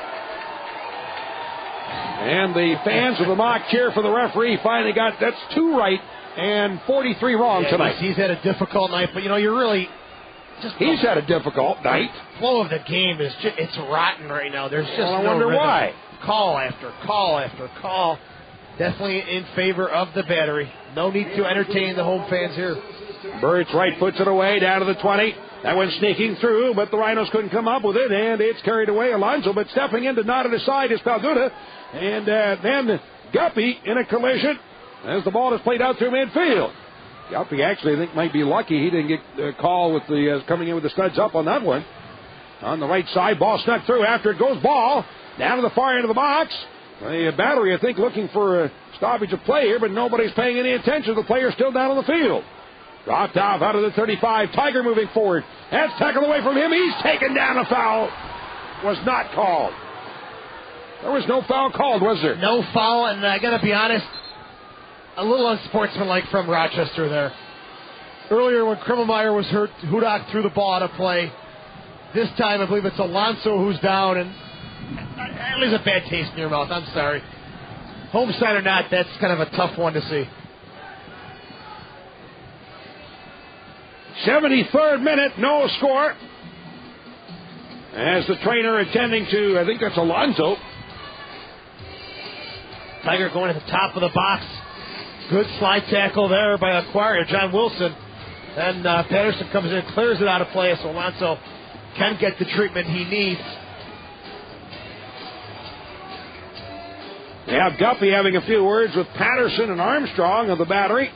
And the fans of the mock cheer for the referee finally got, that's 2 right and 43 wrong tonight. He's had a difficult night, but you're really just... He's had a difficult night. The flow of the game is just, it's rotten right now. There's just I wonder why. Call after call after call. Definitely in favor of the Battery. No need to entertain the home fans here. Birch right puts it away down to the 20. That went sneaking through, but the Rhinos couldn't come up with it, and it's carried away. Alonso, but stepping in to nod at his side is Pelguda. And then Guppy in a collision as the ball is played out through midfield. Guppy actually, I think, might be lucky he didn't get a call with the coming in with the studs up on that one. On the right side, ball snuck through. After it goes, ball down to the far end of the box. The Battery, I think, looking for a stoppage of play here, but nobody's paying any attention. The player's still down on the field. Dropped off out of the 35. Tiger moving forward. That's tackled away from him. He's taken down. A foul was not called. There was no foul called, was there? No foul, and I got to be honest, a little unsportsmanlike from Rochester there. Earlier when Kremmelmeyer was hurt, Hudak threw the ball out of play. This time I believe it's Alonso who's down, and it leaves a bad taste in your mouth. I'm sorry. Home side or not, that's kind of a tough one to see. 73rd minute, no score. As the trainer attending to, I think that's Alonso. Tiger going to the top of the box. Good slide tackle there by acquirer John Wilson. Then Patterson comes in and clears it out of play, so Alonso can get the treatment he needs. They have Guppy having a few words with Patterson and Armstrong of the Battery.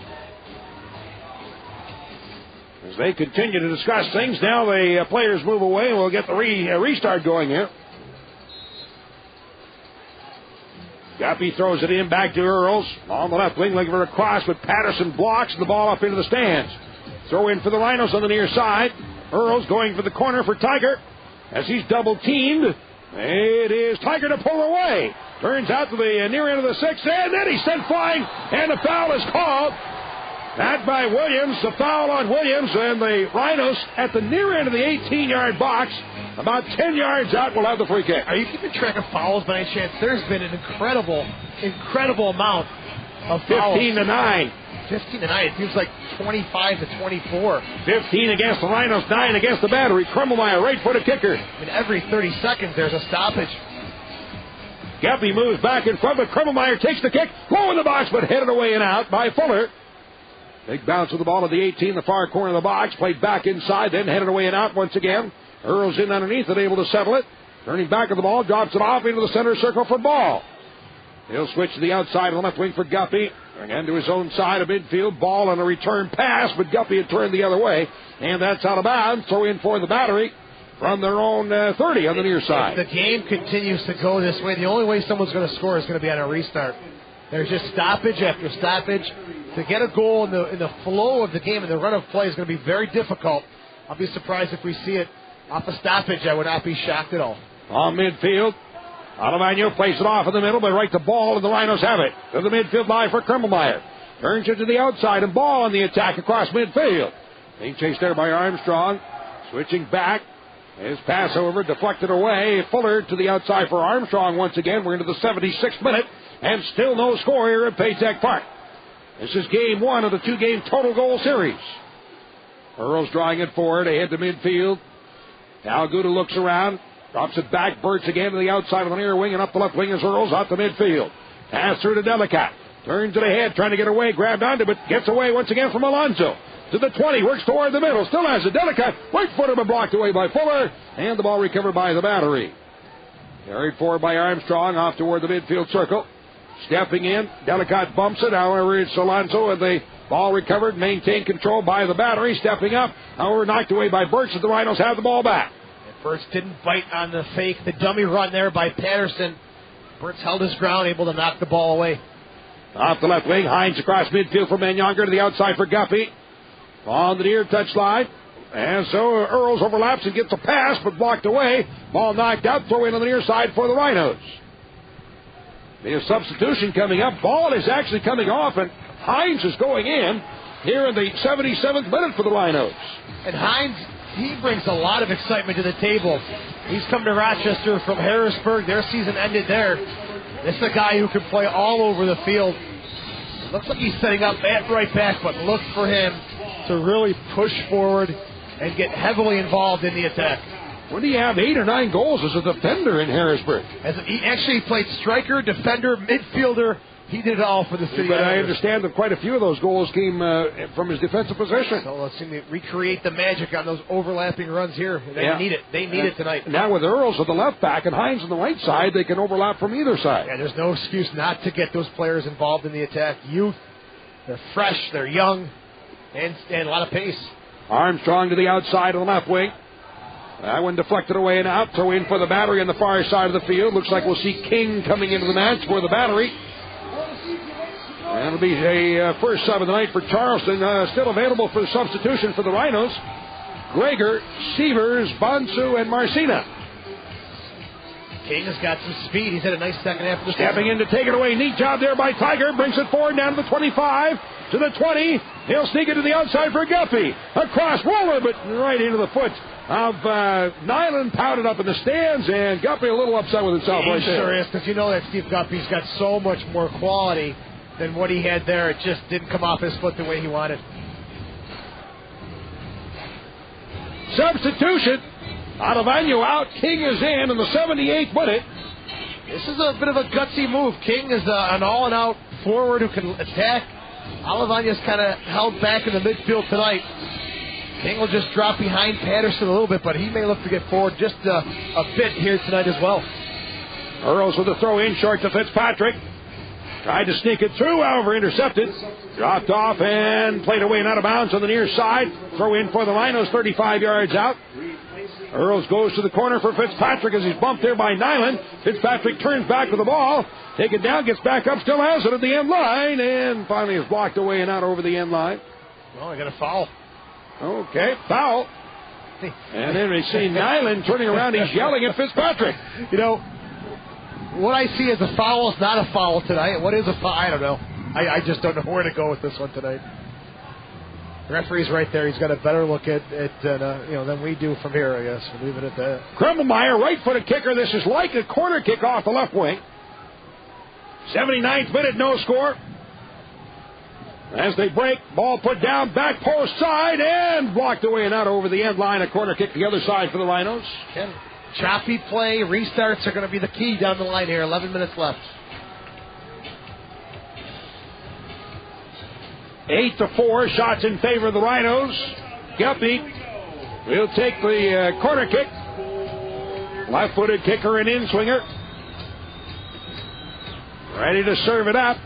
As they continue to discuss things, now the players move away and we'll get the restart going here. Guppy throws it in back to Earls. On the left wing, looking for a cross, but Patterson blocks the ball up into the stands. Throw in for the Rhinos on the near side. Earls going for the corner for Tiger. As he's double teamed, it is Tiger to pull away. Turns out to the near end of the 6, and then he's sent flying, and the foul is called. That by Williams, the foul on Williams, and the Rhinos at the near end of the 18-yard box, about 10 yards out, will have the free kick. Are you keeping track of fouls by any chance? There's been an incredible amount of fouls. 15-9. 15-9. It seems like 25-24. 15 against the Rhinos, 9 against the Battery. Kremmelmeyer, right-footed kicker. I mean, every 30 seconds there's a stoppage. Guppy moves back in front, but Kremmelmeyer takes the kick. Low in the box, but headed away and out by Fuller. Big bounce of the ball at the 18, the far corner of the box. Played back inside, then headed away and out once again. Earls in underneath it, able to settle it. Turning back of the ball, drops it off into the center circle for ball. He'll switch to the outside of the left wing for Guppy. Again to his own side of midfield. Ball on a return pass, but Guppy had turned the other way. And that's out of bounds. Throw in for the Battery from their own 30 on the near side. If the game continues to go this way, the only way someone's going to score is going to be on a restart. There's just stoppage after stoppage. To get a goal in the flow of the game and the run of play is going to be very difficult. I'll be surprised if we see it off a stoppage. I would not be shocked at all. On midfield, Alavano plays it off in the middle, but right to Ball, and the Rhinos have it. To the midfield line for Krummelmeyer. Turns it to the outside, and Ball on the attack across midfield. Being chased there by Armstrong. Switching back. His pass over, deflected away. Fuller to the outside for Armstrong once again. We're into the 76th minute, and still no score here at Paytech Park. This is game one of the two-game total goal series. Earls drawing it forward, ahead to midfield. Alguda looks around, drops it back. Burt's again to the outside of the near wing, and up the left wing is Earls out to midfield. Pass through to Delicat. Turns it ahead, trying to get away, grabbed onto, but gets away once again from Alonso. To the 20, works toward the middle, still has it. Delicat, right footer, but blocked away by Fuller, and the ball recovered by the battery. Carried forward by Armstrong, off toward the midfield circle. Stepping in, Delicat bumps it, however, it's Alonso, and the ball recovered, maintained control by the battery. Stepping up, however, knocked away by Birch, and the Rhinos have the ball back. And Birch didn't bite on the fake, the dummy run there by Patterson. Birch held his ground, able to knock the ball away. Off the left wing, Hines across midfield for Menyonger to the outside for Guppy. Ball on the near touch line. And so Earls overlaps and gets a pass, but blocked away. Ball knocked out, throw in on the near side for the Rhinos. The substitution coming up. Ball is actually coming off, and Hines is going in here in the 77th minute for the Rhinos. And Hines, he brings a lot of excitement to the table. He's come to Rochester from Harrisburg. Their season ended there. This is a guy who can play all over the field. It looks like he's setting up at right back, but look for him to really push forward and get heavily involved in the attack. When do you have 8 or 9 goals as a defender in Harrisburg? He actually played striker, defender, midfielder. He did it all for the city. But I understand that quite a few of those goals came from his defensive position. So let's see him recreate the magic on those overlapping runs here. They need it. They need it tonight. Now with Earls on the left back and Hines on the right side, they can overlap from either side. Yeah, there's no excuse not to get those players involved in the attack. Youth, they're fresh, they're young, and a lot of pace. Armstrong to the outside of the left wing. That one deflected away and out. Throw in for the battery on the far side of the field. Looks like we'll see King coming into the match for the battery. That'll be a first sub of the night for Charleston. Still available for the substitution for the Rhinos. Greger, Sievers, Bonsu, and Marcina. King has got some speed. He's had a nice second half of the Stepping in to take it away. Neat job there by Tiger. Brings it forward down to the 25. To the 20. He'll sneak it to the outside for Guppy. Across roller, but right into the foot of Nyland, pounded up in the stands, and Guppy a little upset with himself right there. Sure is, because you know that Steve Guppy's got so much more quality than what he had there. It just didn't come off his foot the way he wanted. Substitution. Alavano out. King is in the 78th minute. This is a bit of a gutsy move. King is an all-and-out forward who can attack. Alavano's kind of held back in the midfield tonight. King will just drop behind Patterson a little bit, but he may look to get forward just a bit here tonight as well. Earls with a throw in short to Fitzpatrick. Tried to sneak it through, however, intercepted. Dropped off and played away and out of bounds on the near side. Throw in for the Rhinos, 35 yards out. Earls goes to the corner for Fitzpatrick as he's bumped there by Nyland. Fitzpatrick turns back with the ball. Take it down, gets back up, still has it at the end line, and finally is blocked away and out over the end line. Oh, I got a foul. Okay, foul. And then we see Nyland turning around. He's yelling at Fitzpatrick. You know, what I see as a foul is not a foul tonight. What is a foul? I don't know. I just don't know where to go with this one tonight. The referee's right there. He's got a better look at than we do from here, I guess. We'll leave it at that. Krummelmeyer, right-footed kicker. This is like a corner kick off the left wing. 79th minute, no score. As they break, ball put down, back post side, and blocked away and out over the end line. A corner kick the other side for the Rhinos. Choppy play, restarts are going to be the key down the line here. 11 minutes left. 8-4, shots in favor of the Rhinos. Guppy will take the corner kick. Left-footed kicker and in-swinger. Ready to serve it up.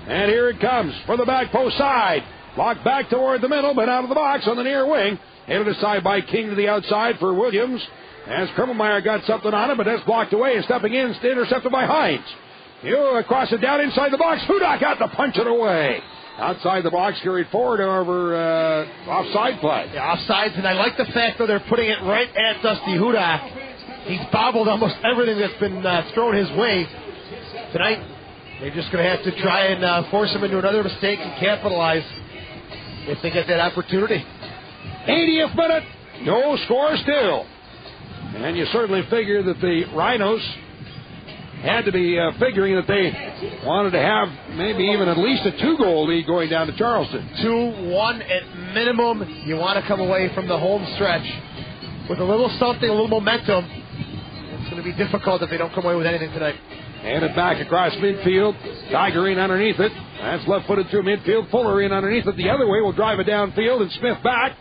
And here it comes for the back post side. Blocked back toward the middle, but out of the box on the near wing. Headed aside by King to the outside for Williams. As Krummelmeyer got something on it, but that's blocked away. And stepping in, intercepted by Hines. He'll across it down inside the box. Hudak got to punch it away. Outside the box, carried forward, however, offside play. Yeah, offsides, and I like the fact that they're putting it right at Dusty Hudak. He's bobbled almost everything that's been thrown his way tonight. They're just going to have to try and force him into another mistake and capitalize if they get that opportunity. 80th minute, no score still. And you certainly figure that the Rhinos had to be figuring that they wanted to have maybe even at least a 2-goal lead going down to Charleston. 2-1 at minimum. You want to come away from the home stretch with a little something, a little momentum. It's going to be difficult if they don't come away with anything tonight. And it back across midfield. Tiger in underneath it. That's left-footed through midfield. Fuller in underneath it the other way. Will drive it downfield, and Smith back.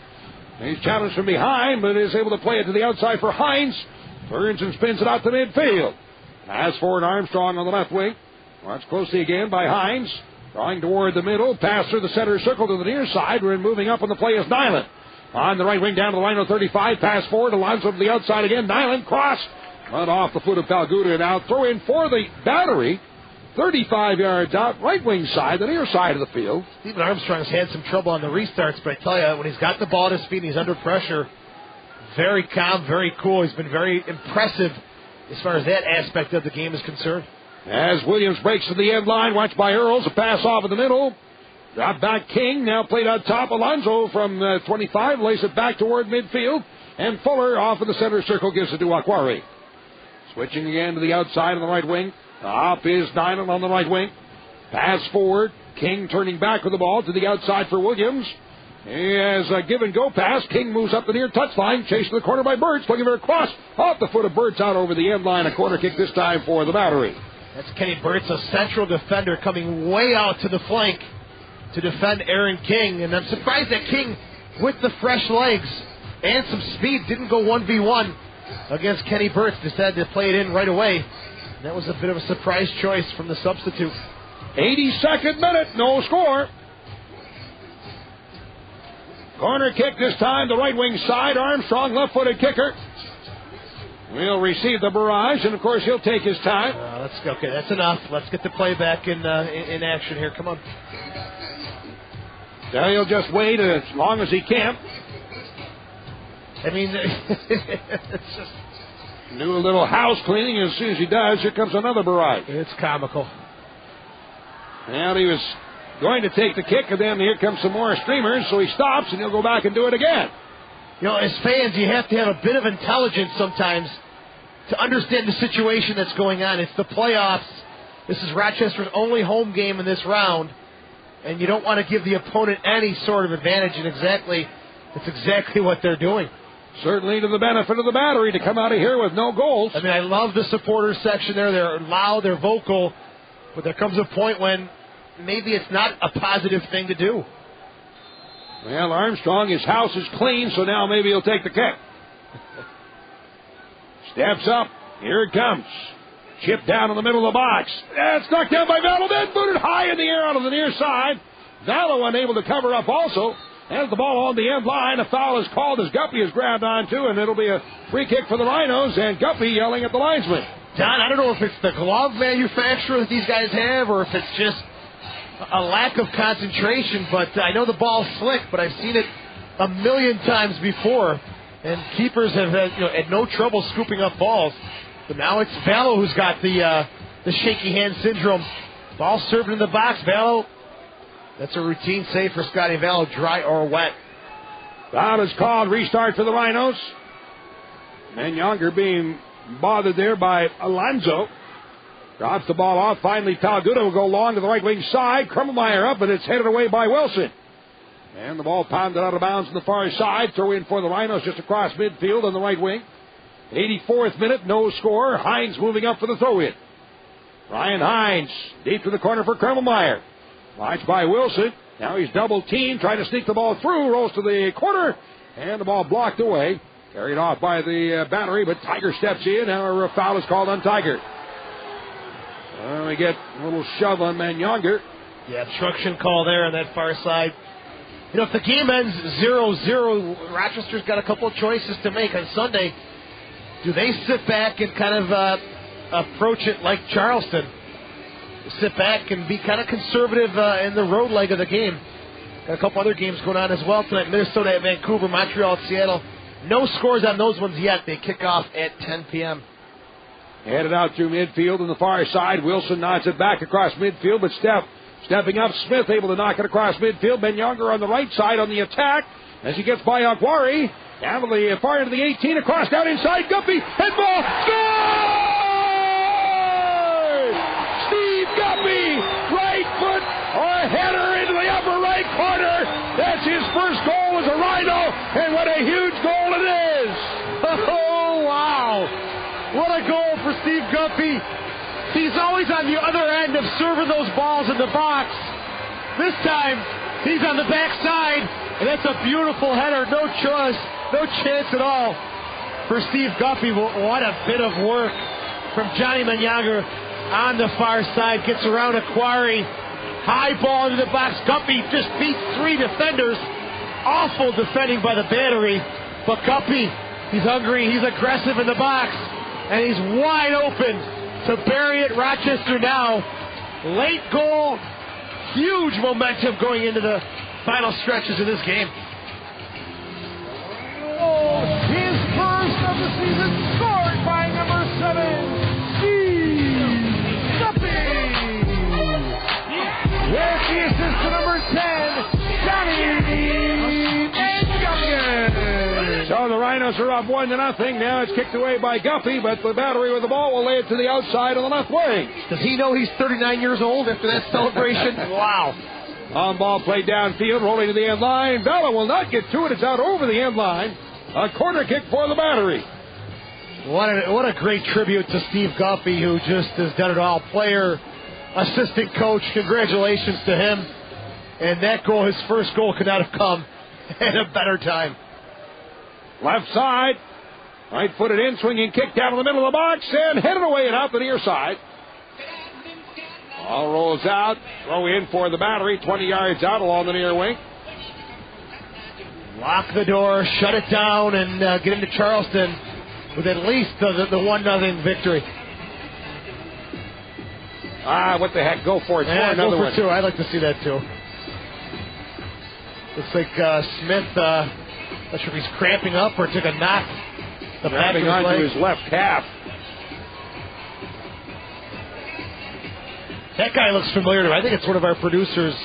He's challenged from behind, but is able to play it to the outside for Hines. Turns and spins it out to midfield. Pass forward Armstrong on the left wing. Watched closely again by Hines. Drawing toward the middle. Pass through the center circle to the near side. We're moving up on the play is Nyland. On the right wing down to the line of 35. Pass forward. Alonso to the outside again. Nyland cross. Run off the foot of Palguda. Now throw in for the battery. 35 yards out. Right wing side. The near side of the field. Stephen Armstrong's had some trouble on the restarts, but I tell you, when he's got the ball at his feet and he's under pressure, very calm, very cool. He's been very impressive as far as that aspect of the game is concerned. As Williams breaks to the end line, watched by Earls, a pass off in the middle. Drop back King, now played on top. Alonso from 25, lays it back toward midfield. And Fuller off in the center circle gives it to Aquari. Switching again to the outside of the right wing. Up is Nyland on the right wing. Pass forward. King turning back with the ball to the outside for Williams. He has a give-and-go pass. King moves up the near touchline. Chased to the corner by Birch. Looking for a cross. Off the foot of Birch out over the end line. A corner kick this time for the battery. That's Kenny Birch, a central defender, coming way out to the flank to defend Aaron King. And I'm surprised that King, with the fresh legs and some speed, didn't go 1v1 against Kenny Birch. Decided to play it in right away. And that was a bit of a surprise choice from the substitute. 82nd minute, no score. Corner kick this time, the right wing side. Armstrong, left-footed kicker. Will receive the barrage, and of course he'll take his time. Let's go. Okay, that's enough. Let's get the play back in action here. Come on. Now he'll just wait as long as he can. I mean, it's just... Do a little house cleaning. As soon as he does, here comes another barrage. It's comical. And he was going to take the kick, and then here comes some more streamers, so he stops, and he'll go back and do it again. You know, as fans, you have to have a bit of intelligence sometimes to understand the situation that's going on. It's the playoffs. This is Rochester's only home game in this round, and you don't want to give the opponent any sort of advantage, and that's exactly what they're doing. Certainly to the benefit of the battery to come out of here with no goals. I mean, I love the supporters section there. They're loud, they're vocal, but there comes a point when maybe it's not a positive thing to do. Well, Armstrong, his house is clean, so now maybe he'll take the kick. Steps up. Here it comes. Chip down in the middle of the box. That's knocked down by Vallow, then booted high in the air out of the near side. Vallow unable to cover up also. Has the ball on the end line. A foul is called as Guppy is grabbed onto, and it'll be a free kick for the Rhinos, and Guppy yelling at the linesman. Don, I don't know if it's the glove manufacturer that these guys have or if it's just a lack of concentration, but I know the ball's slick, but I've seen it a million times before, and keepers have had no trouble scooping up balls. But now it's Vallow who's got the shaky hand syndrome. Ball served in the box. Vallow, that's a routine save for Scotty Vallow, dry or wet. Foul is called. Restart for the Rhinos. And Younger being bothered there by Alonso. Drops the ball off. Finally, Palguda will go long to the right wing side. Krummelmeyer up, but it's headed away by Wilson. And the ball pounded out of bounds on the far side. Throw in for the Rhinos just across midfield on the right wing. 84th minute, no score. Hines moving up for the throw-in. Ryan Hines deep to the corner for Krummelmeyer. Watched by Wilson. Now he's double-teamed, trying to sneak the ball through. Rolls to the corner, and the ball blocked away. Carried off by the battery, but Tiger steps in. Now a foul is called on Tiger. We get a little shove on Younger. Yeah, obstruction call there on that far side. You know, if the game ends 0-0, Rochester's got a couple of choices to make on Sunday. Do they sit back and kind of approach it like Charleston? Sit back and be kind of conservative in the road leg of the game. Got a couple other games going on as well tonight. Minnesota at Vancouver, Montreal at Seattle, No scores on those ones yet. They kick off at 10 p.m. Headed out through midfield on the far side. Wilson nods it back across midfield, but stepping up, Smith able to knock it across midfield. Ben Younger on the right side on the attack as he gets by Aguari. Down to the far end of the 18, across down inside. Guppy, head ball, score! Steve Guppy, right foot or a header into the upper right corner. That's his first goal as a Rhino, and what a huge goal it is! Oh, wow! What a goal for Steve Guppy. He's always on the other end of serving those balls in the box. This time, he's on the backside, and that's a beautiful header. No choice, no chance at all for Steve Guppy. What a bit of work from Johnny Manyager on the far side. Gets around Aquari. High ball into the box. Guppy just beats 3 defenders. Awful defending by the battery. But Guppy, he's hungry, he's aggressive in the box. And he's wide open to bury it. Rochester now. Late goal. Huge momentum going into the final stretches of this game. Oh, his first of the season, scored by number 7, Steve Guppy. With the assist to number 10, Johnny Manyager. So the Rhinos are up 1-0. Now it's kicked away by Guppy, but the battery with the ball will lay it to the outside of the left wing. Does he know he's 39 years old after that celebration? Wow. On ball played downfield, rolling to the end line. Bella will not get to it. It's out over the end line. A corner kick for the battery. What a great tribute to Steve Guppy, who just has done it all. Player, assistant coach, congratulations to him. And that goal, his first goal, could not have come at a better time. Left side, right-footed in, swinging kick down in the middle of the box, and headed away and out the near side. Ball rolls out, throw in for the battery, 20 yards out along the near wing. Lock the door, shut it down, and get into Charleston with at least the 1-0 victory. What the heck, go for it. Yeah, another go for one. 2. I'd like to see that too. Looks like Smith, not sure if he's cramping up or took a knock. Cramping onto his left calf. That guy looks familiar to me. I think it's one of our producer's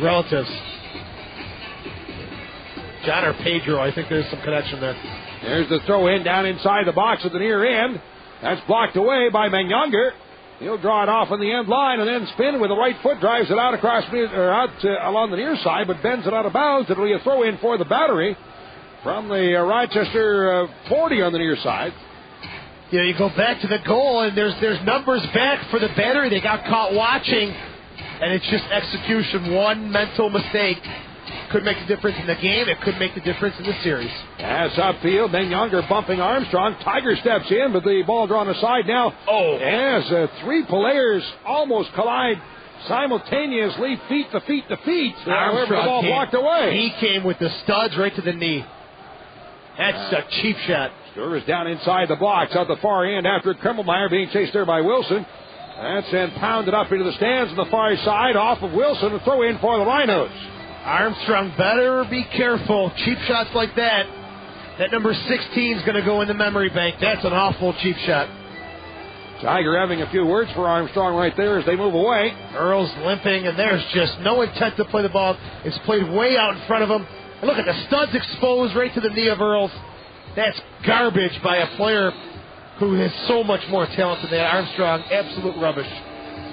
relatives. John or Pedro. I think there's some connection there. There's the throw in down inside the box at the near end. That's blocked away by Manyager. He'll draw it off on the end line and then spin with the right foot, drives it out across along the near side, but bends it out of bounds. It'll be a throw in for the battery from the Rochester 40 on the near side. You know, you go back to the goal, and there's numbers back for the battery. They got caught watching, and it's just execution. One mental mistake could make the difference in the game. It could make the difference in the series. As upfield, Ben Younger bumping Armstrong. Tiger steps in, but the ball drawn aside now. As 3 players almost collide simultaneously, feet to feet to feet. However, the ball blocked away. He came with the studs right to the knee. That's a cheap shot. Stir is down inside the box out the far end after Kremmelmeyer being chased there by Wilson. That's then pounded up into the stands on the far side off of Wilson. A throw in for the Rhinos. Armstrong better be careful. Cheap shots like that. That number 16 is going to go in the memory bank. That's an awful cheap shot. Tiger having a few words for Armstrong right there as they move away. Earl's limping, and there's just no intent to play the ball. It's played way out in front of him. And look at the studs exposed right to the knee of Earl's. That's garbage by a player who has so much more talent than that. Armstrong, absolute rubbish.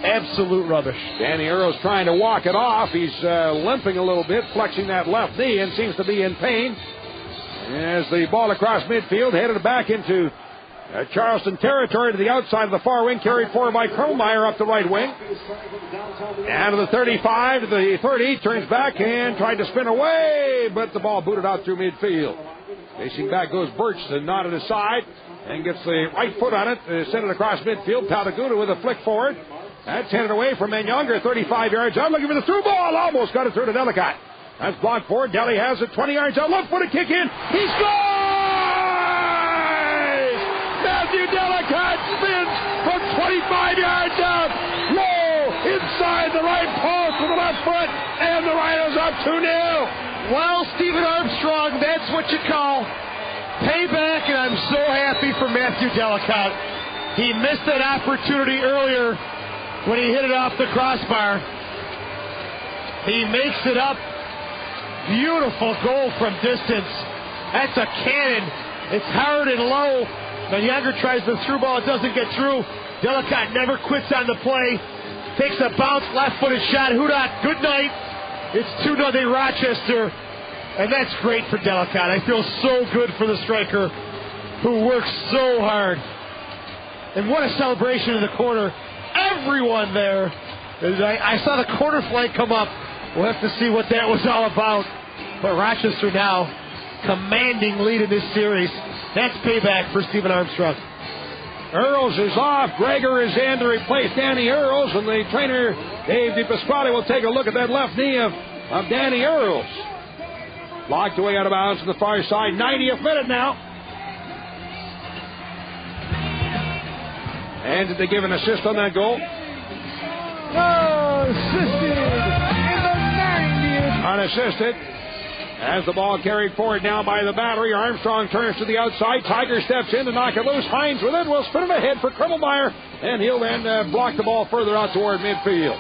Absolute rubbish. Danny Earl's trying to walk it off. He's limping a little bit, flexing that left knee, and seems to be in pain. As the ball across midfield, headed back into Charleston territory to the outside of the far wing, carried forward by Krummeyer up the right wing. Out of the 35 to the 30, turns back and tried to spin away, but the ball booted out through midfield. Facing back goes Birch, then nodded aside, and gets the right foot on it, sent it across midfield. Taldaguda with a flick forward. That's headed away from Manyager, 35 yards out, looking for the through ball, almost got it through to Delicott. That's blocked forward, Deli has it, 20 yards out, left-footed kick in, he scores! Matthew Delicott spins from 25 yards out, low, inside the right post with the left foot, and the Rhinos up 2-0. Well, Stephen Armstrong, that's what you call Payback, and I'm so happy for Matthew Delicott. He missed that opportunity earlier when he hit it off the crossbar. He makes it up. Beautiful goal from distance. That's a cannon. It's hard and low. The Younger tries the through ball. It doesn't get through. Delicott never quits on the play. Takes a bounce, left-footed shot. Hudot, good night. It's 2-0 Rochester. And that's great for Delicott. I feel so good for the striker who works so hard. And what a celebration in the corner. Everyone there. I saw the corner flag come up. We'll have to see what that was all about. But Rochester now commanding lead in this series. That's payback for Stephen Armstrong. Earls is off. Greger is in to replace Danny Earls. And the trainer, Dave DePasquale, will take a look at that left knee of Danny Earls. Locked away out of bounds to the far side. 90th minute now. And did they give an assist on that goal? No, assisted in the 90th. Unassisted. As the ball carried forward now by the battery, Armstrong turns to the outside. Tiger steps in to knock it loose. Hines with it will spin it ahead for Krummelmeyer, and he'll then block the ball further out toward midfield.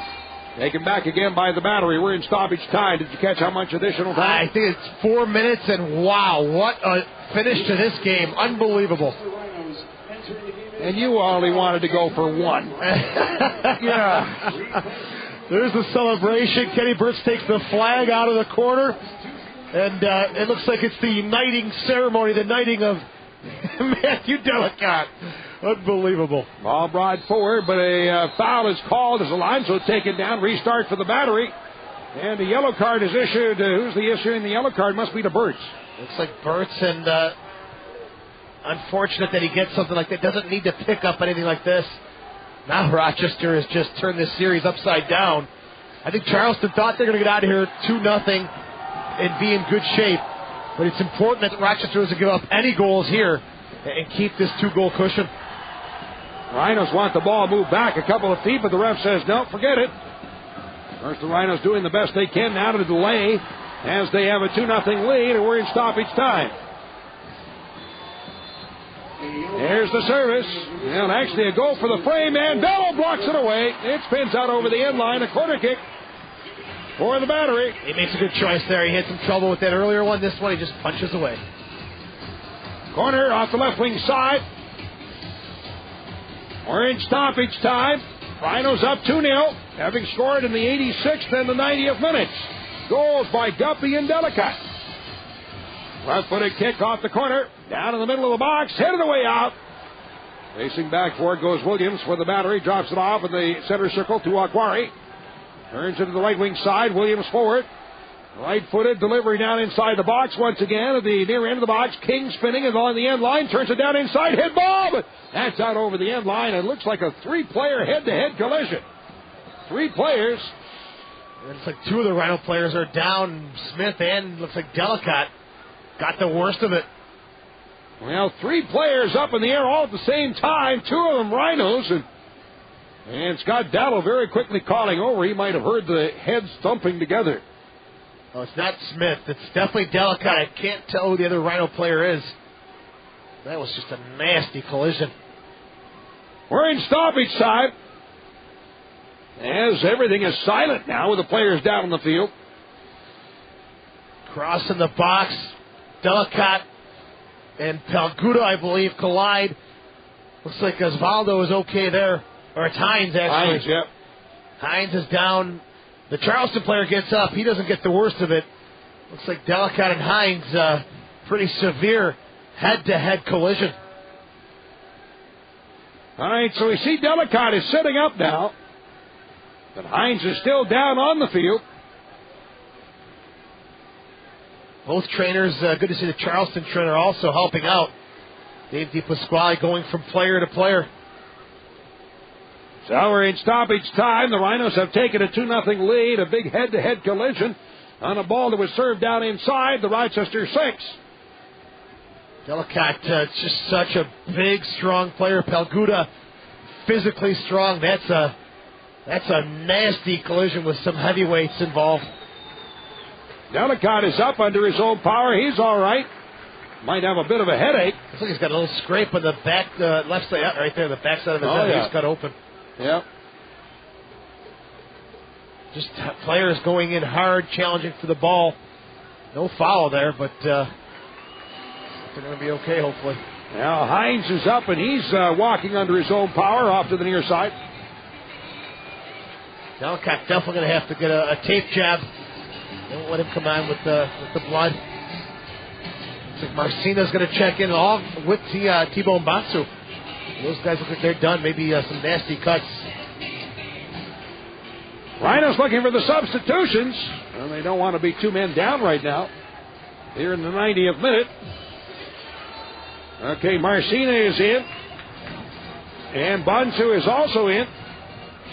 Taken back again by the battery. We're in stoppage time. Did you catch how much additional time? I think it's 4 minutes, and wow, what a finish to this game. Unbelievable. And you only wanted to go for one. Yeah. There's the celebration. Kenny Burts takes the flag out of the corner. And it looks like it's the knighting ceremony, the knighting of Matthew Delicott. Unbelievable. Ball brought forward, but a foul is called as Alonso taken down. Restart for the battery. And the yellow card is issued. Who's the issuing the yellow card? Must be to Burts. Looks like Burts, and unfortunate that he gets something like that. Doesn't need to pick up anything like this. Now Rochester has just turned this series upside down. I think Charleston thought they're going to get out of here 2-0 and be in good shape. But it's important that Rochester doesn't give up any goals here and keep this 2-goal cushion. Rhinos want the ball moved back a couple of feet, but the ref says, no, forget it. First, the Rhinos doing the best they can now to delay as they have a 2-0 lead, and we're in stoppage time. There's the service. And actually a goal for the frame, and Bello blocks it away. It spins out over the end line, a corner kick for the battery. He makes a good choice there. He had some trouble with that earlier one. This one he just punches away. Corner off the left wing side. We're in stoppage time. Rhinos up 2-0, having scored in the 86th and the 90th minutes. Goals by Guppy and Delicott. Left-footed kick off the corner. Down in the middle of the box. Headed away out. Racing back for it goes Williams for the battery. Drops it off in the center circle to Aquari. Turns into the right wing side. Williams forward. Right-footed delivery down inside the box once again at the near end of the box. King spinning and along the end line. Turns it down inside. Hit ball, but that's out over the end line. It looks like a three-player head-to-head collision. Three players. It looks like two of the Rhino players are down. Smith and looks like Delicott got the worst of it. Well, three players up in the air all at the same time. Two of them Rhinos. And Scott Dowdle very quickly calling over. He might have heard the heads thumping together. Oh, it's not Smith. It's definitely Delicott. I can't tell who the other Rhino player is. That was just a nasty collision. We're in stoppage time. As everything is silent now with the players down on the field. Cross in the box. Delicott and Pelguda, I believe, collide. Looks like Osvaldo is okay there. Or it's Hines, actually. Hines, yep. Hines is down. The Charleston player gets up. He doesn't get the worst of it. Looks like Delicott and Hines, pretty severe head-to-head collision. All right, so we see Delicott is sitting up now. But Hines is still down on the field. Both trainers, good to see the Charleston trainer also helping out. Dave DePasquale going from player to player. So we're in stoppage time. The Rhinos have taken a 2-0 lead. A big head-to-head collision on a ball that was served down inside the Rochester 6. Delicott, just such a big, strong player. Pelguda, physically strong. That's a nasty collision with some heavyweights involved. Delicott is up under his own power. He's all right. might have a bit of a headache. Looks like he's got a little scrape on the back, left side, right there, the back side of his head. Yeah. He's cut open. Yep. Just players going in hard, challenging for the ball. No foul there, but they're going to be okay, hopefully. Now Hines is up, and he's walking under his own power off to the near side. Delicott definitely going to have to get a tape jab. Don't let him come on with the blood. Looks like Marcina's going to check in along with T-Bone Batsu. Those guys look like they're done. Maybe some nasty cuts. Rhinos looking for the substitutions, and they don't want to be 2 men down right now. Here in the 90th minute. Okay, Marcina is in, and Bansu is also in.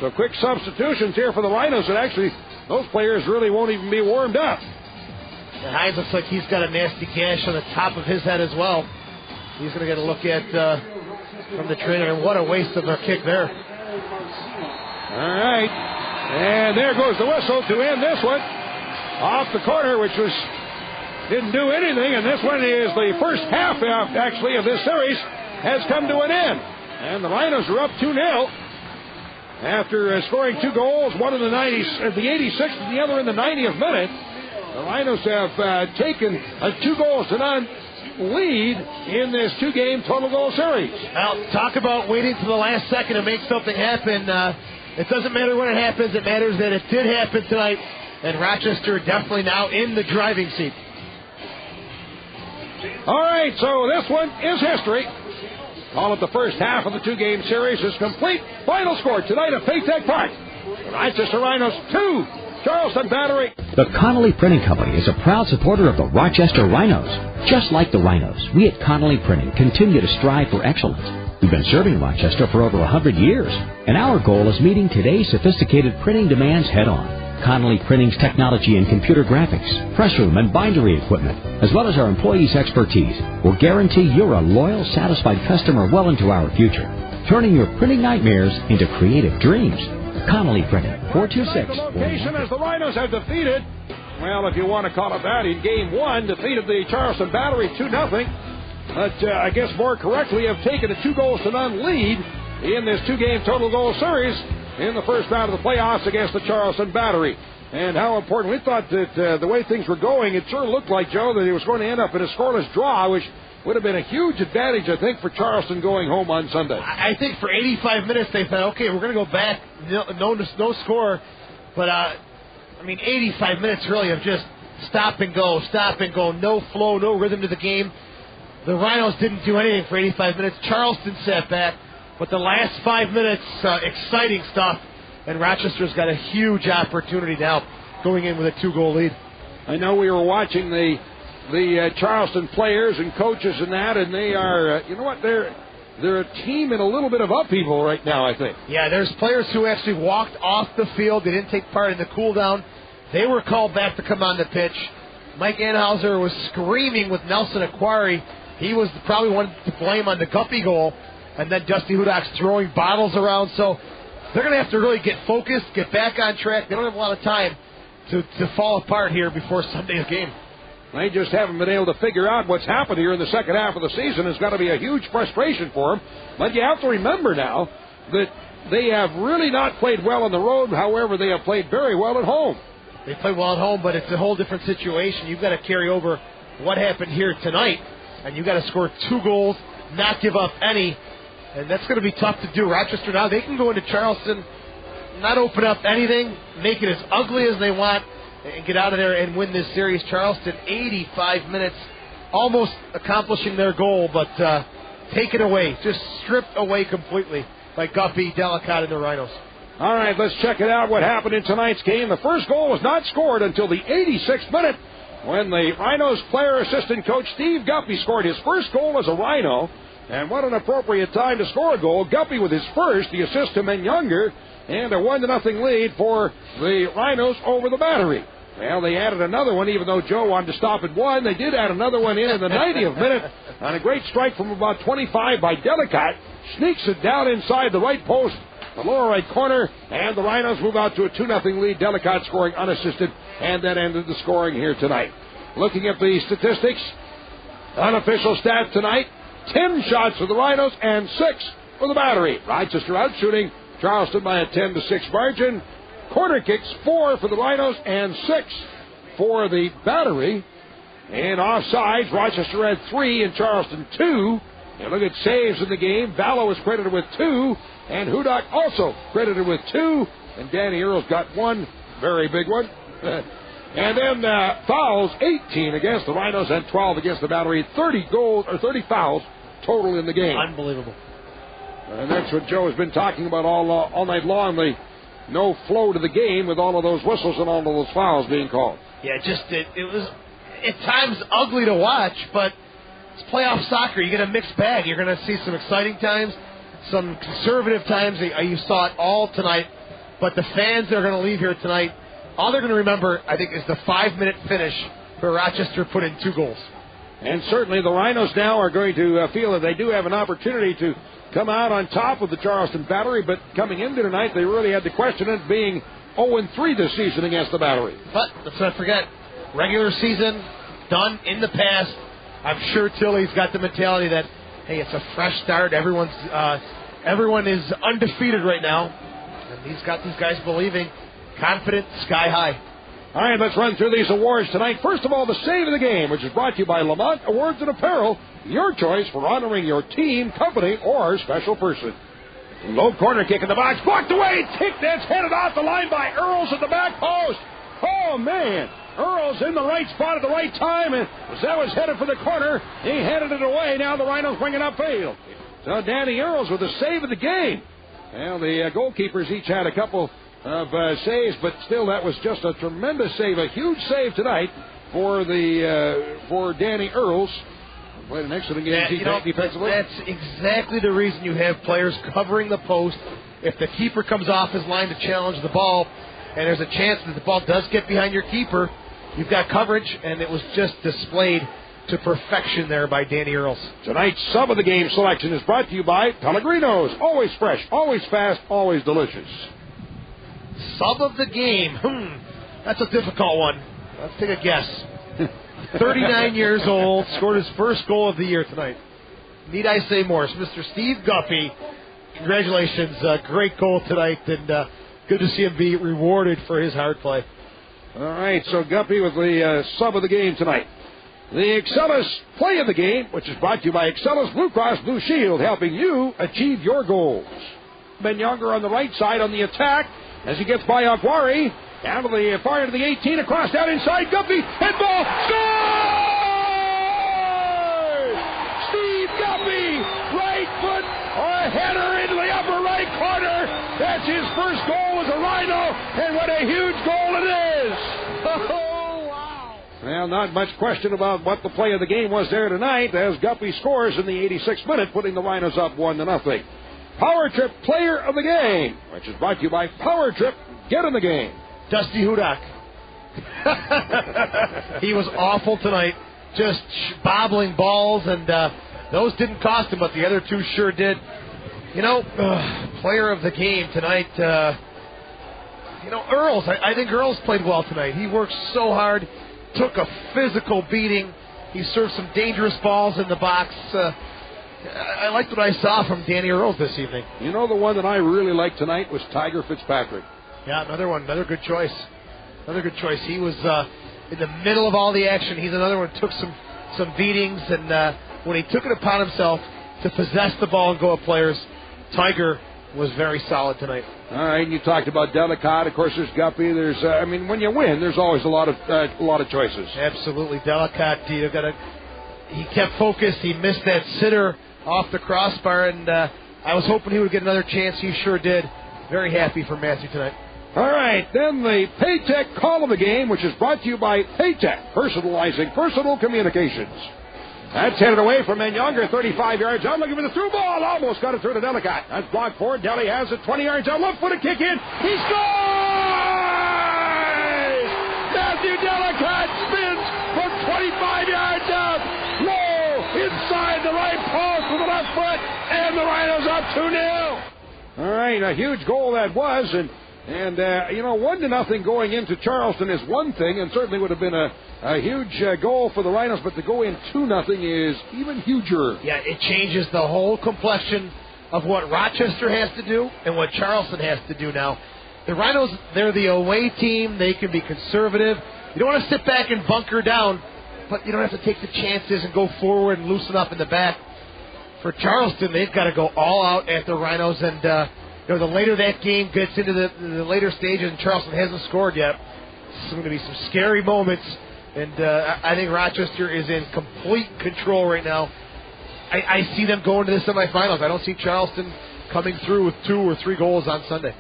So quick substitutions here for the Rhinos, and actually those players really won't even be warmed up. And Hines looks like he's got a nasty gash on the top of his head as well. He's going to get a look at from the trainer, and what a waste of a kick there. All right. And there goes the whistle to end this one. Off the corner, which didn't do anything. And this one is the first half, actually, of this series has come to an end. And the Rhinos are up 2-0 after scoring 2 goals, one in the 86th and the other in the 90th minute. The Rhinos have taken a 2-0 lead in this 2-game total goal series. Well, talk about waiting to the last second to make something happen. It doesn't matter when it happens. It matters that it did happen tonight. And Rochester definitely now in the driving seat. All right, so this one is history. Call it the first half of the 2-game series is complete. Final score tonight at Paytech Park. The Rochester Rhinos 2, Charleston Battery. The Connolly Printing Company is a proud supporter of the Rochester Rhinos. Just like the Rhinos, we at Connolly Printing continue to strive for excellence. We've been serving Rochester for over 100 years, and our goal is meeting today's sophisticated printing demands head-on. Connolly Printing's technology in computer graphics, press room, and bindery equipment, as well as our employees' expertise, will guarantee you're a loyal, satisfied customer well into our future, turning your printing nightmares into creative dreams. Connolly Printing, 426. Location as the Rhinos have defeated, well, if you want to call it that, in Game 1, defeated the Charleston Battery 2-0. But I guess more correctly have taken a 2-0 lead in this 2-game total goal series in the first round of the playoffs against the Charleston Battery. And how important. We thought that the way things were going, it sure looked like, Joe, that it was going to end up in a scoreless draw, which would have been a huge advantage, I think, for Charleston going home on Sunday. I think for 85 minutes they thought, okay, we're going to go back, no score. But, 85 minutes really of just stop and go, no flow, no rhythm to the game. The Rhinos didn't do anything for 85 minutes. Charleston sat back. But the last 5 minutes, exciting stuff. And Rochester's got a huge opportunity now going in with a 2-goal lead. I know we were watching the Charleston players and coaches and that, and they are, you know what, they're a team in a little bit of upheaval right now, I think. Yeah, there's players who actually walked off the field. They didn't take part in the cool-down. They were called back to come on the pitch. Mike Anhauser was screaming with Nelson Aquari. He was probably one to blame on the Guppy goal. And then Dusty Hudak's throwing bottles around. So they're going to have to really get focused, get back on track. They don't have a lot of time to fall apart here before Sunday's game. They just haven't been able to figure out what's happened here in the second half of the season. It's got to be a huge frustration for them. But you have to remember now that they have really not played well on the road. However, they have played very well at home. They played well at home, but it's a whole different situation. You've got to carry over what happened here tonight, and you've got to score 2 goals, not give up any. And that's going to be tough to do. Rochester now, they can go into Charleston, not open up anything, make it as ugly as they want, and get out of there and win this series. Charleston, 85 minutes, almost accomplishing their goal, but taken away, just stripped away completely by Guppy, Delicott, and the Rhinos. All right, let's check it out, what happened in tonight's game. The first goal was not scored until the 86th minute when the Rhinos player assistant coach Steve Guppy scored his first goal as a Rhino. And what an appropriate time to score a goal. Guppy with his first, the assist to Men Younger, and a 1-0 lead for the Rhinos over the Battery. Well, they added another one, even though Joe wanted to stop at 1. They did add another one in the 90th minute on a great strike from about 25 by Delicott. Sneaks it down inside the right post, the lower right corner, and the Rhinos move out to a 2-0 lead. Delicott scoring unassisted, and that ended the scoring here tonight. Looking at the statistics Unofficial stats tonight, 10 shots for the Rhinos and 6 for the Battery. Rochester out shooting Charleston by a 10-6 margin. Corner kicks, 4 for the Rhinos and 6 for the Battery. And offsides, Rochester had 3 and Charleston 2. And look at saves in the game. Vallow was credited with 2, and Hudak also credited with 2. And Danny Earls got 1 very big one. And then fouls, 18 against the Rhinos and 12 against the Battery. 30 fouls total in the game. Unbelievable. And that's what Joe has been talking about all night long. The no flow to the game with all of those whistles and all of those fouls being called. Yeah, it was at times ugly to watch, but it's playoff soccer. You get a mixed bag. You're going to see some exciting times, some conservative times. You saw it all tonight. But the fans that are going to leave here tonight, all they're going to remember, I think, is the 5-minute finish where Rochester put in 2 goals. And certainly the Rhinos now are going to feel that they do have an opportunity to come out on top of the Charleston Battery, but coming into tonight, they really had to question it being 0-3 this season against the Battery. But let's not forget, regular season done in the past. I'm sure Tilley's got the mentality that, hey, it's a fresh start. Everyone is undefeated right now. And he's got these guys believing, confident, sky high. All right, let's run through these awards tonight. First of all, the save of the game, which is brought to you by Lamont Awards and Apparel, your choice for honoring your team, company, or special person. Low corner kick in the box, blocked away, that's headed off the line by Earls at the back post. Oh, man. Earls in the right spot at the right time, and as that was headed for the corner, he headed it away. Now the Rhinos bring it upfield. So Danny Earls with the save of the game. Well, the goalkeepers each had a couple of saves, but still that was just a tremendous save, a huge save tonight for Danny Earls. Played an excellent game defensively. That's exactly the reason you have players covering the post. If the keeper comes off his line to challenge the ball, and there's a chance that the ball does get behind your keeper, you've got coverage, and it was just displayed to perfection there by Danny Earls. Tonight's sub of the game selection is brought to you by Pellegrinos. Always fresh, always fast, always delicious. Sub of the game. That's a difficult one. Let's take a guess. 39 years old, scored his first goal of the year tonight. Need I say more? It's Mr. Steve Guppy. Congratulations. Great goal tonight, and good to see him be rewarded for his hard play. All right, so Guppy with the sub of the game tonight. The Excellus play of the game, which is brought to you by Excellus Blue Cross Blue Shield, helping you achieve your goals. Ben Younger on the right side on the attack as he gets by Aguari. Down to the far end of the 18, across down inside, Guppy, head ball, scores! Steve Guppy, right foot, a header into the upper right corner. That's his first goal as a Rhino, and what a huge goal it is! Oh, wow! Well, not much question about what the play of the game was there tonight, as Guppy scores in the 86th minute, putting the Rhinos up 1-0. Power Trip Player of the Game, which is brought to you by Power Trip. Get in the game. Dusty Hudak. He was awful tonight, just bobbling balls, and those didn't cost him, but the other two sure did. Player of the game tonight, Earls. I think Earls played well tonight. He worked so hard, took a physical beating. He served some dangerous balls in the box. I liked what I saw from Danny Earls this evening. The one that I really liked tonight was Tiger Fitzpatrick. Yeah, another good choice. He was in the middle of all the action. He's another one who took some beatings, and when he took it upon himself to possess the ball and go at players, Tiger was very solid tonight. All right, and you talked about Delicate. Of course, there's Guppy. There's, when you win, there's always a lot of choices. Absolutely, Delicate. He kept focused. He missed that sitter off the crossbar, and I was hoping he would get another chance. He sure did. Very happy for Matthew tonight. All right, then the Paytech call of the game, which is brought to you by Paytech, personalizing personal communications. That's headed away from Younger, 35 yards out, looking for the through ball. Almost got it through to Delicate. That's blocked forward. Deli has it 20 yards out. Left-footed kick in. He scores! Matthew Delicate spins from 25 yards out. Low inside the right post with the left foot, and the Rhinos up 2-0. All right, a huge goal that was, and And, 1-0 going into Charleston is one thing, and certainly would have been a huge goal for the Rhinos, but to go in 2-0 is even huger. Yeah, it changes the whole complexion of what Rochester has to do and what Charleston has to do now. The Rhinos, they're the away team. They can be conservative. You don't want to sit back and bunker down, but you don't have to take the chances and go forward and loosen up in the back. For Charleston, they've got to go all out at the Rhinos, and the later that game gets into the later stages and Charleston hasn't scored yet, it's going to be some scary moments, and I think Rochester is in complete control right now. I see them going to the semifinals. I don't see Charleston coming through with 2 or 3 goals on Sunday.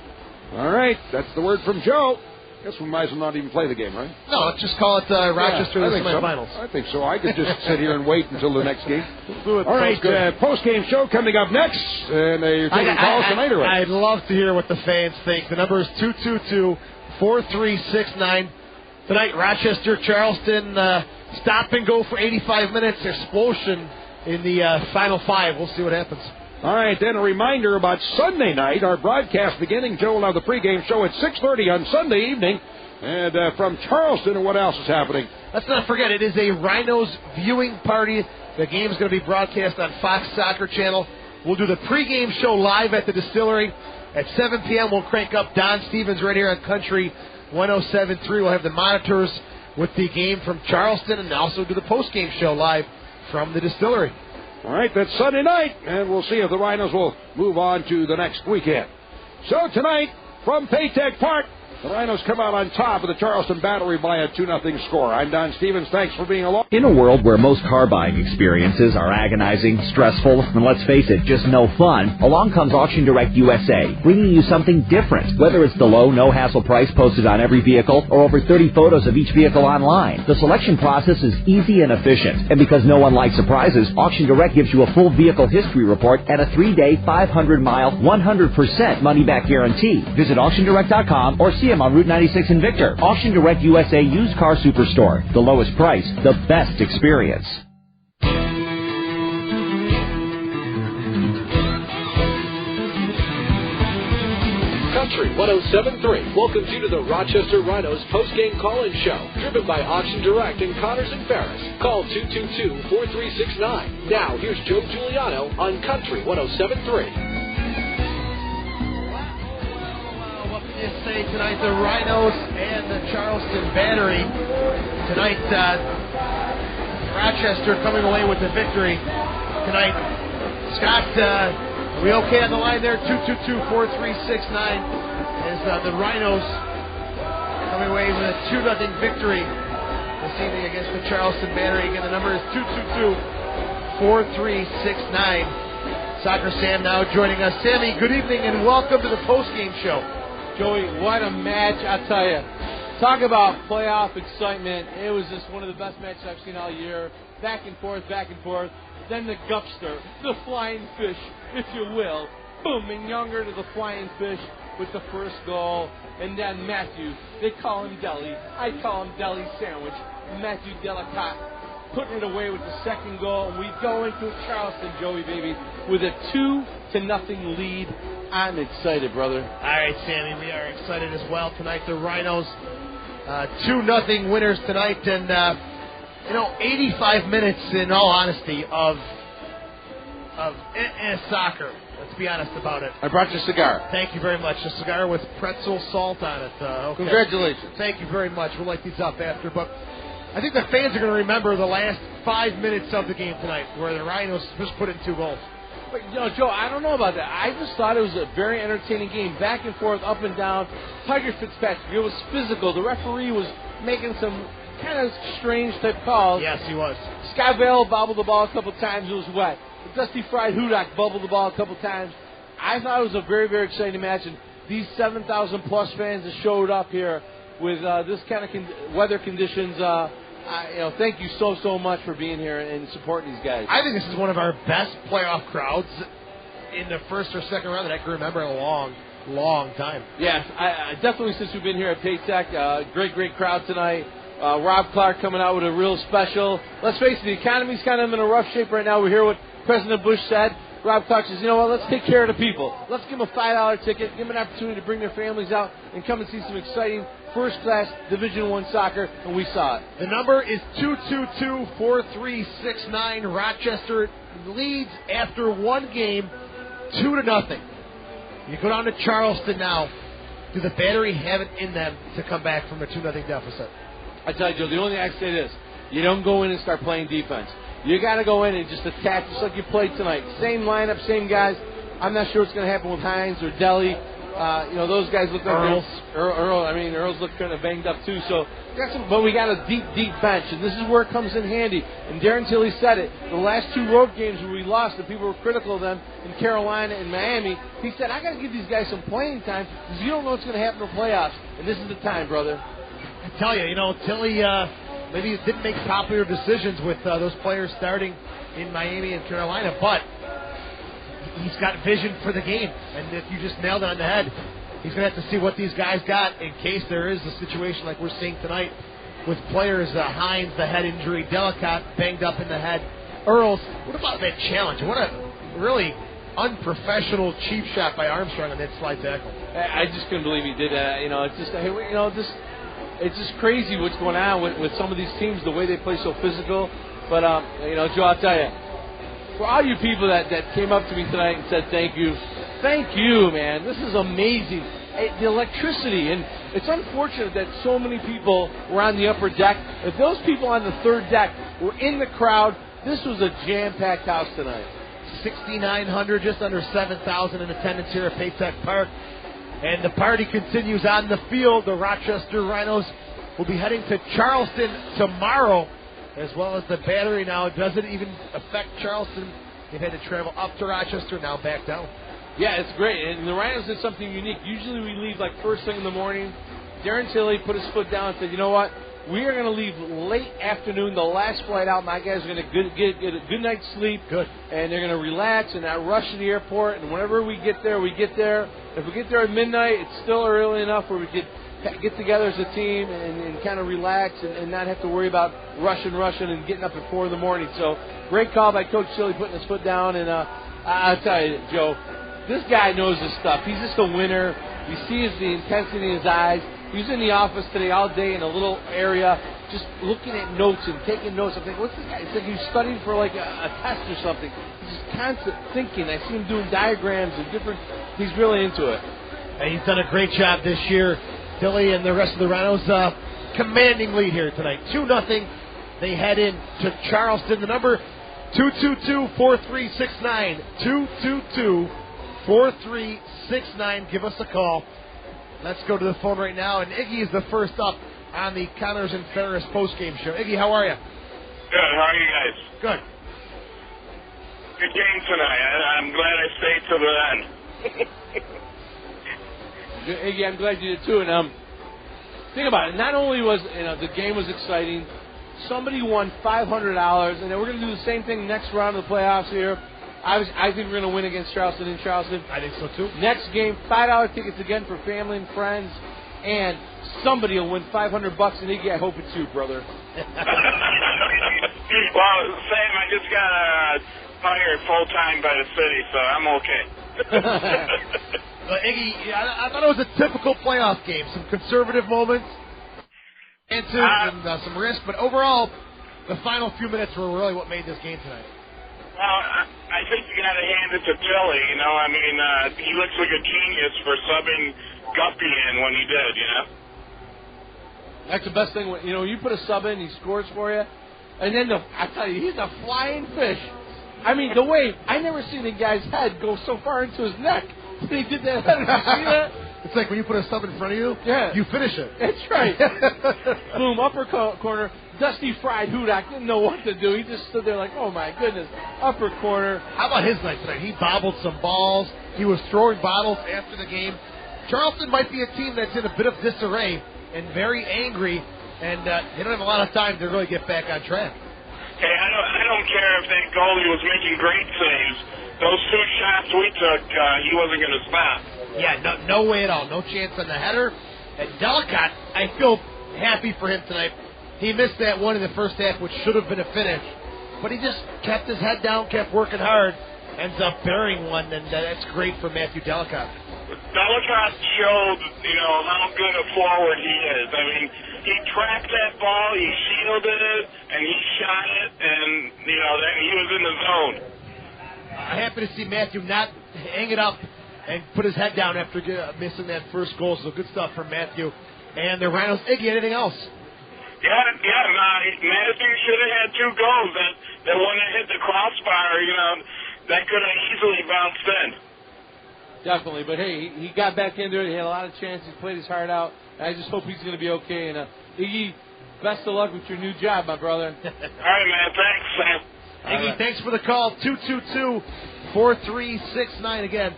All right, that's the word from Joe. Guess we might as well not even play the game, right? No, let's just call it Rochester in the semifinals. So. I think so. I could just sit here and wait until the next game. We'll do it. All right, post-game show coming up next. And you're taking calls tonight, or what? I'd love to hear what the fans think. The number is 222-4369. Tonight, Rochester, Charleston, stop and go for 85 minutes. Explosion in the final 5. We'll see what happens. All right, then a reminder about Sunday night, our broadcast beginning. Joe will have the pregame show at 6:30 on Sunday evening. And from Charleston, and what else is happening? Let's not forget, it is a Rhinos viewing party. The game is going to be broadcast on Fox Soccer Channel. We'll do the pregame show live at the distillery. At 7 p.m., we'll crank up Don Stevens right here on Country 107.3. We'll have the monitors with the game from Charleston, and also do the postgame show live from the distillery. All right, that's Sunday night, and we'll see if the Rhinos will move on to the next weekend. So tonight, from Paytech Park, the Rhinos come out on top of the Charleston Battery by a 2-0 score. I'm Don Stevens. Thanks for being along. In a world where most car buying experiences are agonizing, stressful, and let's face it, just no fun, along comes Auction Direct USA, bringing you something different. Whether it's the low, no-hassle price posted on every vehicle or over 30 photos of each vehicle online, the selection process is easy and efficient. And because no one likes surprises, Auction Direct gives you a full vehicle history report and a 3-day, 500-mile, 100% money-back guarantee. Visit AuctionDirect.com or see them on Route 96 in Victor. Auction Direct USA Used Car Superstore. The lowest price, the best experience. Country 107.3 welcomes you to the Rochester Rhinos postgame call-in show, driven by Auction Direct in Connors and Ferris. Call 222-4369. Now, here's Joe Giuliano on Country 107.3. Say tonight the Rhinos and the Charleston Battery. Tonight, Rochester coming away with the victory. Tonight, Scott, are we okay on the line there? 222-4369 is the Rhinos coming away with a 2-0 victory this evening against the Charleston Battery. Again, the number is 222-4369. Soccer Sam now joining us. Sammy, good evening and welcome to the postgame show. Joey, what a match, I tell you. Talk about playoff excitement. It was just one of the best matches I've seen all year. Back and forth, back and forth. Then the Gupster, the flying fish, if you will. Boom, and Younger to the flying fish with the first goal. And then Matthew, they call him Deli. I call him Deli Sandwich. Matthew Delicat putting it away with the second goal. And we go into Charleston, Joey, baby, with a 2-0 lead. I'm excited, brother. All right, Sammy, we are excited as well tonight. The Rhinos, 2-0 winners tonight, and 85 minutes, in all honesty, of soccer. Let's be honest about it. I brought you a cigar. Thank you very much. A cigar with pretzel salt on it. Okay. Congratulations. Thank you very much. We'll light these up after, but I think the fans are going to remember the last 5 minutes of the game tonight, where the Rhinos just put in 2 goals. But, Joe, I don't know about that. I just thought it was a very entertaining game, back and forth, up and down. Tiger Fitzpatrick, it was physical. The referee was making some kind of strange type calls. Yes, he was. Scott Vale bobbled the ball a couple times. It was wet. Dusty Fried Hudak bubbled the ball a couple times. I thought it was a very, very exciting match. And these 7,000-plus fans that showed up here with this kind of weather conditions, thank you so much for being here and supporting these guys. I think this is one of our best playoff crowds in the first or second round that I can remember in a long, long time. Yes, I definitely since we've been here at Paytech. Great crowd tonight. Rob Clark coming out with a real special. Let's face it, the economy's kind of in a rough shape right now. We hear what President Bush said. Rob Clark says, you know what, let's take care of the people. Let's give them a $5 ticket, give them an opportunity to bring their families out and come and see some exciting first-class Division I soccer, and we saw it. The number is 222-4369. Rochester leads after one game, 2-0. You go down to Charleston now. Do the Battery have it in them to come back from a 2-0 deficit? I tell you, Joe, the only thing I can say is you don't go in and start playing defense. You got to go in and just attack just like you played tonight. Same lineup, same guys. I'm not sure what's going to happen with Hines or Deli. Those guys look like Earls look kind of banged up too. So, but we got a deep bench, and this is where it comes in handy. And Darren Tilley said it. The last 2 road games where we lost, and people were critical of them in Carolina and Miami. He said, I got to give these guys some playing time because you don't know what's going to happen in the playoffs, and this is the time, brother. I tell you, Tilley maybe didn't make popular decisions with those players starting in Miami and Carolina, but he's got vision for the game, and if you just nailed it on the head, he's going to have to see what these guys got in case there is a situation like we're seeing tonight with players, Hines, the head injury, Delicott banged up in the head, Earls. What about that challenge? What a really unprofessional cheap shot by Armstrong on that slide tackle. I just couldn't believe he did that. It's just crazy what's going on with some of these teams, the way they play so physical. But, Joe, I'll tell you, for all you people that came up to me tonight and said thank you, man. This is amazing. The electricity, and it's unfortunate that so many people were on the upper deck. If those people on the third deck were in the crowd, this was a jam-packed house tonight. 6,900, just under 7,000 in attendance here at Paytech Park. And the party continues on the field. The Rochester Rhinos will be heading to Charleston tomorrow, as well as the Battery now. It doesn't even affect Charleston. They've had to travel up to Rochester, now back down. Yeah, it's great. And the Rhinos did something unique. Usually we leave like first thing in the morning. Darren Tilley put his foot down and said, you know what? We are going to leave late afternoon, the last flight out. My guys are going to get a good night's sleep. Good. And they're going to relax and not rush to the airport. And whenever we get there, we get there. If we get there at midnight, it's still early enough where we could get together as a team and kind of relax and not have to worry about rushing and getting up at 4 in the morning. So great call by Coach Tilley putting his foot down. And I'll tell you, Joe, this guy knows his stuff. He's just a winner. You see the intensity in his eyes. He was in the office today all day in a little area just looking at notes and taking notes. I'm thinking, what's this guy? It's like he's studying for like a test or something. He's just constant thinking. I see him doing diagrams and different. He's really into it. And he's done a great job this year. Tilley and the rest of the Rhinos commanding lead here tonight. 2-0. They head in to Charleston. The number 222-4369. 222-4369. Give us a call. Let's go to the phone right now. And Iggy is the first up on the Connors and Ferris postgame show. Iggy, how are you? Good. How are you guys? Good. Good game tonight. I'm glad I stayed to the end. Iggy, I'm glad you did too. And think about it. Not only was the game was exciting, somebody won $500, and then we're going to do the same thing next round of the playoffs here. I think we're going to win against Charleston in Charleston. I think so too. Next game, $5 tickets again for family and friends, and somebody will win $500. And Iggy, I hope it's you, brother. Well, Sam, I just got hired full time by the city, so I'm okay. Iggy, I thought it was a typical playoff game. Some conservative moments, and some risk, but overall, the final few minutes were really what made this game tonight. Well, I think you got to hand it to Tilley. He looks like a genius for subbing Guppy in when he did. That's the best thing. When you put a sub in, he scores for you, and then I tell you, he's a flying fish. I mean, the way I never seen the guy's head go so far into his neck. He did that. Did you see that? It's like when you put a sub in front of you, you finish it. That's right. Boom, upper corner. Dusty fried Hudak didn't know what to do. He just stood there like, oh, my goodness, upper corner. How about his night tonight? He bobbled some balls. He was throwing bottles after the game. Charleston might be a team that's in a bit of disarray and very angry, and they don't have a lot of time to really get back on track. Hey, I don't care if that goalie was making great saves. Those 2 shots we took, he wasn't going to stop. Yeah, no way at all. No chance on the header. And Delicott, I feel happy for him tonight. He missed that one in the first half, which should have been a finish. But he just kept his head down, kept working hard, ends up burying one, and that's great for Matthew Delicott. Delicott showed, how good a forward he is. I mean, he tracked that ball, he shielded it, and he shot it, and, then he was in the zone. I'm happy to see Matthew not hang it up and put his head down after missing that first goal. So good stuff from Matthew. And the Rhinos. Iggy, anything else? Yeah, Matthew should have had 2 goals. That one that hit the crossbar, that could have easily bounced in. Definitely, but hey, he got back into it. He had a lot of chances, played his heart out. I just hope he's going to be okay. And Iggy, best of luck with your new job, my brother. All right, man. Thanks, Sam. Iggy, thanks for the call. 222-4369 again.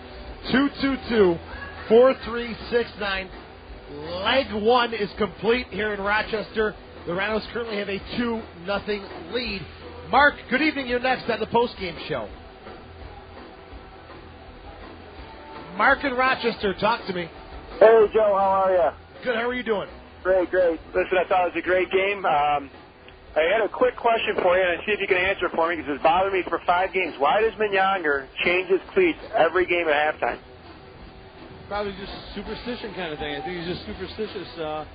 222-4369. Leg 1 is complete here in Rochester. The Rhinos currently have a 2-0 lead. Mark, good evening. You're next on the postgame show. Mark in Rochester, talk to me. Hey, Joe, how are you? Good, how are you doing? Great. Listen, I thought it was a great game. I had a quick question for you, and see if you can answer it for me, because it's bothered me for 5 games. Why does Mignonger change his cleats every game at halftime? Probably just superstition kind of thing. I think he's just superstitious. A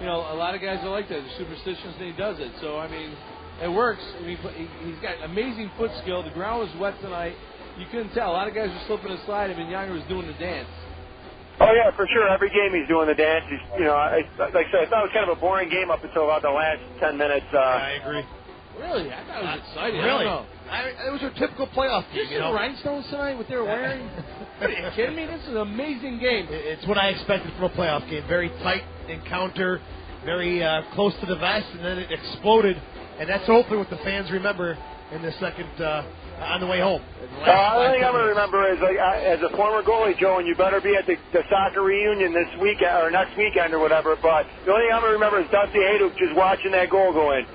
lot of guys are like that. They're superstitious, and he does it. So, I mean, it works. I mean, he's got amazing foot skill. The ground was wet tonight. You couldn't tell. A lot of guys were slipping and sliding, and Younger was doing the dance. Oh, yeah, for sure. Every game he's doing the dance. He's, like I said, I thought it was kind of a boring game up until about the last 10 minutes. I agree. Really? I thought it was exciting. Really? I don't know. It was a typical playoff game. You see the rhinestones tonight, what they were wearing? Are you kidding me? This is an amazing game. It's what I expected from a playoff game. Very tight encounter, very close to the vest, and then it exploded. And that's hopefully what the fans remember in the second on the way home. The only thing I'm going to remember is, as a former goalie, Joe, and you better be at the soccer reunion this weekend or next weekend or whatever. But the only thing I'm going to remember is Dusty Hayduk just watching that goal go in.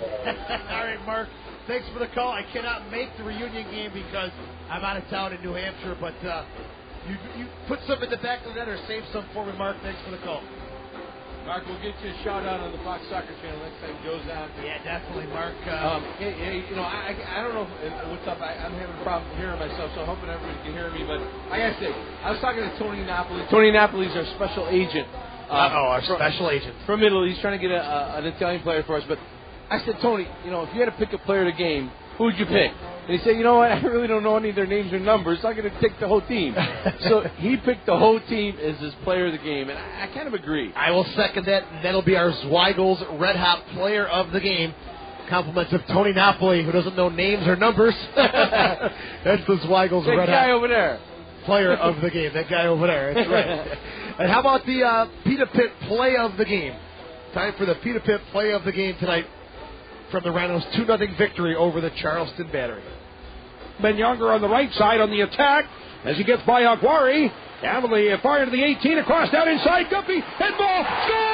All right, Mark. Thanks for the call. I cannot make the reunion game because I'm out of town in New Hampshire. But you put some in the back of the net or save some for me, Mark. Thanks for the call. Mark, we'll get you a shout-out on the Fox Soccer Channel next time it goes on. Yeah, definitely, Mark. Hey, I don't know what's up. I'm having a problem hearing myself, so I'm hoping everyone can hear me. But I got to say, I was talking to Tony Napoli. Tony Napoli is our special agent. Our special agent. From Italy. He's trying to get an Italian player for us. But I said, Tony, if you had to pick a player of the game, who would you pick? And he said, you know what, I really don't know any of their names or numbers, so I'm going to pick the whole team. So he picked the whole team as his player of the game, and I kind of agree. I will second that. That'll be our Zweigel's Red Hot player of the game. Compliments of Tony Napoli, who doesn't know names or numbers. That's the Zweigel's Red Hot. That guy over there. Player of the game. That guy over there. That's right. And how about the Peter Pitt play of the game? Time for the Peter Pitt play of the game tonight from the Rhinos' 2-0 victory over the Charleston Battery. Mignonger on the right side on the attack as he gets by Aguari. Down to the far to the 18, across down inside. Guppy, head ball, scores!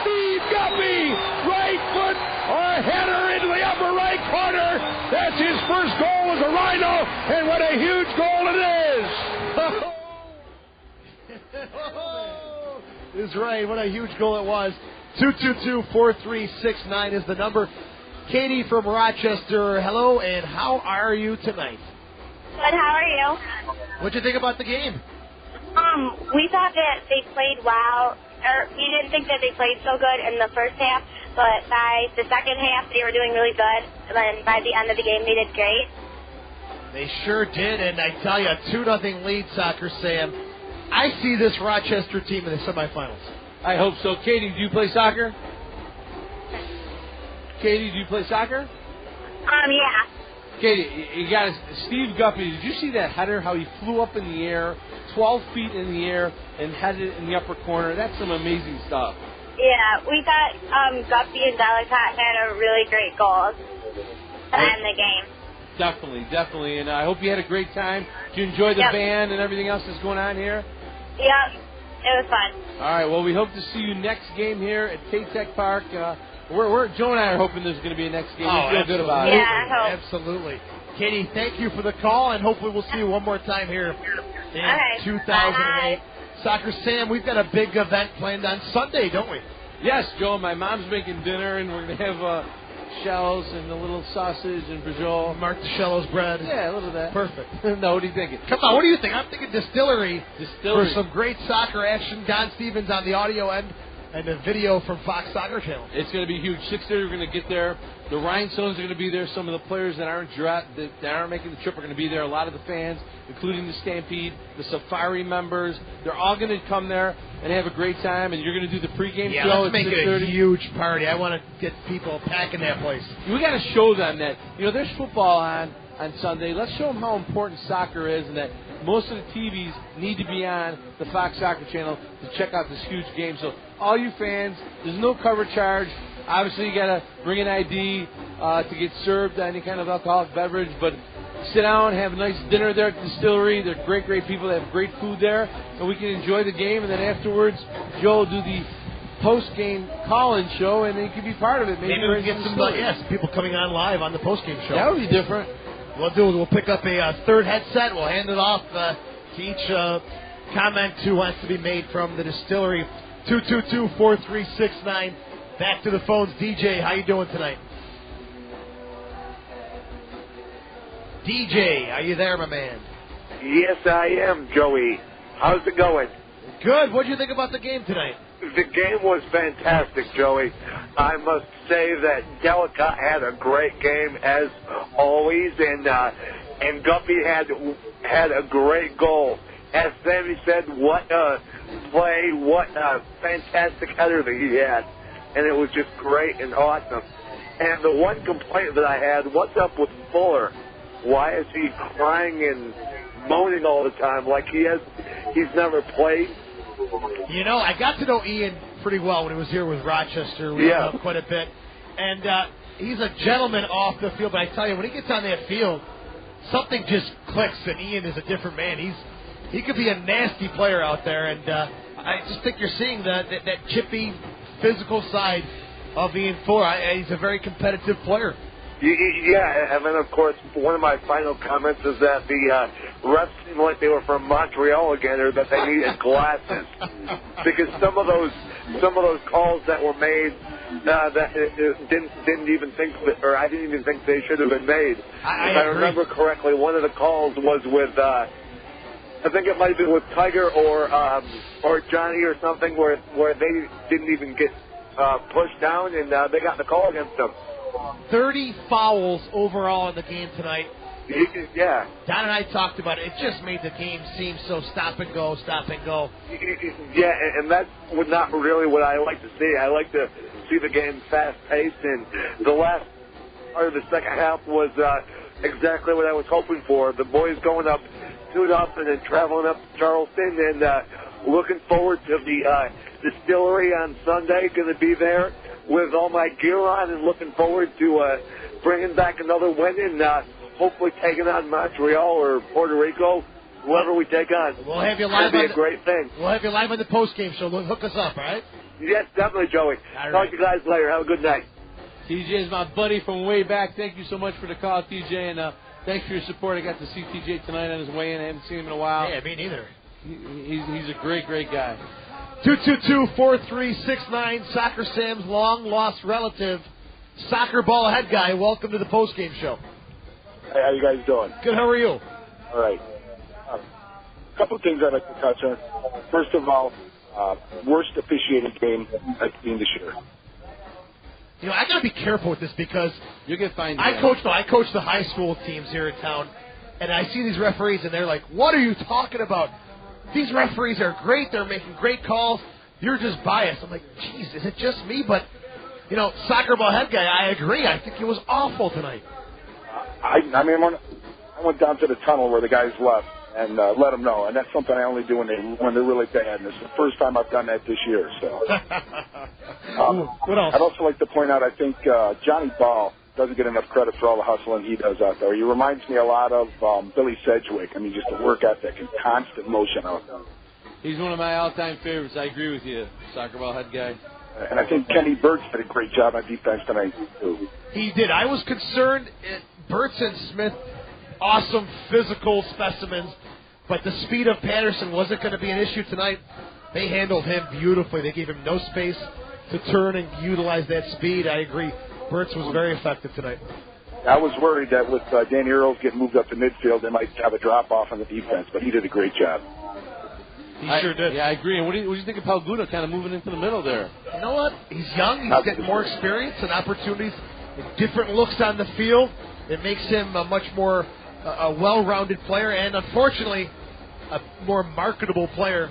Steve Guppy, right foot, a header into the upper right corner. That's his first goal as a Rhino, and what a huge goal it is! Is right. What a huge goal it was. 222-4369 is the number. Katie from Rochester, hello, and how are you tonight? Good, how are you? What'd you think about the game? We thought that they played well, or we didn't think that they played so good in the first half, but by the second half they were doing really good, and then by the end of the game they did great. They sure did, and I tell you, a 2-0 lead, Soccer Sam. I see this Rochester team in the semifinals. I hope so. Katie, do you play soccer? Katie, do you play soccer? Yeah. Katie, you got Steve Guppy. Did you see that header? How he flew up in the air, 12 feet in the air, and headed in the upper corner. That's some amazing stuff. Yeah, we thought Guppy and Delicott had a really great goal to end the game. Definitely. And I hope you had a great time. Did you enjoy the band and everything else that's going on here? Yep. It was fun. All right, well, we hope to see you next game here at K-Tech Park. Joe and I are hoping there's going to be a next game. We feel good about it. Yeah, I hope. Absolutely. Katie, thank you for the call, and hopefully we'll see you one more time here in 2008. Bye. Soccer Sam, we've got a big event planned on Sunday, don't we? Yes, Joe. My mom's making dinner, and we're going to have shells and a little sausage and brajol. Mark DeShello's bread. Yeah, a little of that. Perfect. No, what are you thinking? Come on, what do you think? I'm thinking distillery. Distillery. For some great soccer action. Don Stevens on the audio end and the video from Fox Soccer Channel. It's going to be huge. 6:30 we're going to get there. The Rhinestones are going to be there. Some of the players that aren't making the trip are going to be there. A lot of the fans, including the Stampede, the Safari members, they're all going to come there and have a great time. And you're going to do the pregame show let's at make 6:30. it a huge party. I want to get people packing that place. We got to show them that, there's football on Sunday. Let's show them how important soccer is and that most of the TVs need to be on the Fox Soccer Channel to check out this huge game. So all you fans, there's no cover charge. Obviously, you got to bring an ID to get served any kind of alcoholic beverage, but sit down, have a nice dinner there at the distillery. They're great, great people. They have great food there, and we can enjoy the game. And then afterwards, Joe will do the post-game call-in show, and then you can be part of it. Maybe we can get some people coming on live on the post-game show. That would be different. What we'll do is we'll pick up a third headset. We'll hand it off to each comment who wants to be made from the distillery. 222-4369. Back to the phones. DJ, how you doing tonight? DJ, are you there, my man? Yes, I am, Joey. How's it going? Good. What did you think about the game tonight? The game was fantastic, Joey. I must say that Delica had a great game as always, and Guppy had a great goal. As Sammy said, what a play, what a fantastic header that he had, and it was just great and awesome. And the one complaint that I had, what's up with Fuller? Why is he crying and moaning all the time like he's never played? I got to know Ian pretty well when he was here with Rochester. We hung out quite a bit. And he's a gentleman off the field, but I tell you, when he gets on that field, something just clicks, and Ian is a different man. He could be a nasty player out there, and I just think you're seeing that chippy, physical side of Ian Fuller. He's a very competitive player. Yeah, and then, of course, one of my final comments is that the refs seemed like they were from Montreal again, or that they needed glasses, because some of those calls that were made that didn't even think that, or I didn't even think they should have been made. If I remember correctly, one of the calls was with I think it might have been with Tiger or Johnny or something, where they didn't even get pushed down, and they got the call against them. 30 fouls overall in the game tonight. Yeah. Don and I talked about it. It just made the game seem so stop and go. Yeah, and that's not really what I like to see. I like to see the game fast-paced, and the last part of the second half was exactly what I was hoping for. The boys going up 2-0 and then traveling up to Charleston, and looking forward to the distillery on Sunday. Going to be there with all my gear on and looking forward to bringing back another win and hopefully taking on Montreal or Puerto Rico, whoever we take on. We'll have you live. That'll be a great thing. We'll have you live on the post-game show. Hook us up, all right? Yes, definitely, Joey. All Talk right. to you guys later. Have a good night. TJ is my buddy from way back. Thank you so much for the call, TJ, and thanks for your support. I got to see TJ tonight on his way in. I haven't seen him in a while. Yeah, me neither. He's a great, great guy. 222-4369, Soccer Sam's long-lost relative, soccer ball head guy. Welcome to the post-game show. Hey, how you guys doing? Good, how are you? All right. A couple of things I'd like to touch on. First of all, worst officiating game I've seen this year. I got to be careful with this because you get fined. I coach the high school teams here in town, and I see these referees, and they're like, "What are you talking about? These referees are great. They're making great calls. You're just biased." I'm like, "Geez, is it just me?" But soccer ball head guy, I agree. I think it was awful tonight. I mean, when I went down to the tunnel where the guys left and let them know, and that's something I only do when they're really bad. And it's the first time I've done that this year. So, what else? I'd also like to point out, I think Johnny Ball doesn't get enough credit for all the hustling he does out there. He reminds me a lot of Billy Sedgwick. I mean, just the work ethic and constant motion out there. He's one of my all-time favorites. I agree with you, soccer ball head guy. And I think Kenny Burts did a great job on defense tonight, too. He did. I was concerned. Burts and Smith, awesome physical specimens, but the speed of Patterson wasn't going to be an issue tonight. They handled him beautifully. They gave him no space to turn and utilize that speed. I agree. Burtz was very effective tonight. I was worried that with Danny Earls getting moved up to midfield, they might have a drop-off on the defense, but he did a great job. He sure did. Yeah, I agree. And what do you think of Palguda kind of moving into the middle there? You know what? He's young. He's getting more experience and opportunities, different looks on the field. It makes him a much more a well-rounded player, and unfortunately, a more marketable player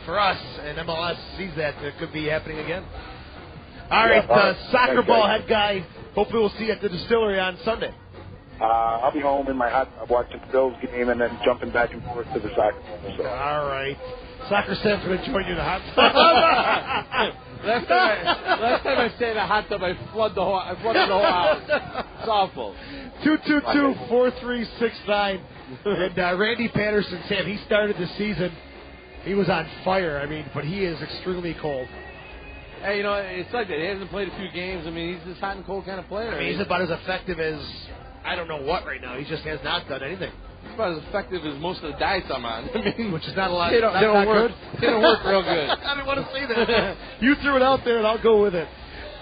for us. And MLS sees that. It could be happening again. All right, soccer ball head guy. Hopefully we'll see you at the Distillery on Sunday. I'll be home in my hot tub watching the Bills game and then jumping back and forth to the soccer. So. All right. Soccer Sam's going to join you in the hot tub. last time I stayed in a hot tub, I flooded the whole house. It's awful. 222-4369. And Randy Patterson, Sam, he started the season. He was on fire. I mean, but he is extremely cold. Hey, you know, it's like that. He hasn't played a few games. I mean, he's this hot and cold kind of player. I mean, he's about as effective as I don't know what right now. He just has not done anything. He's about as effective as most of the diets I'm on. I mean, which is not a lot. They don't work. Good. They don't work real good. I didn't want to say that. You threw it out there, and I'll go with it.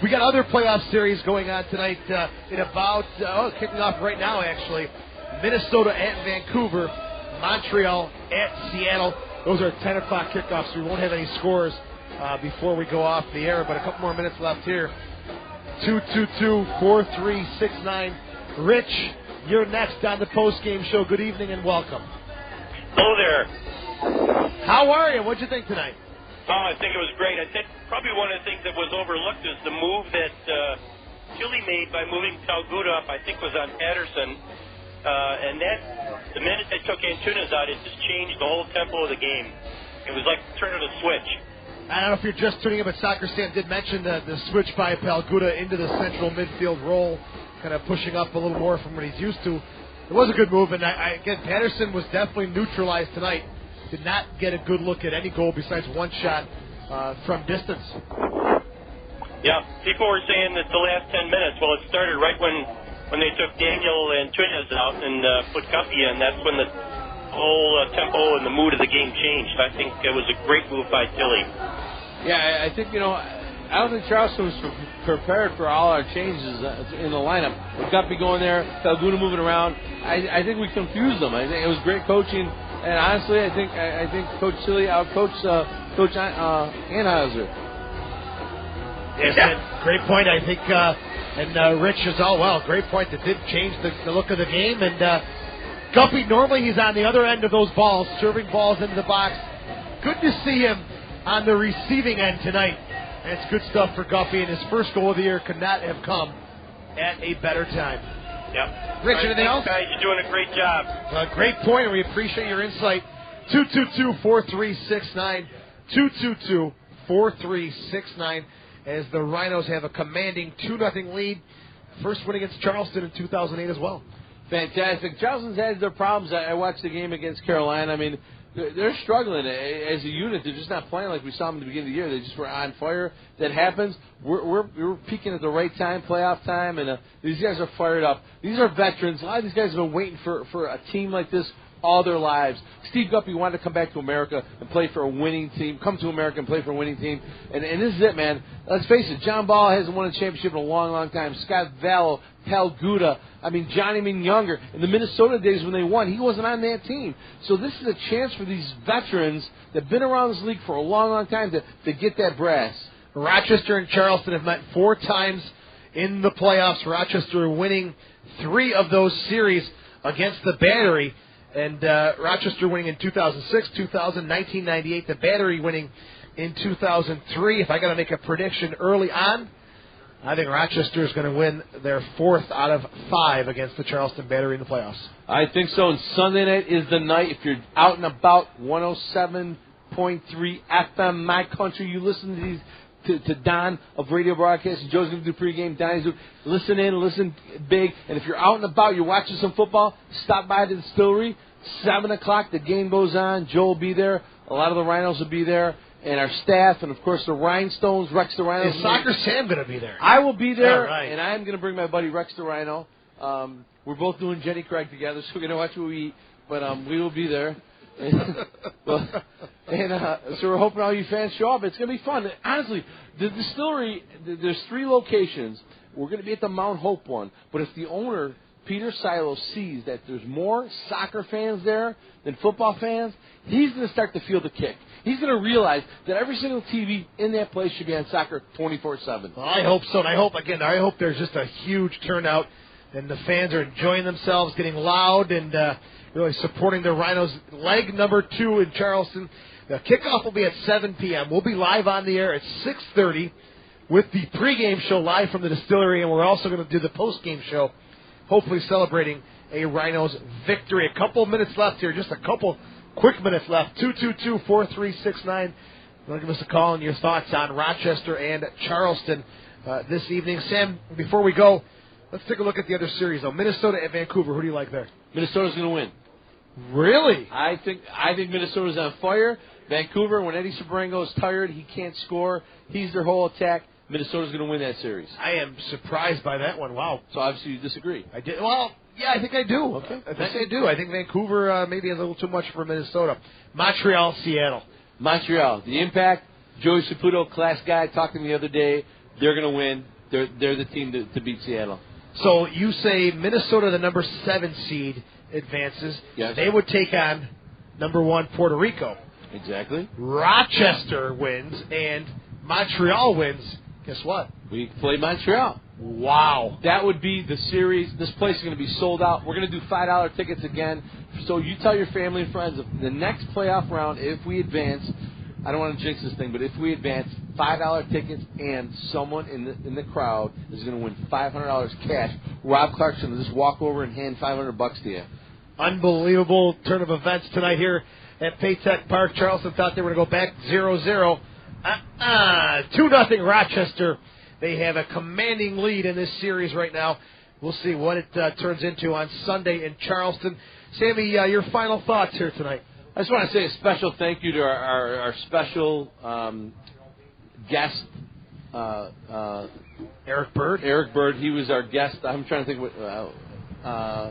We got other playoff series going on tonight. In about kicking off right now, actually. Minnesota at Vancouver, Montreal at Seattle. Those are 10 o'clock kickoffs. So we won't have any scores before we go off the air, but a couple more minutes left here. 222-4369. Rich, you're next on the post-game show. Good evening and welcome. Hello there. How are you? What'd you think tonight? Oh, I think it was great. I think probably one of the things that was overlooked is the move that Chile made by moving Palguda up, I think was on Patterson. And that, the minute they took Antunes out, it just changed the whole tempo of the game. It was like turning a switch. I don't know if you're just tuning in, but Soccer Sam did mention the switch by Palguda into the central midfield role, kind of pushing up a little more from what he's used to. It was a good move, and again, Patterson was definitely neutralized tonight. Did not get a good look at any goal besides one shot from distance. Yeah, people were saying that the last 10 minutes, well, it started right when they took Daniel Antunes out and put Guppy in. That's when the whole tempo and the mood of the game changed. I think it was a great move by Tilly. Yeah, I think, I don't think Charleston was prepared for all our changes in the lineup. With Guppy going there, Palguda moving around, I think we confused them. I think it was great coaching, and honestly, I think Coach Tilly outcoached Coach Anheuser. Yes, great point. I think, and Rich as well. Great point. That did change the look of the game, and Guppy, normally he's on the other end of those balls, serving balls into the box. Good to see him on the receiving end tonight. And it's good stuff for Guppy, and his first goal of the year could not have come at a better time. Yep. Rich, anything else? Guys, you're doing a great job. Great point, and we appreciate your insight. 222-4369. 222-4369. As the Rhinos have a commanding 2-0 lead. First win against Charleston in 2008 as well. Fantastic. Charleston's had their problems. I watched the game against Carolina. I mean, they're struggling as a unit. They're just not playing like we saw them at the beginning of the year. They just were on fire. That happens. We're peaking at the right time, playoff time, and these guys are fired up. These are veterans. A lot of these guys have been waiting for a team like this all their lives. Steve Guppy wanted to come back to America and play for a winning team, come to America and play for a winning team. And this is it, man. Let's face it, John Ball hasn't won a championship in a long, long time. Scott Vallow, Palguda, Johnny Min Younger. In the Minnesota days when they won, he wasn't on that team. So this is a chance for these veterans that have been around this league for a long, long time to get that brass. Rochester and Charleston have met 4 times in the playoffs. Rochester winning 3 of those series against the Battery. And Rochester winning in 2006, 2000, 1998. The Battery winning in 2003. If I got to make a prediction early on, I think Rochester is going to win their 4th out of 5 against the Charleston Battery in the playoffs. I think so. And Sunday night is the night. If you're out and about, 107.3 FM, My Country, you listen to these. To Don of radio broadcasting. Joe's going to do pregame. Donnie's doing. Listen in, listen big. And if you're out and about, you're watching some football, stop by the Distillery. 7 o'clock, the game goes on. Joe will be there. A lot of the Rhinos will be there. And our staff, and of course the Rhinestones, Rex the Rhino. Is Soccer Sam going to be there? I will be there, right. And I'm going to bring my buddy Rex the Rhino. We're both doing Jenny Craig together, so we're going to watch what we eat. But we will be there. So we're hoping all you fans show up. It's going to be fun. Honestly, the distillery, there's 3 locations. We're going to be at the Mount Hope one. But if the owner, Peter Silo, sees that there's more soccer fans there than football fans, he's going to start to feel the kick. He's going to realize that every single TV in that place should be on soccer 24/7. Well, I hope so. And I hope there's just a huge turnout, and the fans are enjoying themselves, getting loud, and really supporting the Rhinos. Leg number 2 in Charleston. The kickoff will be at 7 p.m. We'll be live on the air at 6:30 with the pregame show live from the distillery, and we're also going to do the postgame show, hopefully celebrating a Rhinos victory. A couple minutes left here, just a couple quick minutes left. 222-4369. You want to give us a call and your thoughts on Rochester and Charleston this evening. Sam, before we go, let's take a look at the other series, though. Minnesota and Vancouver. Who do you like there? Minnesota's going to win. Really? I think Minnesota's on fire. Vancouver, when Eddie Sabrango is tired, he can't score. He's their whole attack. Minnesota's going to win that series. I am surprised by that one. Wow. So obviously you disagree. I did. Well, yeah, I think I do. Okay. I think I do. I think Vancouver maybe a little too much for Minnesota. Montreal, Seattle. Montreal, the Impact. Joey Saputo, class guy, talked to me the other day. They're going to win. They're the team to beat Seattle. So you say Minnesota, the number 7 seed, advances. Yes. They would take on number 1 Puerto Rico. Exactly. Rochester wins and Montreal wins. Guess what? We play Montreal. Wow. That would be the series. This place is going to be sold out. We're going to do $5 tickets again. So you tell your family and friends, if the next playoff round, if we advance, I don't want to jinx this thing, but if we advance, $5 tickets and someone in the crowd is going to win $500 cash. Rob Clarkson will just walk over and hand $500 to you. Unbelievable turn of events tonight here at Paytech Park. Charleston thought they were going to go back 0-0. 2-0 Rochester. They have a commanding lead in this series right now. We'll see what it turns into on Sunday in Charleston. Sammy, your final thoughts here tonight. I just want to say a special thank you to our special guest, Eric Bird. Eric Bird. He was our guest. I'm trying to think what.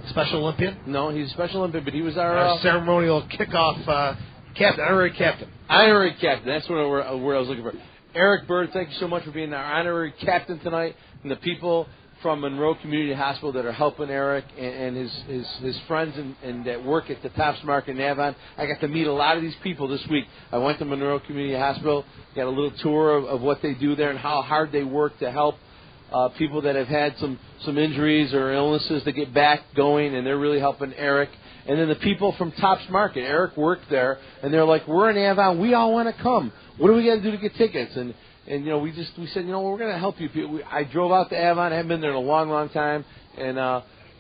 Special Olympian? No, he's a Special Olympian, but he was our ceremonial kickoff captain, honorary captain. Honorary captain. That's what word I was looking for. Eric Bird, thank you so much for being our honorary captain tonight, and the people from Monroe Community Hospital that are helping Eric and his friends and that work at the Tops Market in Avon. I got to meet a lot of these people this week. I went to Monroe Community Hospital, got a little tour of what they do there and how hard they work to help people that have had some injuries or illnesses to get back going, and they're really helping Eric. And then the people from Tops Market, Eric worked there, and they're like, we're in Avon, we all want to come. What do we got to do to get tickets? And you know, we said, you know, we're going to help you. I drove out to Avon. I haven't been there in a long, long time. And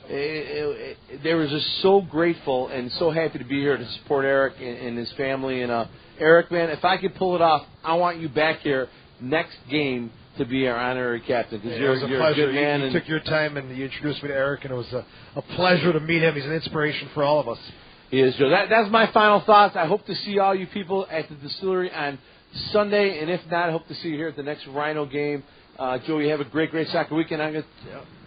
they were just so grateful and so happy to be here to support Eric and his family. And Eric, man, if I could pull it off, I want you back here next game to be our honorary captain. Because you're a good man. You took your time and you introduced me to Eric, and it was a pleasure to meet him. He's an inspiration for all of us. He is, Joe. That's my final thoughts. I hope to see all you people at the distillery on Sunday, and if not, I hope to see you here at the next Rhino game. Joe, you have a great, great soccer weekend.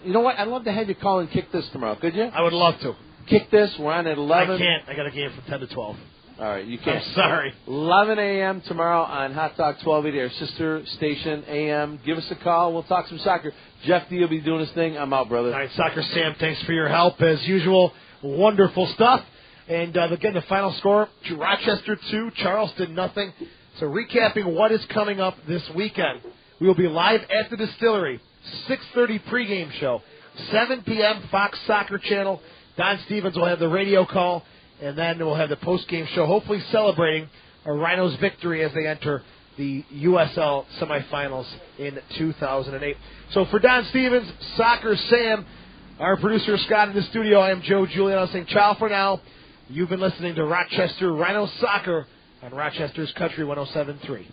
You know what? I'd love to have you call and kick this tomorrow. Could you? I would love to. Kick this. We're on at 11. I can't. I got a game from 10 to 12. All right, you can't. I'm sorry. 11 a.m. tomorrow on Hot Talk 1280, our sister station, AM. Give us a call. We'll talk some soccer. Jeff D will be doing his thing. I'm out, brother. All right, Soccer Sam, thanks for your help. As usual, wonderful stuff. And again, the final score, Rochester 2, Charleston nothing. So recapping what is coming up this weekend. We will be live at the distillery, 6:30 pregame show, 7 p.m. Fox Soccer Channel. Don Stevens will have the radio call, and then we'll have the postgame show, hopefully celebrating a Rhinos victory as they enter the USL semifinals in 2008. So for Don Stevens, Soccer Sam, our producer Scott in the studio, I am Joe Giuliano saying ciao for now. You've been listening to Rochester Rhino Soccer on Rochester's Country 107.3.